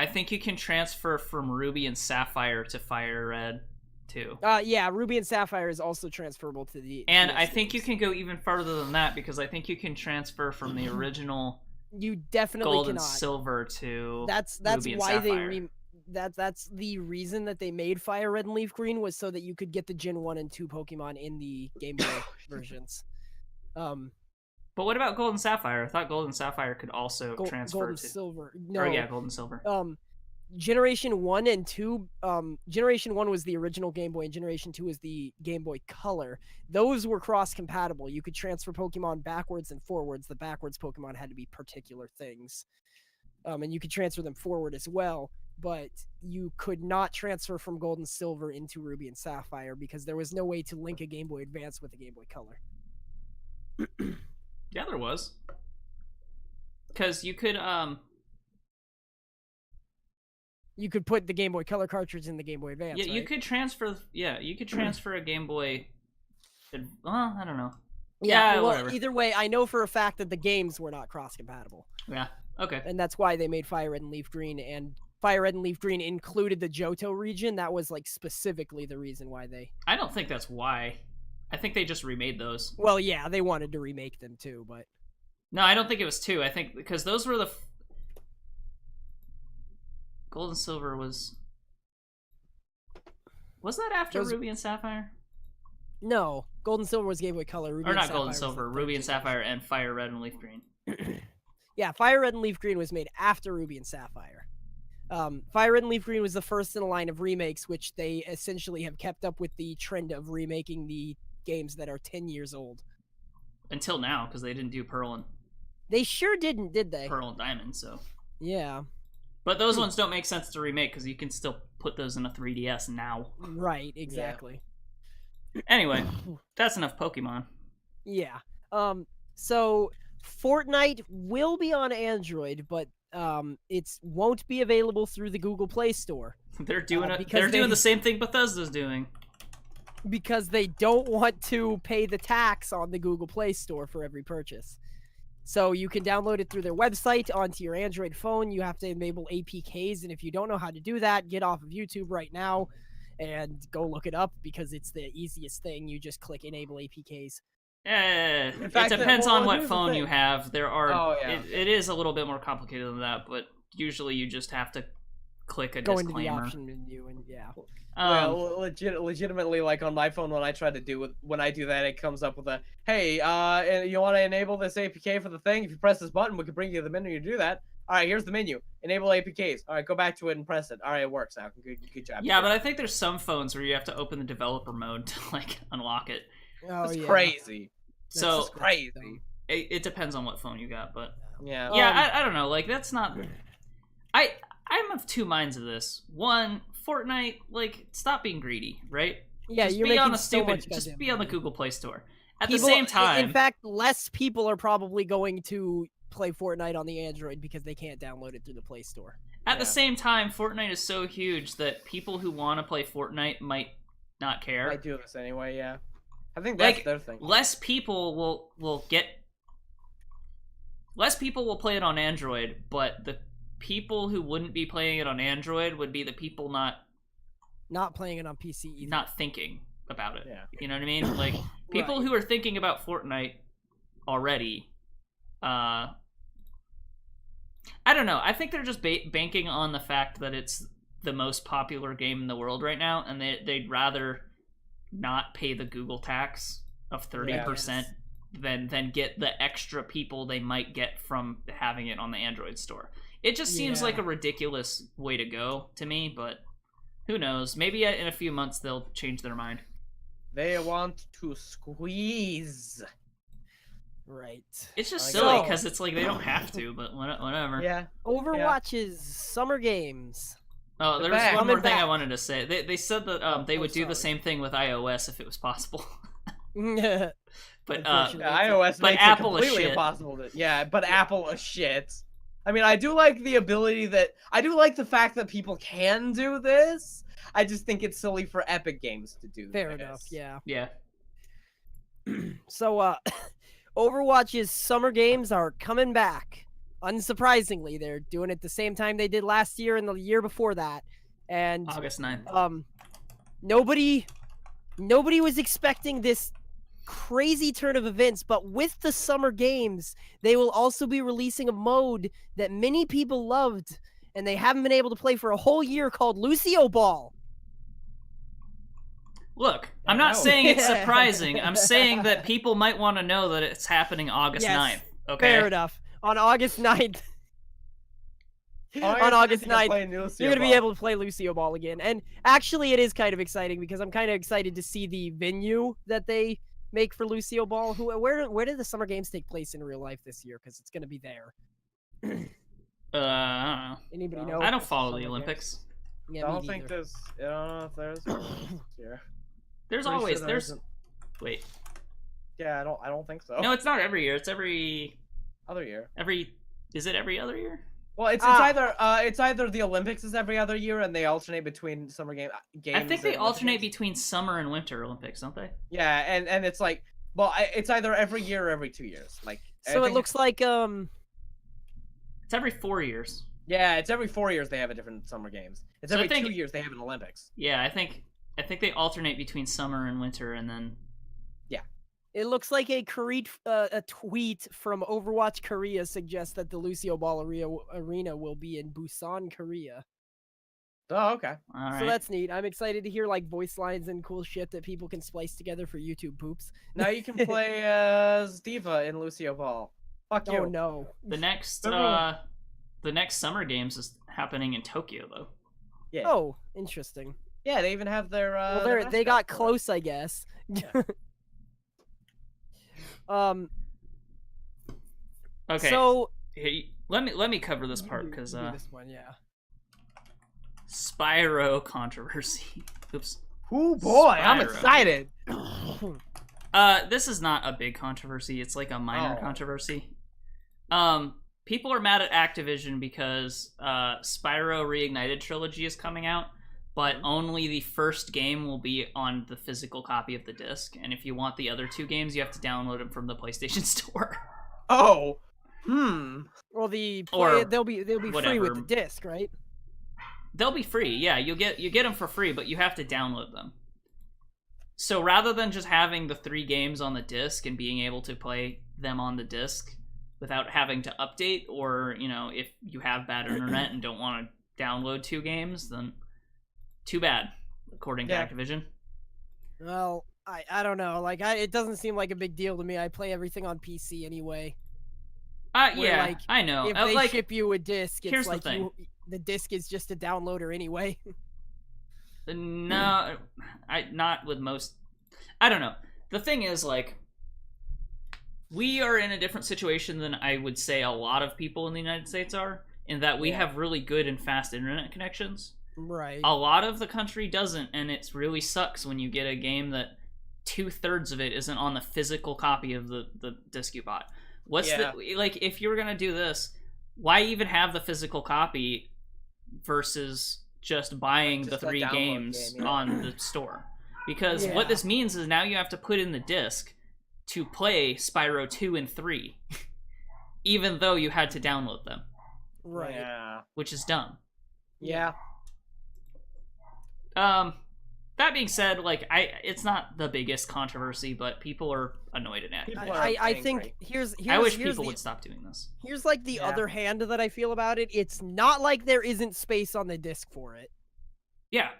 think you can transfer from Ruby and Sapphire to Fire Red too. Yeah, Ruby and Sapphire is also transferable to the. And I think you can go even further than that, because I think you can transfer from the original. You definitely Gold and cannot. Silver to. That's Ruby why and Sapphire. That's the reason that they made Fire Red and Leaf Green, was so that you could get the Gen 1 and 2 Pokemon in the Game Boy versions. But what about Gold and Sapphire? I thought Gold and Sapphire could also transfer Gold and to Silver. No. Or yeah, Gold and Silver. Generation 1 and 2, Generation 1 was the original Game Boy, and Generation 2 was the Game Boy Color. Those were cross-compatible. You could transfer Pokemon backwards and forwards. The backwards Pokemon had to be particular things. And you could transfer them forward as well, but you could not transfer from Gold and Silver into Ruby and Sapphire, because there was no way to link a Game Boy Advance with a Game Boy Color. Yeah, there was. Because you could, You could put the Game Boy Color cartridge in the Game Boy Advance. Yeah, right? you could transfer. Yeah, you could transfer a Game Boy. Well, I don't know. Yeah, well, whatever. Either way, I know for a fact that the games were not cross-compatible. Yeah. Okay. And that's why they made Fire Red and Leaf Green, and Fire Red and Leaf Green included the Johto region. That was like specifically the reason why they. I don't think that's why. I think they just remade those. Well, yeah, they wanted to remake them too, but. No, I don't think it was two. I think because those were the. Gold and Silver was that after Ruby and Sapphire? No, Gold and Silver was Game Boy Color. Ruby or not and Gold and Sapphire Silver, Ruby and Sapphire, and Fire Red and Leaf Green. Yeah, Fire Red and Leaf Green was made after Ruby and Sapphire. Fire Red and Leaf Green was the first in a line of remakes, which they essentially have kept up with the trend of remaking the games that are 10 years old. Until now, because they didn't do Pearl and... They sure didn't, did they? Pearl and Diamond, so... Yeah. But those ones don't make sense to remake, because you can still put those in a 3DS now. Right, exactly. Yeah. Anyway, that's enough Pokemon. Yeah. So Fortnite will be on Android, but it won't be available through the Google Play Store. They're doing doing the same thing Bethesda's doing. Because they don't want to pay the tax on the Google Play Store for every purchase. So you can download it through their website onto your Android phone. You have to enable APKs, and if you don't know how to do that, get off of YouTube right now and go look it up, because it's the easiest thing. You just click Enable APKs. It depends on what phone you have. There are. Oh, yeah. It is a little bit more complicated than that, but usually you just have to click a Go disclaimer. into the option menu, and yeah. Well, legitimately, like on my phone, when I try to do that, it comes up with a, hey, and you want to enable this APK for the thing? If you press this button, we can bring you to the menu to do that. All right, here's the menu. Enable APKs. All right, go back to it and press it. All right, it works now. Good job. Yeah, but I think there's some phones where you have to open the developer mode to like unlock it. Oh, That's yeah. crazy. So That's crazy. It depends on what phone you got, but Yeah. yeah, I don't know. Like that's not. I'm of two minds of this. One, Fortnite, like stop being greedy, right? Yeah, just you're be making on the so much just goddamn be on the money. Google Play Store. At People- the same time, in fact, less people are probably going to play Fortnite on the Android because they can't download it through the Play Store. at the same time, Fortnite is so huge that people who want to play Fortnite might not care. I do this anyway, yeah. I think that's like their thing. less people will play it on Android, but the people who wouldn't be playing it on Android would be the people not playing it on PC either. not thinking about it. Yeah. You know what I mean? Like people Right. who are thinking about Fortnite already. I don't know. I think they're just banking on the fact that it's the most popular game in the world right now, and they'd rather not pay the Google tax of 30% than get the extra people they might get from having it on the Android store. It just seems like a ridiculous way to go to me, but who knows? Maybe in a few months they'll change their mind. They want to squeeze. Right. It's just I silly know. because it's like they don't have to, but whatever. Yeah. Overwatch's Summer Games. Oh, They're there's back. one more Coming thing I back. wanted to say. They said that they would do the sorry. same thing with iOS if it was possible. Yeah. But Unfortunately. iOS but makes Apple it is completely shit. impossible to. Yeah, but Apple is shit. I mean, I do like the ability that I do like the fact that people can do this. I just think it's silly for Epic Games to do Fair this. enough, yeah. yeah. So, Overwatch's Summer Games are coming back. Unsurprisingly, they're doing it the same time they did last year and the year before that. And August 9th. nobody was expecting this crazy turn of events, but with the Summer Games, they will also be releasing a mode that many people loved and they haven't been able to play for a whole year called Lucio Ball. Look, I'm I not know. saying it's surprising. I'm saying that people might want to know that it's happening August Yes, 9th. Okay. Fair enough. On August 9th. On August 9th, you're going to be able to play Lucio Ball again. And actually, it is kind of exciting because I'm kind of excited to see the venue that they make for Lucio Ball. Where did the Summer Games take place in real life this year? Because it's going to be there. I don't know. Anybody No. know? I don't follow Summer the Games? Olympics. Yeah, I me don't think neither. there's. I don't know if there's. here. There's Pretty always sure there's. isn't. Wait. Yeah, I don't think so. No, it's not every year. It's every. Other year. Is it every other year? Well, it's either the Olympics is every other year and they alternate between games. I think they and alternate Olympics. between summer and winter Olympics, don't they? Yeah, and it's like, well, it's either every year or every 2 years. Like, I So it think looks like It's every 4 years. Yeah, it's every 4 years they have a different summer games. It's So I every think- 2 years they have an Olympics. Yeah, I think they alternate between summer and winter, and then it looks like a tweet from Overwatch Korea suggests that the Lucio Ball arena will be in Busan, Korea. Oh, okay. all right. So that's neat. I'm excited to hear like voice lines and cool shit that people can splice together for YouTube poops. Now you can play as Diva in Lucio Ball. Fuck you. Oh no. the next Summer Games is happening in Tokyo, though. Yeah. Oh, interesting. Yeah, they even have their. Well, their they mascot got for it. close, I guess. Okay. So Hey, let me cover this you part do- because you do this one, yeah. Spyro controversy. Oops. Ooh boy, I'm Spyro. excited. This is not a big controversy. It's like a minor Oh. controversy. People are mad at Activision because Spyro Reignited Trilogy is coming out, but only the first game will be on the physical copy of the disc. And if you want the other two games, you have to download them from the PlayStation Store. Oh. Well, Or they'll be free with whatever. the disc, right? They'll be free. Yeah, you get them for free, but you have to download them. So rather than just having the 3 games on the disc and being able to play them on the disc without having to update, or if you have bad internet and don't want to download 2 games, then too bad, according to Yeah. Activision. Well, I don't know. Like, it doesn't seem like a big deal to me. I play everything on PC anyway. Where, Yeah, like, I know. If they like, ship you a disc, it's here's the like thing. the disc is just a downloader anyway. No, not with most. I don't know. The thing is, like, we are in a different situation than I would say a lot of people in the United States are, in that we have really good and fast internet connections. Right. A lot of the country doesn't, and it really sucks when you get a game that 2/3 of it isn't on the physical copy of the disc you bought. If you're gonna do this, why even have the physical copy versus just buying Just the a 3 download games game, yeah. on the store? Because what this means is now you have to put in the disc to play Spyro 2 and 3, even though you had to download them. Right. Yeah. Which is dumb. Yeah. That being said, like, it's not the biggest controversy, but people are annoyed at it. I think I wish people would stop doing this. Here's like the other hand that I feel about it. It's not like there isn't space on the disc for it. Yeah,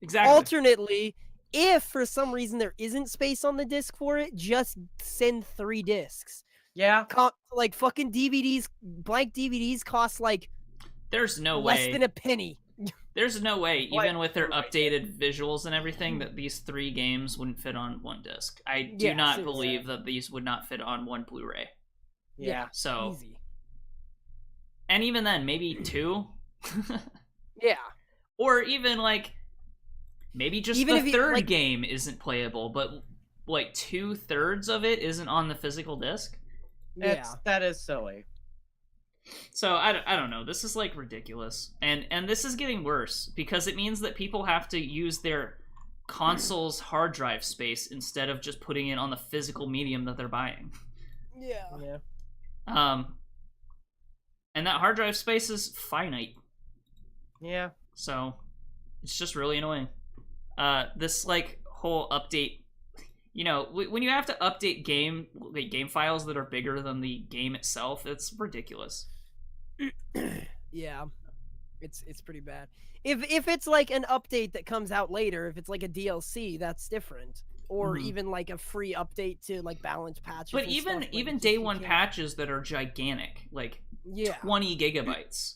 exactly. Alternately, if for some reason there isn't space on the disc for it, just send 3 discs. Yeah. Like fucking DVDs, blank DVDs cost like there's no less way than a penny. There's no way, even with their updated visuals and everything, that these 3 games wouldn't fit on one disc. I do not believe that these would not fit on one Blu-ray. Yeah. So, easy. And even then, maybe 2. Yeah. Or even like maybe just the third game isn't playable, but like 2/3 of it isn't on the physical disc. That is silly. So I don't know. This is like ridiculous, and this is getting worse because it means that people have to use their console's hard drive space instead of just putting it on the physical medium that they're buying. Yeah. And that hard drive space is finite. Yeah. So it's just really annoying. This like whole update, you know, when you have to update game files that are bigger than the game itself, it's ridiculous. Yeah, it's pretty bad. If it's like an update that comes out later, if it's like a DLC, that's different. Or even like a free update to like balance patches. But even day one patches that are gigantic, like 20 gigabytes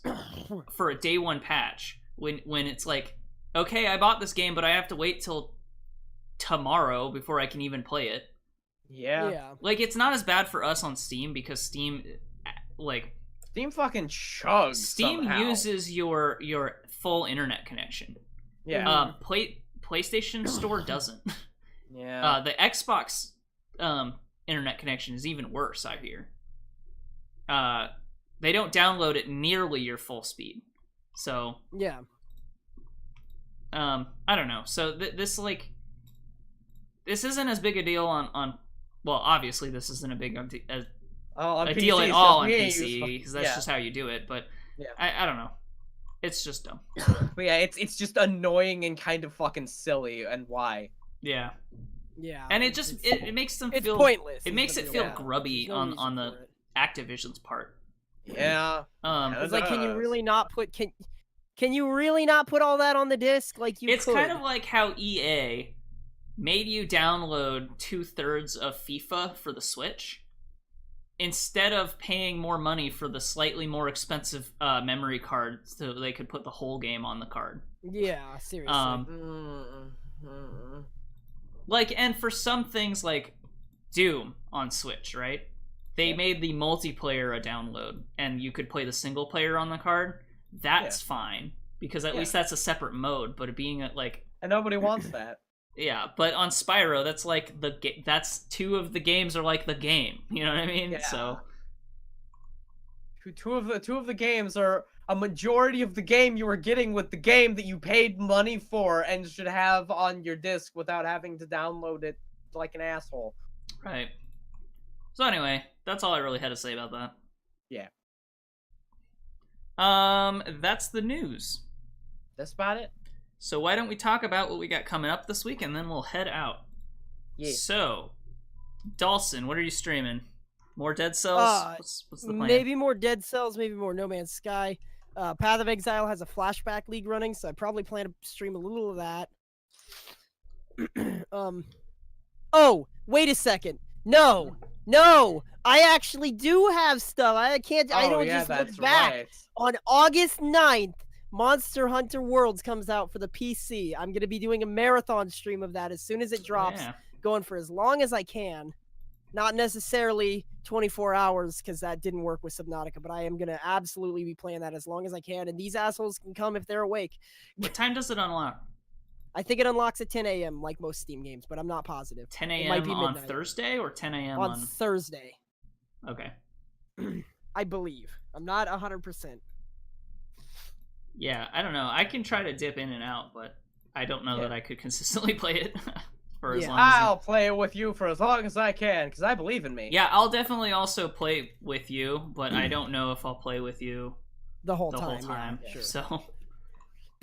for a day one patch, when it's like, okay, I bought this game, but I have to wait till tomorrow before I can even play it. Yeah. Like, it's not as bad for us on Steam because Steam fucking chugs. Steam uses your full internet connection. Yeah. PlayStation Store doesn't. Yeah. The Xbox internet connection is even worse, I hear. They don't download it nearly your full speed. So yeah. I don't know. So this isn't as big a deal on well, obviously this isn't a big a deal at all on PC because that's just how you do it. But I don't know. It's just dumb. But yeah, it's just annoying and kind of fucking silly. And why? Yeah. And it just it makes them feel pointless. It makes it feel grubby on the Activision's part. Yeah. It's like, can you really not put can you really not put all that on the disc? Like It's kind of like how EA made you download 2/3 of FIFA for the Switch instead of paying more money for the slightly more expensive memory card so they could put the whole game on the card. Yeah, seriously. Like, and for some things like Doom on Switch, right? They made the multiplayer a download, and you could play the single player on the card. That's fine, because at least that's a separate mode, but it being like... And nobody wants that. Yeah, but on Spyro, that's like that's 2 of the games are like the game. You know what I mean? Yeah. So two of the games are a majority of the game you are getting with the game that you paid money for and should have on your disc without having to download it like an asshole. Right. So anyway, that's all I really had to say about that. Yeah. That's the news. That's about it. So why don't we talk about what we got coming up this week, and then we'll head out. Yeah. So, Dalsson, what are you streaming? More Dead Cells? What's the plan? Maybe more Dead Cells, maybe more No Man's Sky. Path of Exile has a flashback league running, so I probably plan to stream a little of that. Oh, wait a second. No, I actually do have stuff. I don't just look back. Right. On August 9th, Monster Hunter Worlds comes out for the PC. I'm going to be doing a marathon stream of that as soon as it drops, going for as long as I can. Not necessarily 24 hours, because that didn't work with Subnautica, but I am going to absolutely be playing that as long as I can, and these assholes can come if they're awake. What time does it unlock? I think it unlocks at 10 a.m. like most Steam games, but I'm not positive. 10 a.m. on Thursday or 10 a.m. on Thursday? Okay. I believe. I'm not 100%. Yeah, I don't know. I can try to dip in and out, but I don't know that I could consistently play it. for as Yeah. long as I'll play with you for as long as I can, because I believe in me. Yeah, I'll definitely also play with you, but I don't know if I'll play with you the whole the time. whole time. Yeah, sure. So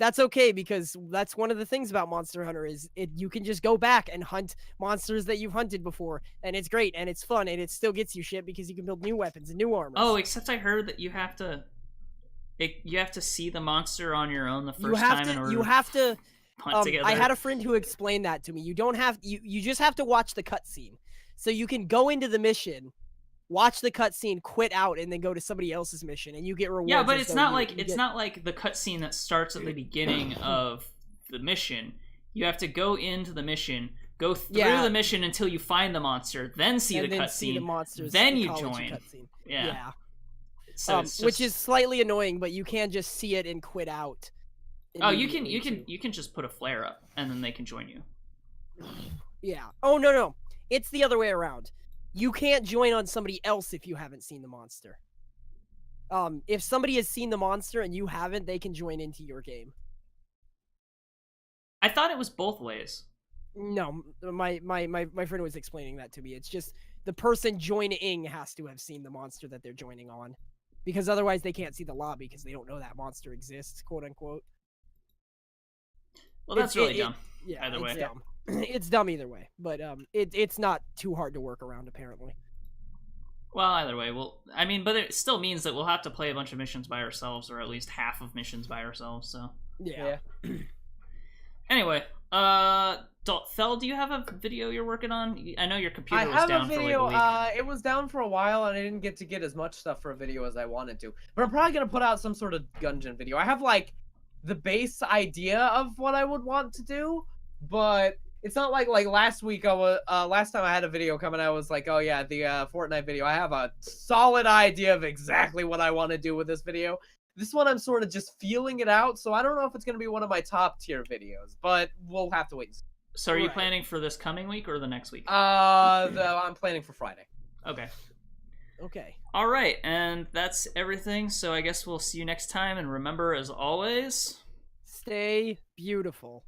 That's okay, because that's one of the things about Monster Hunter is you can just go back and hunt monsters that you've hunted before, and it's great and it's fun and it still gets you shit because you can build new weapons and new armors. Oh, except I heard that you have to see the monster on your own the first time in order you have to hunt together. I had a friend who explained that to me. You don't have you just have to watch the cutscene. So you can go into the mission, watch the cutscene, quit out, and then go to somebody else's mission, and you get rewards. Yeah, but it's not like not like the cutscene that starts at the beginning of the mission. You have to go into the mission, go through the mission until you find the monster, then see the cutscene, then you join. Yeah. So which is slightly annoying, but you can just see it and quit out. Oh, you can just put a flare up, and then they can join you. Yeah. Oh no, it's the other way around. You can't join on somebody else if you haven't seen the monster. If somebody has seen the monster and you haven't, they can join into your game. I thought it was both ways. No, my friend was explaining that to me. It's just the person joining has to have seen the monster that they're joining on, because otherwise they can't see the lobby because they don't know that monster exists, quote unquote. Well, that's really dumb. Yeah, either way. Dumb. It's dumb either way, but it's not too hard to work around apparently. Well, either way, I mean, but it still means that we'll have to play a bunch of missions by ourselves, or at least half of missions by ourselves. So yeah. Anyway, Thel, do you have a video you're working on? I know your computer was down for like a week. It was down for a while, and I didn't get to get as much stuff for a video as I wanted to. But I'm probably gonna put out some sort of Gungeon video. I have like the base idea of what I would want to do, but it's not like last week. Last time I had a video coming, I was like, oh yeah, the Fortnite video. I have a solid idea of exactly what I want to do with this video. This one I'm sort of just feeling it out, so I don't know if it's gonna be one of my top tier videos, but we'll have to wait and see. So are you planning for this coming week or the next week? I'm planning for Friday. Okay. Okay. All right, and that's everything. So I guess we'll see you next time. And remember, as always, stay beautiful.